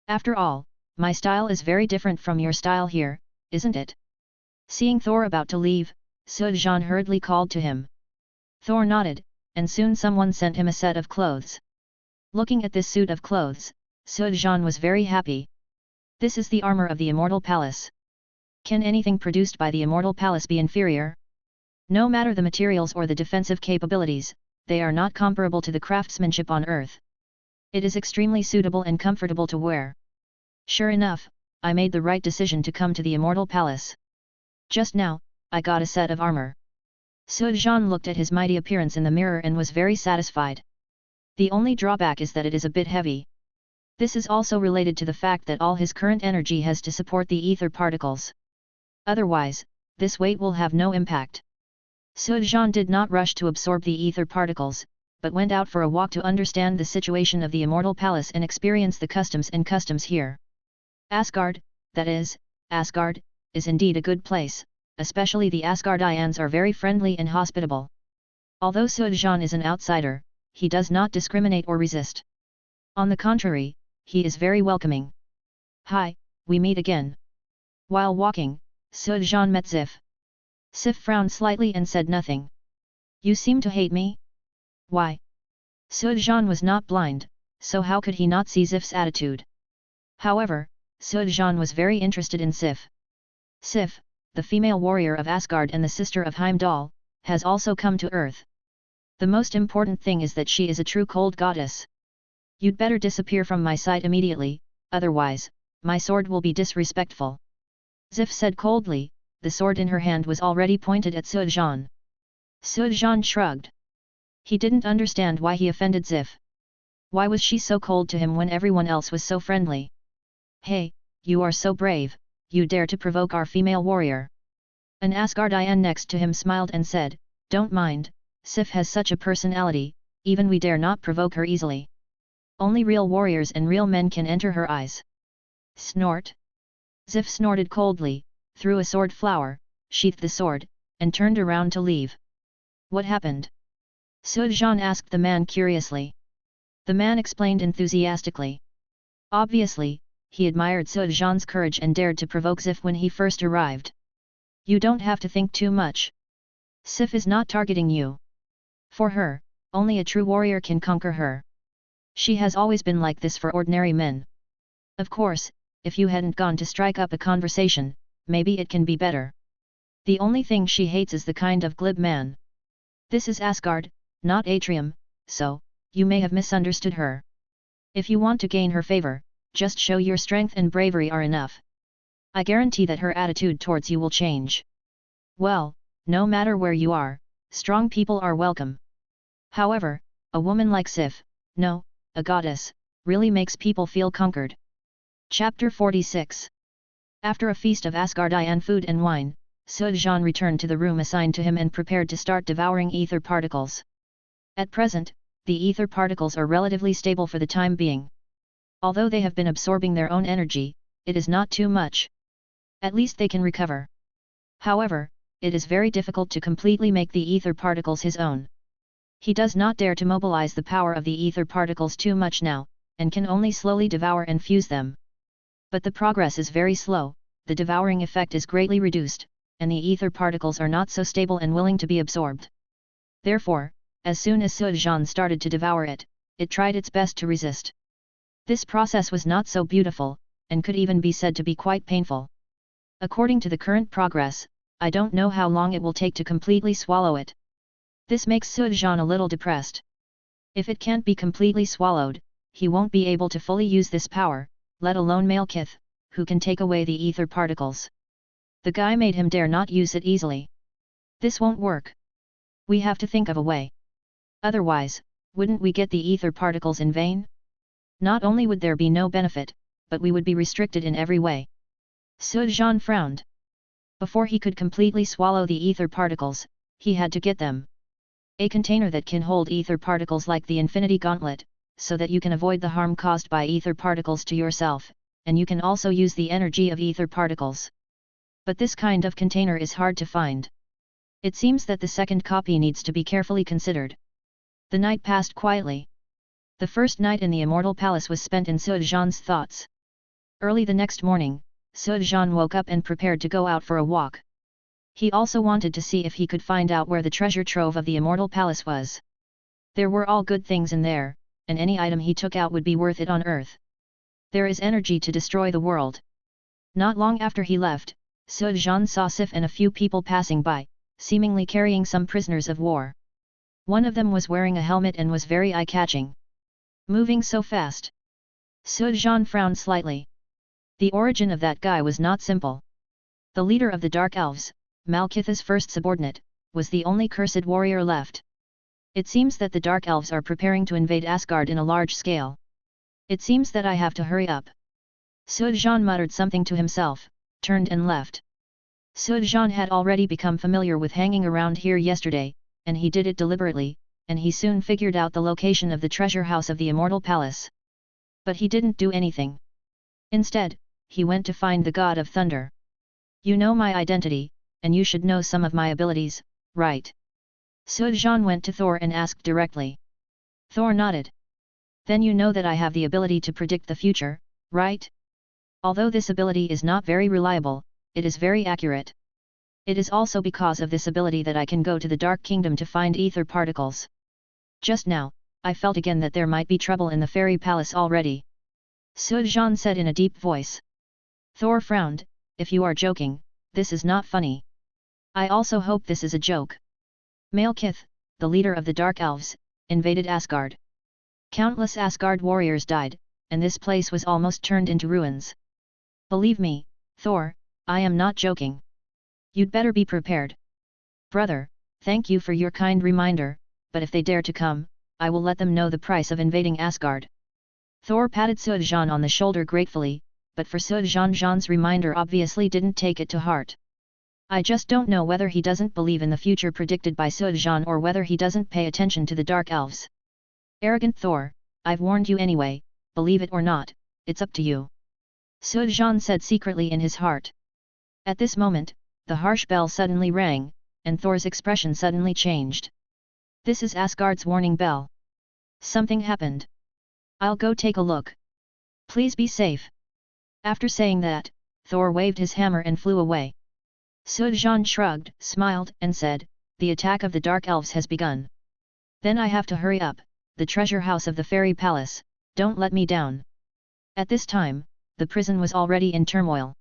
A: After all, my style is very different from your style here, isn't it? Seeing Thor about to leave, Sujan hurriedly called to him. Thor nodded, and soon someone sent him a set of clothes. Looking at this suit of clothes, Sujan was very happy. This is the armor of the immortal palace. Can anything produced by the immortal palace be inferior? No matter the materials or the defensive capabilities, they are not comparable to the craftsmanship on Earth. It is extremely suitable and comfortable to wear. Sure enough, I made the right decision to come to the immortal palace. Just now, I got a set of armor. Sujan looked at his mighty appearance in the mirror and was very satisfied. The only drawback is that it is a bit heavy. This is also related to the fact that all his current energy has to support the ether particles. Otherwise, this weight will have no impact. Sujan did not rush to absorb the ether particles, but went out for a walk to understand the situation of the immortal palace and experience the customs here. Asgard, that is, Asgard, is indeed a good place, especially the Asgardians are very friendly and hospitable. Although Sujan is an outsider, he does not discriminate or resist. On the contrary, he is very welcoming. Hi, we meet again. While walking, Sujan met Sif. Sif frowned slightly and said nothing. You seem to hate me? Why? Sujan was not blind, so how could he not see Sif's attitude? However, Sujan was very interested in Sif. Sif, the female warrior of Asgard and the sister of Heimdall, has also come to Earth. The most important thing is that she is a true cold goddess. You'd better disappear from my sight immediately, otherwise, my sword will be disrespectful. Sif said coldly, the sword in her hand was already pointed at Sujan. Sujan shrugged. He didn't understand why he offended Sif. Why was she so cold to him when everyone else was so friendly? Hey, you are so brave, you dare to provoke our female warrior. An Asgardian next to him smiled and said, Don't mind, Sif has such a personality, even we dare not provoke her easily. Only real warriors and real men can enter her eyes. Snort. Sif snorted coldly, threw a sword flower, sheathed the sword, and turned around to leave. What happened? Sujan asked the man curiously. The man explained enthusiastically. Obviously, he admired Sujan's courage and dared to provoke Sif when he first arrived. You don't have to think too much. Sif is not targeting you. For her, only a true warrior can conquer her. She has always been like this for ordinary men. Of course, if you hadn't gone to strike up a conversation, maybe it can be better. The only thing she hates is the kind of glib man. This is Asgard, not Atrium, so, you may have misunderstood her. If you want to gain her favor, just show your strength and bravery are enough. I guarantee that her attitude towards you will change. Well, no matter where you are, strong people are welcome. However, a woman like Sif, no, a goddess, really makes people feel conquered. Chapter 46. After a feast of Asgardian food and wine, Sujan returned to the room assigned to him and prepared to start devouring ether particles. At present, the ether particles are relatively stable for the time being. Although they have been absorbing their own energy, it is not too much. At least they can recover. However, it is very difficult to completely make the ether particles his own. He does not dare to mobilize the power of the ether particles too much now, and can only slowly devour and fuse them. But the progress is very slow, the devouring effect is greatly reduced, and the ether particles are not so stable and willing to be absorbed. Therefore, as soon as Sujan started to devour it, it tried its best to resist. This process was not so beautiful, and could even be said to be quite painful. According to the current progress, I don't know how long it will take to completely swallow it. This makes Sujan a little depressed. If it can't be completely swallowed, he won't be able to fully use this power, let alone Malekith, who can take away the ether particles. The guy made him dare not use it easily. This won't work. We have to think of a way. Otherwise, wouldn't we get the ether particles in vain? Not only would there be no benefit, but we would be restricted in every way. Sujan frowned. Before he could completely swallow the ether particles, he had to get them. A container that can hold ether particles like the Infinity Gauntlet, so that you can avoid the harm caused by ether particles to yourself, and you can also use the energy of ether particles. But this kind of container is hard to find. It seems that the second copy needs to be carefully considered. The night passed quietly. The first night in the Immortal Palace was spent in Sujan's thoughts. Early the next morning, Sujan woke up and prepared to go out for a walk. He also wanted to see if he could find out where the treasure trove of the Immortal Palace was. There were all good things in there, and any item he took out would be worth it on Earth. There is energy to destroy the world. Not long after he left, Sujan saw Sif and a few people passing by, seemingly carrying some prisoners of war. One of them was wearing a helmet and was very eye-catching. Moving so fast. Sujan frowned slightly. The origin of that guy was not simple. The leader of the Dark Elves, Malekith's first subordinate, was the only cursed warrior left. It seems that the Dark Elves are preparing to invade Asgard in a large scale. It seems that I have to hurry up. Sujan muttered something to himself, turned and left. Sujan had already become familiar with hanging around here yesterday, and he did it deliberately, and he soon figured out the location of the treasure house of the Immortal Palace. But he didn't do anything. Instead, he went to find the God of Thunder. You know my identity, and you should know some of my abilities, right? Sujan went to Thor and asked directly. Thor nodded. Then you know that I have the ability to predict the future, right? Although this ability is not very reliable, it is very accurate. It is also because of this ability that I can go to the Dark Kingdom to find ether particles. Just now, I felt again that there might be trouble in the fairy palace already. Sujan said in a deep voice. Thor frowned. If you are joking, this is not funny. I also hope this is a joke. Malekith, the leader of the Dark Elves, invaded Asgard. Countless Asgard warriors died, and this place was almost turned into ruins. Believe me, Thor, I am not joking. You'd better be prepared. Brother, thank you for your kind reminder, but if they dare to come, I will let them know the price of invading Asgard. Thor patted Sujan on the shoulder gratefully, but for Sujan's reminder obviously didn't take it to heart. I just don't know whether he doesn't believe in the future predicted by Sujan or whether he doesn't pay attention to the Dark Elves. Arrogant Thor, I've warned you anyway, believe it or not, it's up to you. Sujan said secretly in his heart. At this moment, the harsh bell suddenly rang, and Thor's expression suddenly changed. This is Asgard's warning bell. Something happened. I'll go take a look. Please be safe. After saying that, Thor waved his hammer and flew away. Sujan shrugged, smiled, and said, "The attack of the Dark Elves has begun. Then I have to hurry up, the treasure house of the fairy palace, don't let me down." At this time, the prison was already in turmoil.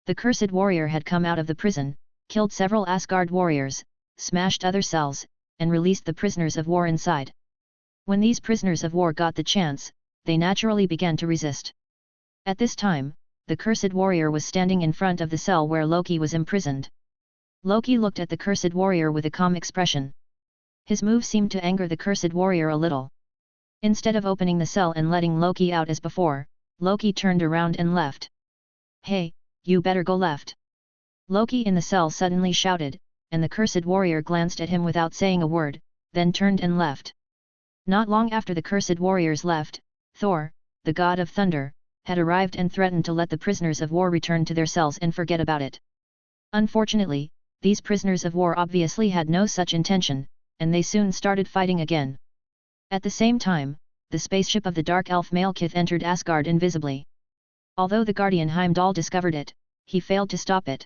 A: The cursed warrior had come out of the prison, killed several Asgard warriors, smashed other cells, and released the prisoners of war inside. When these prisoners of war got the chance, they naturally began to resist. At this time, the cursed warrior was standing in front of the cell where Loki was imprisoned. Loki looked at the cursed warrior with a calm expression. His move seemed to anger the cursed warrior a little. Instead of opening the cell and letting Loki out as before, Loki turned around and left. "Hey, you better go left!" Loki in the cell suddenly shouted, and the cursed warrior glanced at him without saying a word, then turned and left. Not long after the cursed warriors left, Thor, the god of thunder, had arrived and threatened to let the prisoners of war return to their cells and forget about it. Unfortunately, these prisoners of war obviously had no such intention, and they soon started fighting again. At the same time, the spaceship of the Dark Elf Malekith entered Asgard invisibly. Although the guardian Heimdall discovered it, he failed to stop it.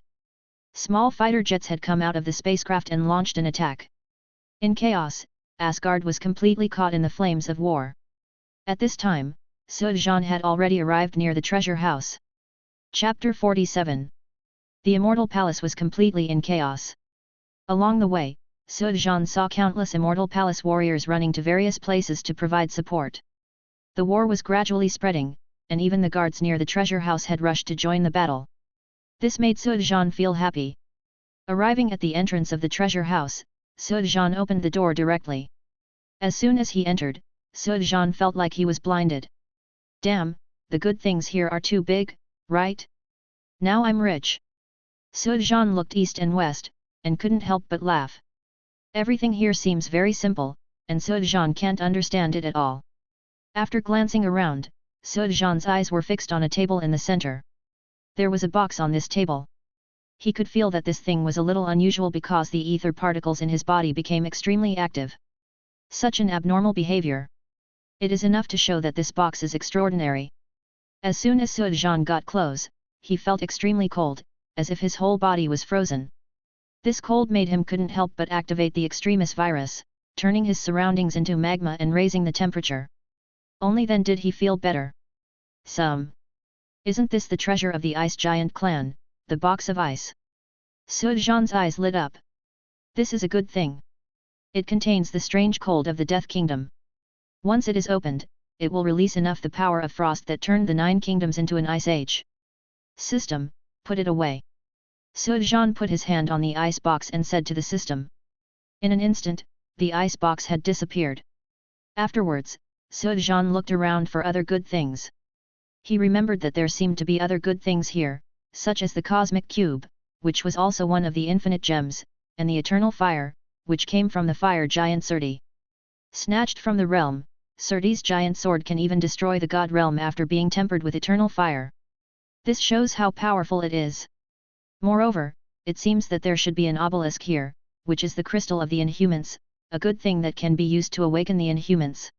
A: Small fighter jets had come out of the spacecraft and launched an attack. In chaos, Asgard was completely caught in the flames of war. At this time, Sujan had already arrived near the treasure house. Chapter 47. The Immortal Palace was completely in chaos. Along the way, Sujan saw countless Immortal Palace warriors running to various places to provide support. The war was gradually spreading, and even the guards near the treasure house had rushed to join the battle. This made Sujan feel happy. Arriving at the entrance of the treasure house, Sujan opened the door directly. As soon as he entered, Sujan felt like he was blinded. "Damn, the good things here are too big, right? Now I'm rich." Sujan looked east and west, and couldn't help but laugh. Everything here seems very simple, and Sujan can't understand it at all. After glancing around, Sujan's eyes were fixed on a table in the center. There was a box on this table. He could feel that this thing was a little unusual because the ether particles in his body became extremely active. Such an abnormal behavior. It is enough to show that this box is extraordinary. As soon as Sujan got close, he felt extremely cold, as if his whole body was frozen. This cold made him couldn't help but activate the extremis virus, turning his surroundings into magma and raising the temperature. Only then did he feel better. Isn't this the treasure of the Ice Giant clan, the box of ice? Sujan's eyes lit up. This is a good thing. It contains the strange cold of the Death Kingdom. Once it is opened, it will release enough the power of frost that turned the 9 kingdoms into an ice age. System, put it away. Sujan put his hand on the ice box and said to the system. In an instant, the ice box had disappeared. Afterwards, Sujan looked around for other good things. He remembered that there seemed to be other good things here, such as the Cosmic Cube, which was also one of the infinite gems, and the Eternal Fire, which came from the fire giant Surti. Snatched from the realm, Surti's giant sword can even destroy the god realm after being tempered with eternal fire. This shows how powerful it is. Moreover, it seems that there should be an obelisk here, which is the crystal of the Inhumans, a good thing that can be used to awaken the Inhumans.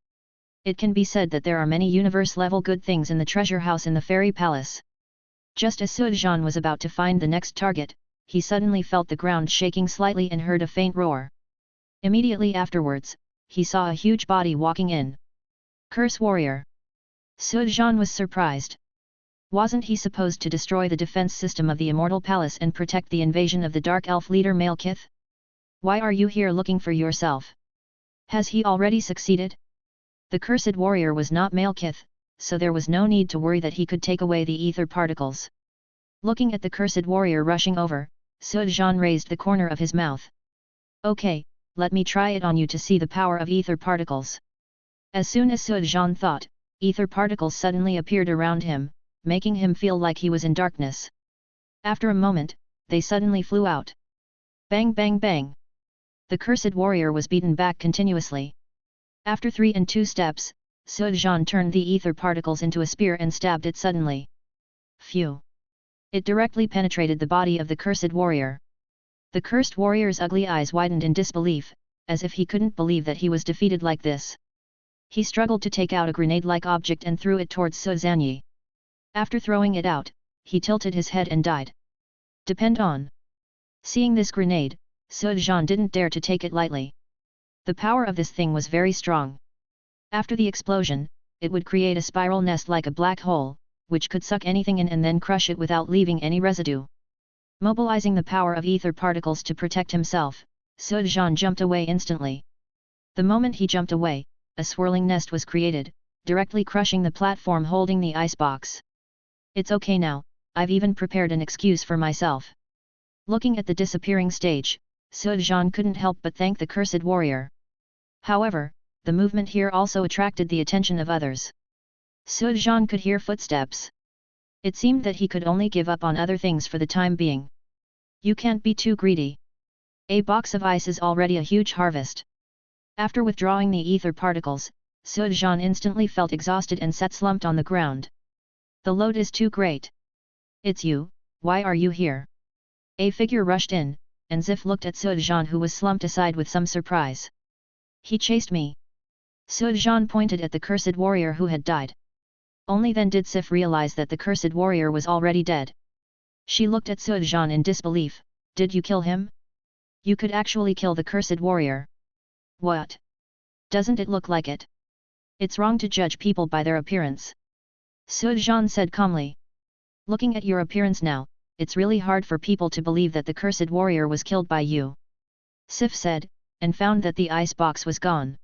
A: It can be said that there are many universe-level good things in the treasure house in the fairy palace. Just as Sujan was about to find the next target, he suddenly felt the ground shaking slightly and heard a faint roar. Immediately afterwards, he saw a huge body walking in. Curse Warrior. Sujan was surprised. Wasn't he supposed to destroy the defense system of the Immortal Palace and protect the invasion of the Dark Elf leader Malekith? Why are you here looking for yourself? Has he already succeeded? The cursed warrior was not Malekith, so there was no need to worry that he could take away the ether particles. Looking at the cursed warrior rushing over, Sujan raised the corner of his mouth. Okay, let me try it on you to see the power of ether particles. As soon as Sujan thought, ether particles suddenly appeared around him, making him feel like he was in darkness. After a moment, they suddenly flew out. Bang bang bang! The cursed warrior was beaten back continuously. After 3 and 2 steps, Sujan turned the ether particles into a spear and stabbed it suddenly. Phew! It directly penetrated the body of the cursed warrior. The cursed warrior's ugly eyes widened in disbelief, as if he couldn't believe that he was defeated like this. He struggled to take out a grenade-like object and threw it towards Suzanyi. After throwing it out, he tilted his head and died. Depend on. Seeing this grenade, Sujan didn't dare to take it lightly. The power of this thing was very strong. After the explosion, it would create a spiral nest like a black hole, which could suck anything in and then crush it without leaving any residue. Mobilizing the power of ether particles to protect himself, Sujan jumped away instantly. The moment he jumped away, a swirling nest was created, directly crushing the platform holding the icebox. It's okay now, I've even prepared an excuse for myself. Looking at the disappearing stage, Sujan couldn't help but thank the cursed warrior. However, the movement here also attracted the attention of others. Sujan could hear footsteps. It seemed that he could only give up on other things for the time being. You can't be too greedy. A box of ice is already a huge harvest. After withdrawing the ether particles, Sujan instantly felt exhausted and sat slumped on the ground. The load is too great. It's you, why are you here? A figure rushed in, and Zif looked at Sujan who was slumped aside with some surprise. He chased me. Sujan pointed at the cursed warrior who had died. Only then did Sif realize that the cursed warrior was already dead. She looked at Sujan in disbelief. Did you kill him? You could actually kill the cursed warrior. What? Doesn't it look like it? It's wrong to judge people by their appearance. Sujan said calmly. Looking at your appearance now, it's really hard for people to believe that the cursed warrior was killed by you. Sif said, and found that the ice box was gone.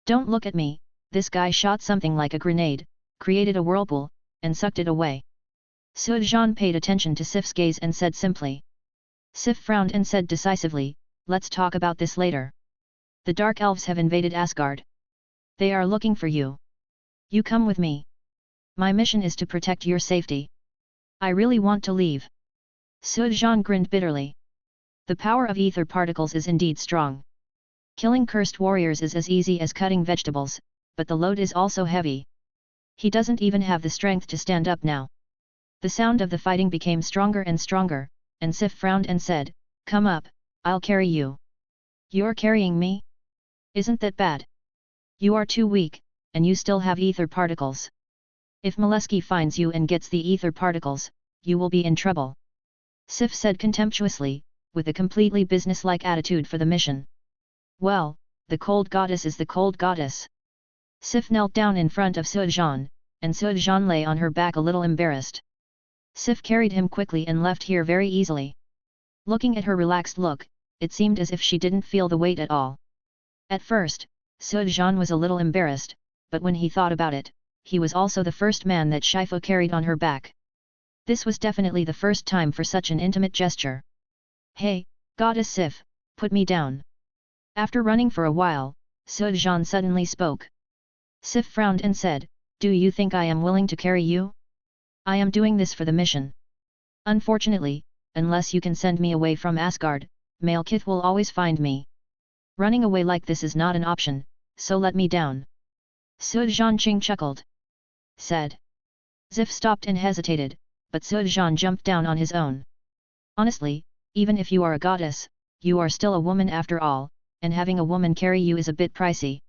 A: Don't look at me, this guy shot something like a grenade, created a whirlpool, and sucked it away. Sujan paid attention to Sif's gaze and said simply. Sif frowned and said decisively, let's talk about this later. The Dark Elves have invaded Asgard. They are looking for you. You come with me. My mission is to protect your safety. I really want to leave. Sujan grinned bitterly. The power of ether particles is indeed strong. Killing cursed warriors is as easy as cutting vegetables, but the load is also heavy. He doesn't even have the strength to stand up now. The sound of the fighting became stronger and stronger, and Sif frowned and said, come up, I'll carry you. You're carrying me? Isn't that bad? You are too weak, and you still have ether particles. If Molesky finds you and gets the ether particles, you will be in trouble. Sif said contemptuously, with a completely businesslike attitude for the mission. Well, the cold goddess is the cold goddess. Sif knelt down in front of Sujan, and Sujan lay on her back a little embarrassed. Sif carried him quickly and left here very easily. Looking at her relaxed look, it seemed as if she didn't feel the weight at all. At first, Sujan was a little embarrassed, but when he thought about it, he was also the first man that Shifu carried on her back. This was definitely the first time for such an intimate gesture. Hey, goddess Sif, put me down. After running for a while, Sujan suddenly spoke. Sif frowned and said, do you think I am willing to carry you? I am doing this for the mission. Unfortunately, unless you can send me away from Asgard, Malekith will always find me. Running away like this is not an option, so let me down. Sujan Ching chuckled. Said. Zif stopped and hesitated, but Sujan jumped down on his own. Honestly, even if you are a goddess, you are still a woman after all, and having a woman carry you is a bit pricey.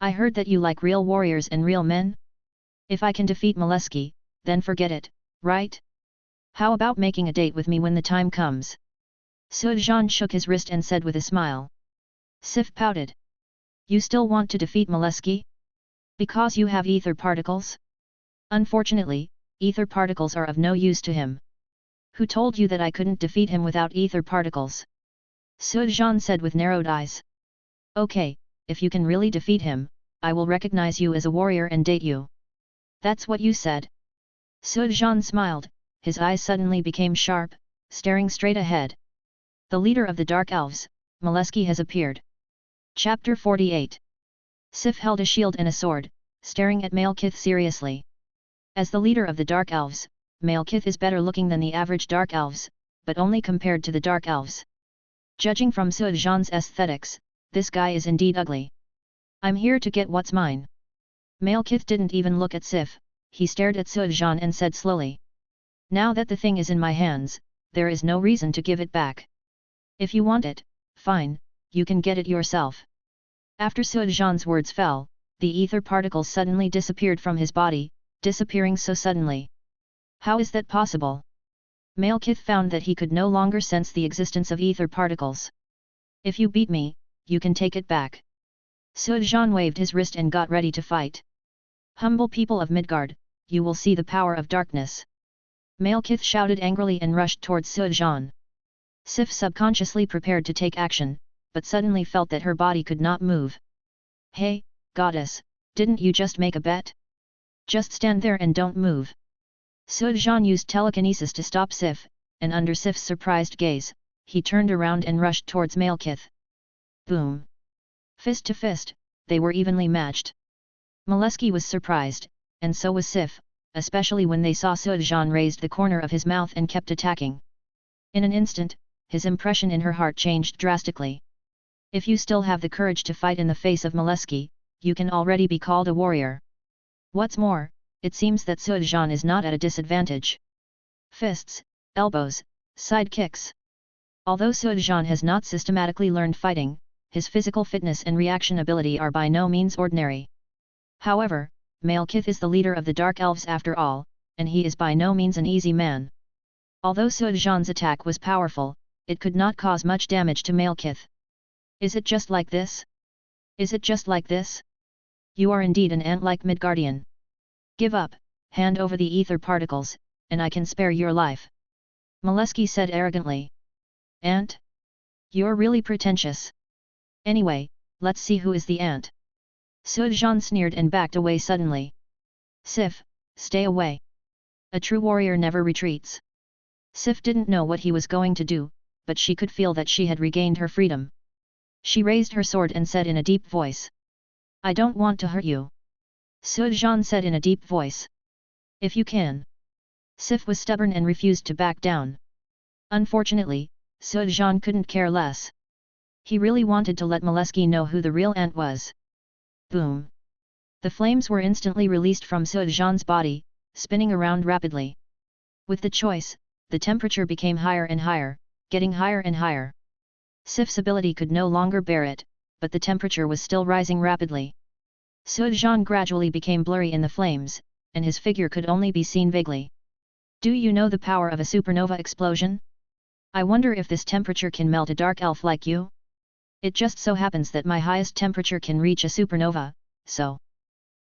A: I heard that you like real warriors and real men? If I can defeat Molesky, then forget it, right? How about making a date with me when the time comes? Sujan shook his wrist and said with a smile. Sif pouted. You still want to defeat Molesky? Because you have ether particles? Unfortunately, ether particles are of no use to him. Who told you that I couldn't defeat him without ether particles? Sujan said with narrowed eyes. Okay, if you can really defeat him, I will recognize you as a warrior and date you. That's what you said. Sujan smiled, his eyes suddenly became sharp, staring straight ahead. The leader of the Dark Elves, Molesky, has appeared. Chapter 48. Sif held a shield and a sword, staring at Malekith seriously. As the leader of the Dark Elves, Malekith is better looking than the average Dark Elves, but only compared to the Dark Elves. Judging from Sujan's aesthetics, this guy is indeed ugly. I'm here to get what's mine. Malekith didn't even look at Sif, he stared at Sujan and said slowly. Now that the thing is in my hands, there is no reason to give it back. If you want it, fine, you can get it yourself. After Sujan's words fell, the ether particles suddenly disappeared from his body, disappearing so suddenly. How is that possible? Malekith found that he could no longer sense the existence of ether particles. If you beat me, you can take it back. Sujan waved his wrist and got ready to fight. Humble people of Midgard, you will see the power of darkness. Malekith shouted angrily and rushed towards Sujan. Sif subconsciously prepared to take action, but suddenly felt that her body could not move. Hey, goddess, didn't you just make a bet? Just stand there and don't move. Sujan used telekinesis to stop Sif, and under Sif's surprised gaze, he turned around and rushed towards Malekith. Boom! Fist to fist, they were evenly matched. Molesky was surprised, and so was Sif, especially when they saw Sujan raised the corner of his mouth and kept attacking. In an instant, his impression in her heart changed drastically. If you still have the courage to fight in the face of Molesky, you can already be called a warrior. What's more, it seems that Sujan is not at a disadvantage. Fists, elbows, side kicks. Although Sujan has not systematically learned fighting, his physical fitness and reaction ability are by no means ordinary. However, Malekith is the leader of the Dark Elves after all, and he is by no means an easy man. Although Sujan's attack was powerful, it could not cause much damage to Malekith. Is it just like this? Is it just like this? You are indeed an ant-like Midgardian. Give up, hand over the ether particles, and I can spare your life. Molesky said arrogantly. Ant? You're really pretentious. Anyway, let's see who is the ant. Sujan sneered and backed away suddenly. Sif, stay away. A true warrior never retreats. Sif didn't know what he was going to do, but she could feel that she had regained her freedom. She raised her sword and said in a deep voice. I don't want to hurt you. Sujan said in a deep voice. If you can. Sif was stubborn and refused to back down. Unfortunately, Sujan couldn't care less. He really wanted to let Molesky know who the real ant was. Boom! The flames were instantly released from Sujan's body, spinning around rapidly. With the choice, the temperature became higher and higher, getting higher and higher. Sif's ability could no longer bear it, but the temperature was still rising rapidly. Sujan gradually became blurry in the flames, and his figure could only be seen vaguely. Do you know the power of a supernova explosion? I wonder if this temperature can melt a dark elf like you? It just so happens that my highest temperature can reach a supernova, so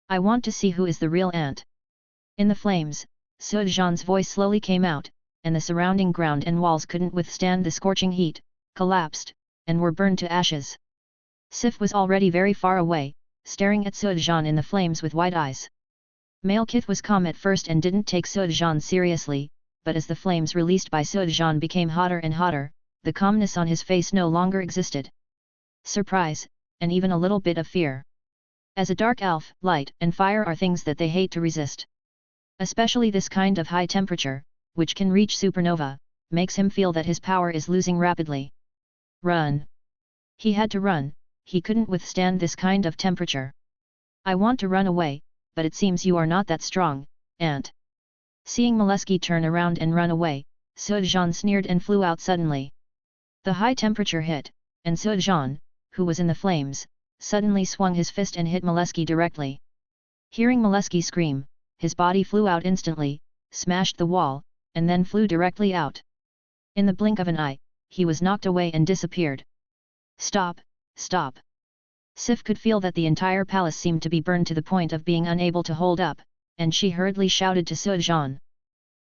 A: I want to see who is the real ant. In the flames, Sujan's voice slowly came out, and the surrounding ground and walls couldn't withstand the scorching heat, collapsed, and were burned to ashes. Sif was already very far away, staring at Sujan in the flames with wide eyes. Malekith was calm at first and didn't take Sujan seriously, but as the flames released by Sujan became hotter and hotter, the calmness on his face no longer existed. Surprise, and even a little bit of fear. As a dark elf, light and fire are things that they hate to resist. Especially this kind of high temperature, which can reach supernova, makes him feel that his power is losing rapidly. Run! He had to run, he couldn't withstand this kind of temperature. I want to run away, but it seems you are not that strong, ant. Seeing Molesky turn around and run away, Sujan sneered and flew out suddenly. The high temperature hit, and Sujan, who was in the flames, suddenly swung his fist and hit Molesky directly. Hearing Molesky scream, his body flew out instantly, smashed the wall, and then flew directly out. In the blink of an eye, he was knocked away and disappeared. Stop, stop! Sif could feel that the entire palace seemed to be burned to the point of being unable to hold up, and she hurriedly shouted to Sujan.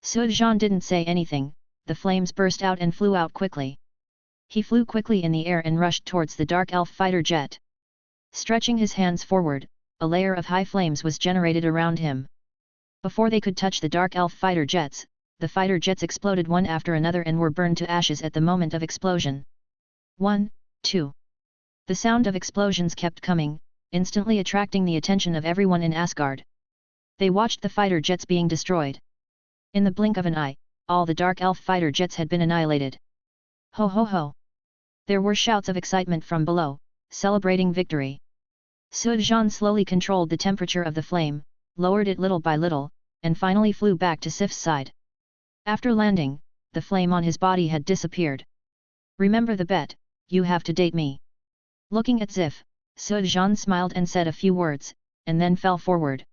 A: Sujan didn't say anything, the flames burst out and flew out quickly. He flew quickly in the air and rushed towards the dark elf fighter jet. Stretching his hands forward, a layer of high flames was generated around him. Before they could touch the dark elf fighter jets, the fighter jets exploded one after another and were burned to ashes at the moment of explosion. 1, 2. The sound of explosions kept coming, instantly attracting the attention of everyone in Asgard. They watched the fighter jets being destroyed. In the blink of an eye, all the dark elf fighter jets had been annihilated. Ho ho ho! There were shouts of excitement from below, celebrating victory. Sujan slowly controlled the temperature of the flame, lowered it little by little, and finally flew back to Sif's side. After landing, the flame on his body had disappeared. Remember the bet, you have to date me. Looking at Sif, Sujan smiled and said a few words, and then fell forward.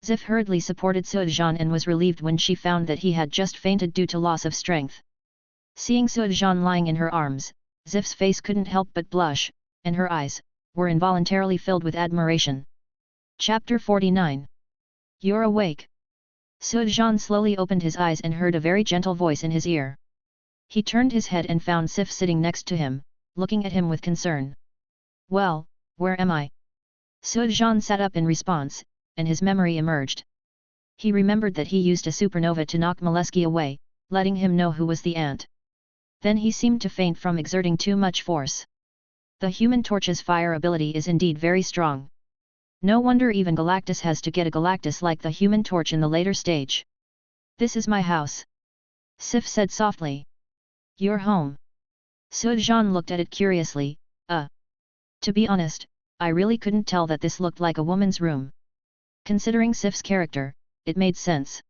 A: Zif hurriedly supported Suodzhan and was relieved when she found that he had just fainted due to loss of strength. Seeing Suodzhan lying in her arms, Zif's face couldn't help but blush, and her eyes were involuntarily filled with admiration. Chapter 49. You're awake. Suodzhan slowly opened his eyes and heard a very gentle voice in his ear. He turned his head and found Sif sitting next to him, looking at him with concern. Well, where am I? Suodzhan sat up in response, and his memory emerged. He remembered that he used a supernova to knock Molesky away, letting him know who was the ant. Then he seemed to faint from exerting too much force. The Human Torch's fire ability is indeed very strong. No wonder even Galactus has to get a Galactus like the Human Torch in the later stage. This is my house. Sif said softly. Your home. Suodzhan looked at it curiously. To be honest, I really couldn't tell that this looked like a woman's room. Considering Sif's character, it made sense.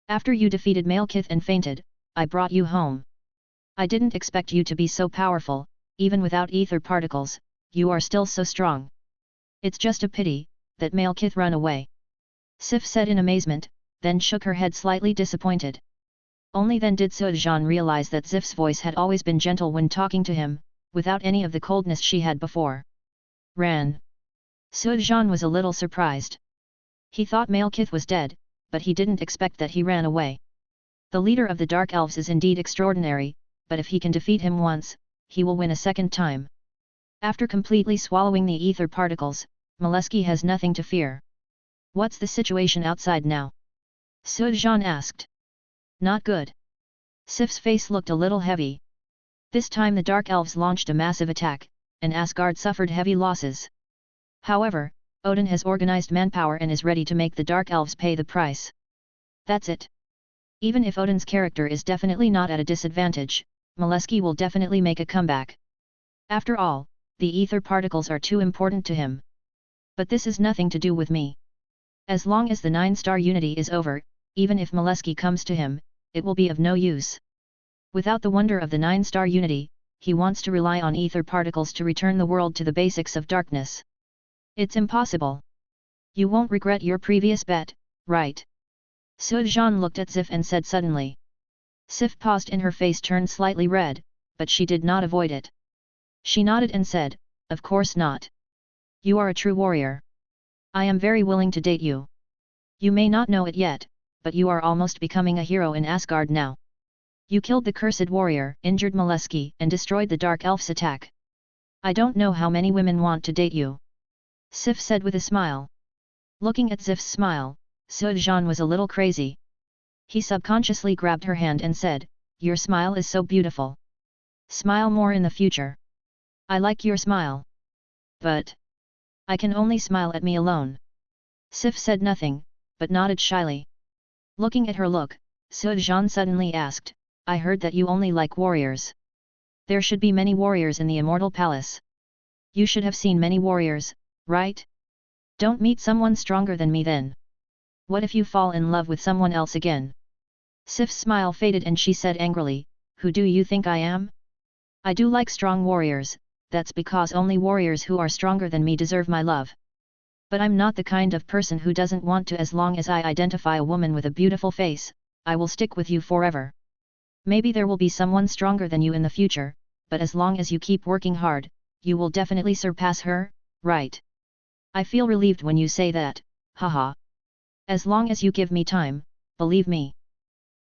A: After you defeated Malekith and fainted, I brought you home. I didn't expect you to be so powerful, even without ether particles, you are still so strong. It's just a pity that Malekith ran away. Sif said in amazement, then shook her head slightly disappointed. Only then did Suodzhan realize that Zif's voice had always been gentle when talking to him, without any of the coldness she had before. Ran. Suodzhan was a little surprised. He thought Malekith was dead, but he didn't expect that he ran away. The leader of the Dark Elves is indeed extraordinary, but if he can defeat him once, he will win a second time. After completely swallowing the ether particles, Molesky has nothing to fear. What's the situation outside now? Suodzhan asked. Not good. Sif's face looked a little heavy. This time the Dark Elves launched a massive attack, and Asgard suffered heavy losses. However, Odin has organized manpower and is ready to make the Dark Elves pay the price. That's it. Even if Odin's character is definitely not at a disadvantage, Molesky will definitely make a comeback. After all, the ether particles are too important to him. But this is nothing to do with me. As long as the 9-star unity is over, even if Molesky comes to him, it will be of no use. Without the wonder of the 9-star unity, he wants to rely on ether particles to return the world to the basics of darkness. It's impossible. You won't regret your previous bet, right? Suodzhan looked at Zif and said suddenly. Sif paused and her face turned slightly red, but she did not avoid it. She nodded and said, of course not. You are a true warrior. I am very willing to date you. You may not know it yet, but you are almost becoming a hero in Asgard now. You killed the cursed warrior, injured Molesky, and destroyed the Dark Elf's attack. I don't know how many women want to date you. Sif said with a smile. Looking at Zif's smile, Suodzhan was a little crazy. He subconsciously grabbed her hand and said, your smile is so beautiful. Smile more in the future. I like your smile. But I can only smile at me alone. Sif said nothing, but nodded shyly. Looking at her look, Suodzhan suddenly asked, I heard that you only like warriors. There should be many warriors in the Immortal Palace. You should have seen many warriors, right? Don't meet someone stronger than me then. What if you fall in love with someone else again? Sif's smile faded and she said angrily, who do you think I am? I do like strong warriors, that's because only warriors who are stronger than me deserve my love. But I'm not the kind of person who doesn't want to. As long as I identify a woman with a beautiful face, I will stick with you forever. Maybe there will be someone stronger than you in the future, but as long as you keep working hard, you will definitely surpass her, right? I feel relieved when you say that, haha. As long as you give me time, believe me.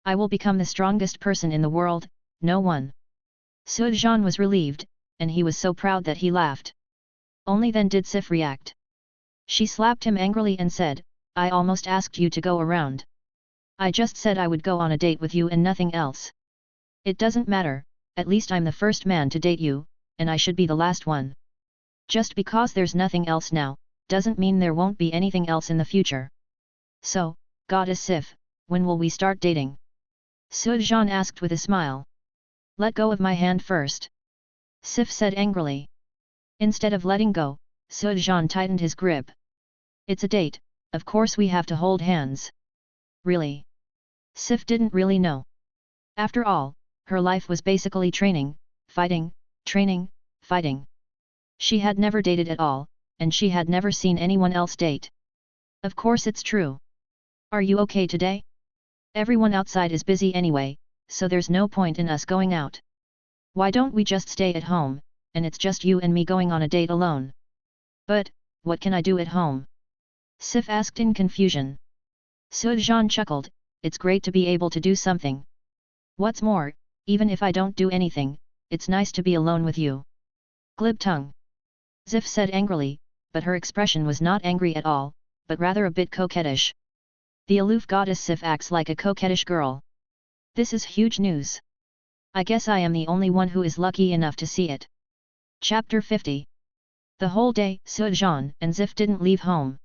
A: I will become the strongest person in the world, no one. Suodzhan was relieved, and he was so proud that he laughed. Only then did Sif react. She slapped him angrily and said, I almost asked you to go around. I just said I would go on a date with you and nothing else. It doesn't matter, at least I'm the first man to date you, and I should be the last one. Just because there's nothing else now, doesn't mean there won't be anything else in the future. So, Goddess Sif, when will we start dating? Suodzhan asked with a smile. Let go of my hand first. Sif said angrily. Instead of letting go, Suodzhan tightened his grip. It's a date, of course we have to hold hands. Really? Sif didn't really know. After all, her life was basically training, fighting, fighting. She had never dated at all, and she had never seen anyone else date. Of course it's true. Are you okay today? Everyone outside is busy anyway, so there's no point in us going out. Why don't we just stay at home, and it's just you and me going on a date alone? But, what can I do at home? Sif asked in confusion. Sujan chuckled, it's great to be able to do something. What's more, even if I don't do anything, it's nice to be alone with you. Glib tongue. Zif said angrily, but her expression was not angry at all, but rather a bit coquettish. The aloof goddess Sif acts like a coquettish girl. This is huge news. I guess I am the only one who is lucky enough to see it. Chapter 50. The whole day, Sujan and Zif didn't leave home.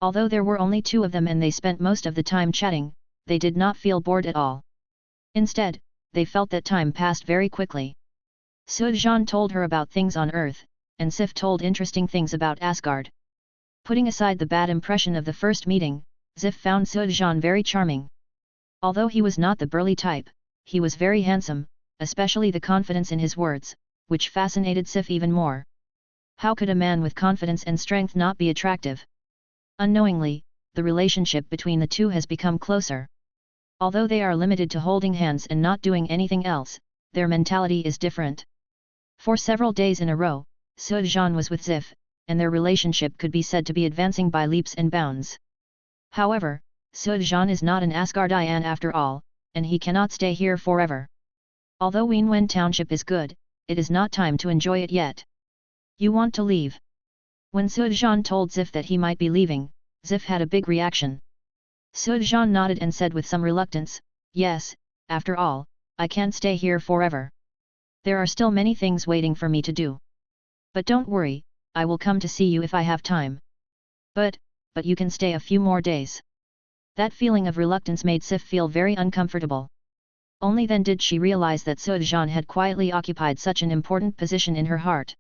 A: Although there were only two of them and they spent most of the time chatting, they did not feel bored at all. Instead, they felt that time passed very quickly. Sujan told her about things on Earth, and Sif told interesting things about Asgard. Putting aside the bad impression of the first meeting, Zif found Sujan very charming. Although he was not the burly type, he was very handsome, especially the confidence in his words, which fascinated Sif even more. How could a man with confidence and strength not be attractive? Unknowingly, the relationship between the two has become closer. Although they are limited to holding hands and not doing anything else, their mentality is different. For several days in a row, Sujan was with Zif, and their relationship could be said to be advancing by leaps and bounds. However, Sujan is not an Asgardian after all, and he cannot stay here forever. Although Wenwen Township is good, it is not time to enjoy it yet. You want to leave? When Sujan told Zif that he might be leaving, Zif had a big reaction. Sujan nodded and said with some reluctance, yes, after all, I can't stay here forever. There are still many things waiting for me to do. But don't worry, I will come to see you if I have time. But you can stay a few more days. That feeling of reluctance made Sif feel very uncomfortable. Only then did she realize that Sujan had quietly occupied such an important position in her heart.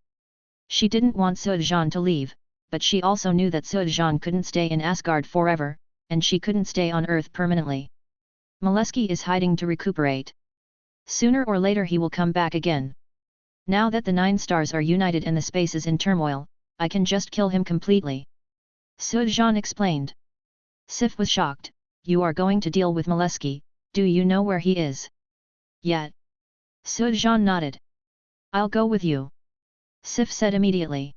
A: She didn't want Sujan to leave, but she also knew that Sujan couldn't stay in Asgard forever, and she couldn't stay on Earth permanently. Molesky is hiding to recuperate. Sooner or later he will come back again. Now that the 9 stars are united and the space is in turmoil, I can just kill him completely. Sujan explained. Sif was shocked. You are going to deal with Molesky, do you know where he is? Yet. Sujan nodded. I'll go with you. Sif said immediately.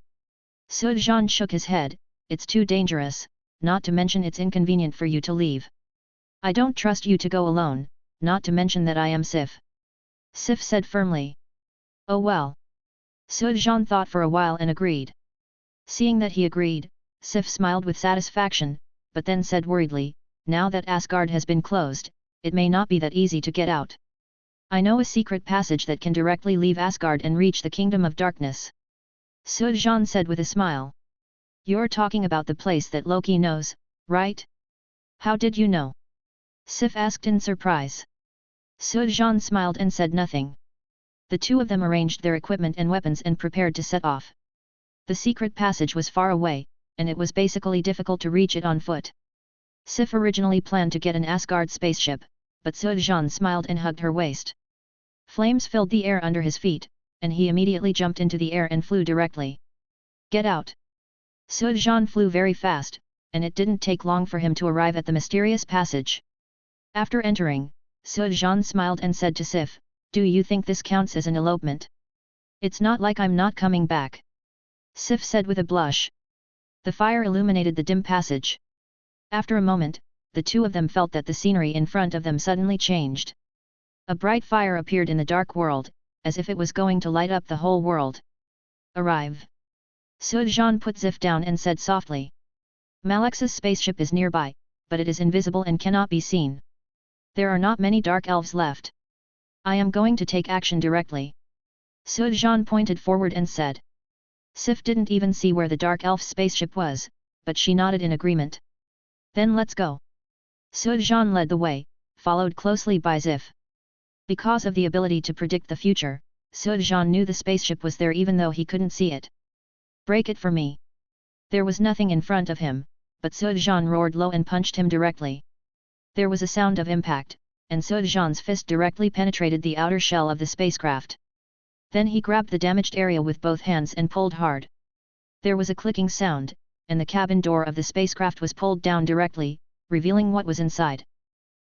A: Sujan shook his head, it's too dangerous, not to mention it's inconvenient for you to leave. I don't trust you to go alone, not to mention that I am Sif. Sif said firmly. Oh well. Sujan thought for a while and agreed. Seeing that he agreed, Sif smiled with satisfaction, but then said worriedly, now that Asgard has been closed, it may not be that easy to get out. I know a secret passage that can directly leave Asgard and reach the Kingdom of Darkness. Sujan said with a smile. You're talking about the place that Loki knows, right? How did you know? Sif asked in surprise. Sujan smiled and said nothing. The two of them arranged their equipment and weapons and prepared to set off. The secret passage was far away, and it was basically difficult to reach it on foot. Sif originally planned to get an Asgard spaceship, but Sujan smiled and hugged her waist. Flames filled the air under his feet, and he immediately jumped into the air and flew directly. Get out! Sujan flew very fast, and it didn't take long for him to arrive at the mysterious passage. After entering, Sujan smiled and said to Sif, do you think this counts as an elopement? It's not like I'm not coming back. Sif said with a blush. The fire illuminated the dim passage. After a moment, the two of them felt that the scenery in front of them suddenly changed. A bright fire appeared in the dark world, as if it was going to light up the whole world. Arrive! Sujan put Zif down and said softly. Malex's spaceship is nearby, but it is invisible and cannot be seen. There are not many dark elves left. I am going to take action directly. Sujan pointed forward and said. Sif didn't even see where the dark elf spaceship was, but she nodded in agreement. Then let's go. Sujan led the way, followed closely by Zif. Because of the ability to predict the future, Sujan knew the spaceship was there even though he couldn't see it. Break it for me. There was nothing in front of him, but Sujan roared low and punched him directly. There was a sound of impact, and Sujan's fist directly penetrated the outer shell of the spacecraft. Then he grabbed the damaged area with both hands and pulled hard. There was a clicking sound, and the cabin door of the spacecraft was pulled down directly, revealing what was inside.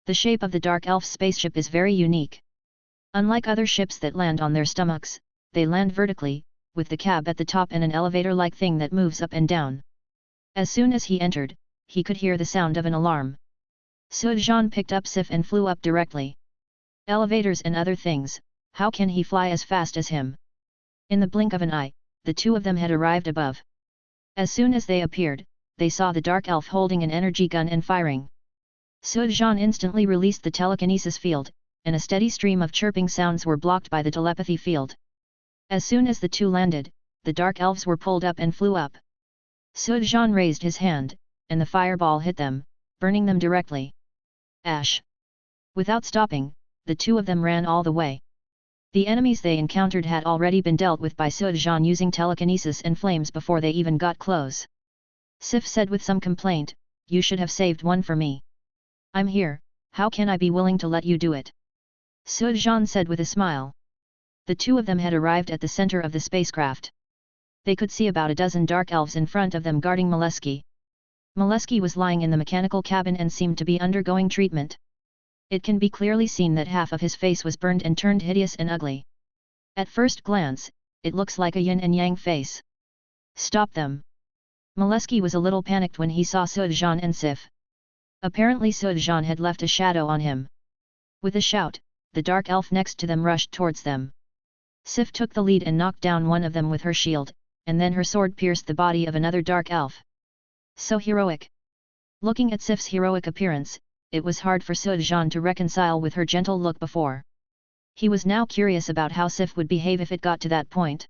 A: The shape of the dark elf's spaceship is very unique. Unlike other ships that land on their stomachs, they land vertically, with the cab at the top and an elevator-like thing that moves up and down. As soon as he entered, he could hear the sound of an alarm. Sujan picked up Sif and flew up directly. Elevators and other things, how can he fly as fast as him? In the blink of an eye, the two of them had arrived above. As soon as they appeared, they saw the dark elf holding an energy gun and firing. Sujan instantly released the telekinesis field, and a steady stream of chirping sounds were blocked by the telepathy field. As soon as the two landed, the dark elves were pulled up and flew up. Sujan raised his hand, and the fireball hit them, burning them directly. Ash! Without stopping, the two of them ran all the way. The enemies they encountered had already been dealt with by Sujan using telekinesis and flames before they even got close. Sif said with some complaint, "You should have saved one for me. I'm here, how can I be willing to let you do it?" Sujan said with a smile. The two of them had arrived at the center of the spacecraft. They could see about a dozen dark elves in front of them guarding Molesky. Molesky was lying in the mechanical cabin and seemed to be undergoing treatment. It can be clearly seen that half of his face was burned and turned hideous and ugly. At first glance, it looks like a yin and yang face. "Stop them!" Molesky was a little panicked when he saw Sujan and Sif. Apparently Sujan had left a shadow on him. With a shout, the dark elf next to them rushed towards them. Sif took the lead and knocked down one of them with her shield, and then her sword pierced the body of another dark elf. So heroic! Looking at Sif's heroic appearance, it was hard for Sujan to reconcile with her gentle look before. He was now curious about how Sif would behave if it got to that point.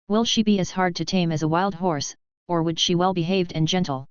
A: Will she be as hard to tame as a wild horse, or would she well behaved and gentle?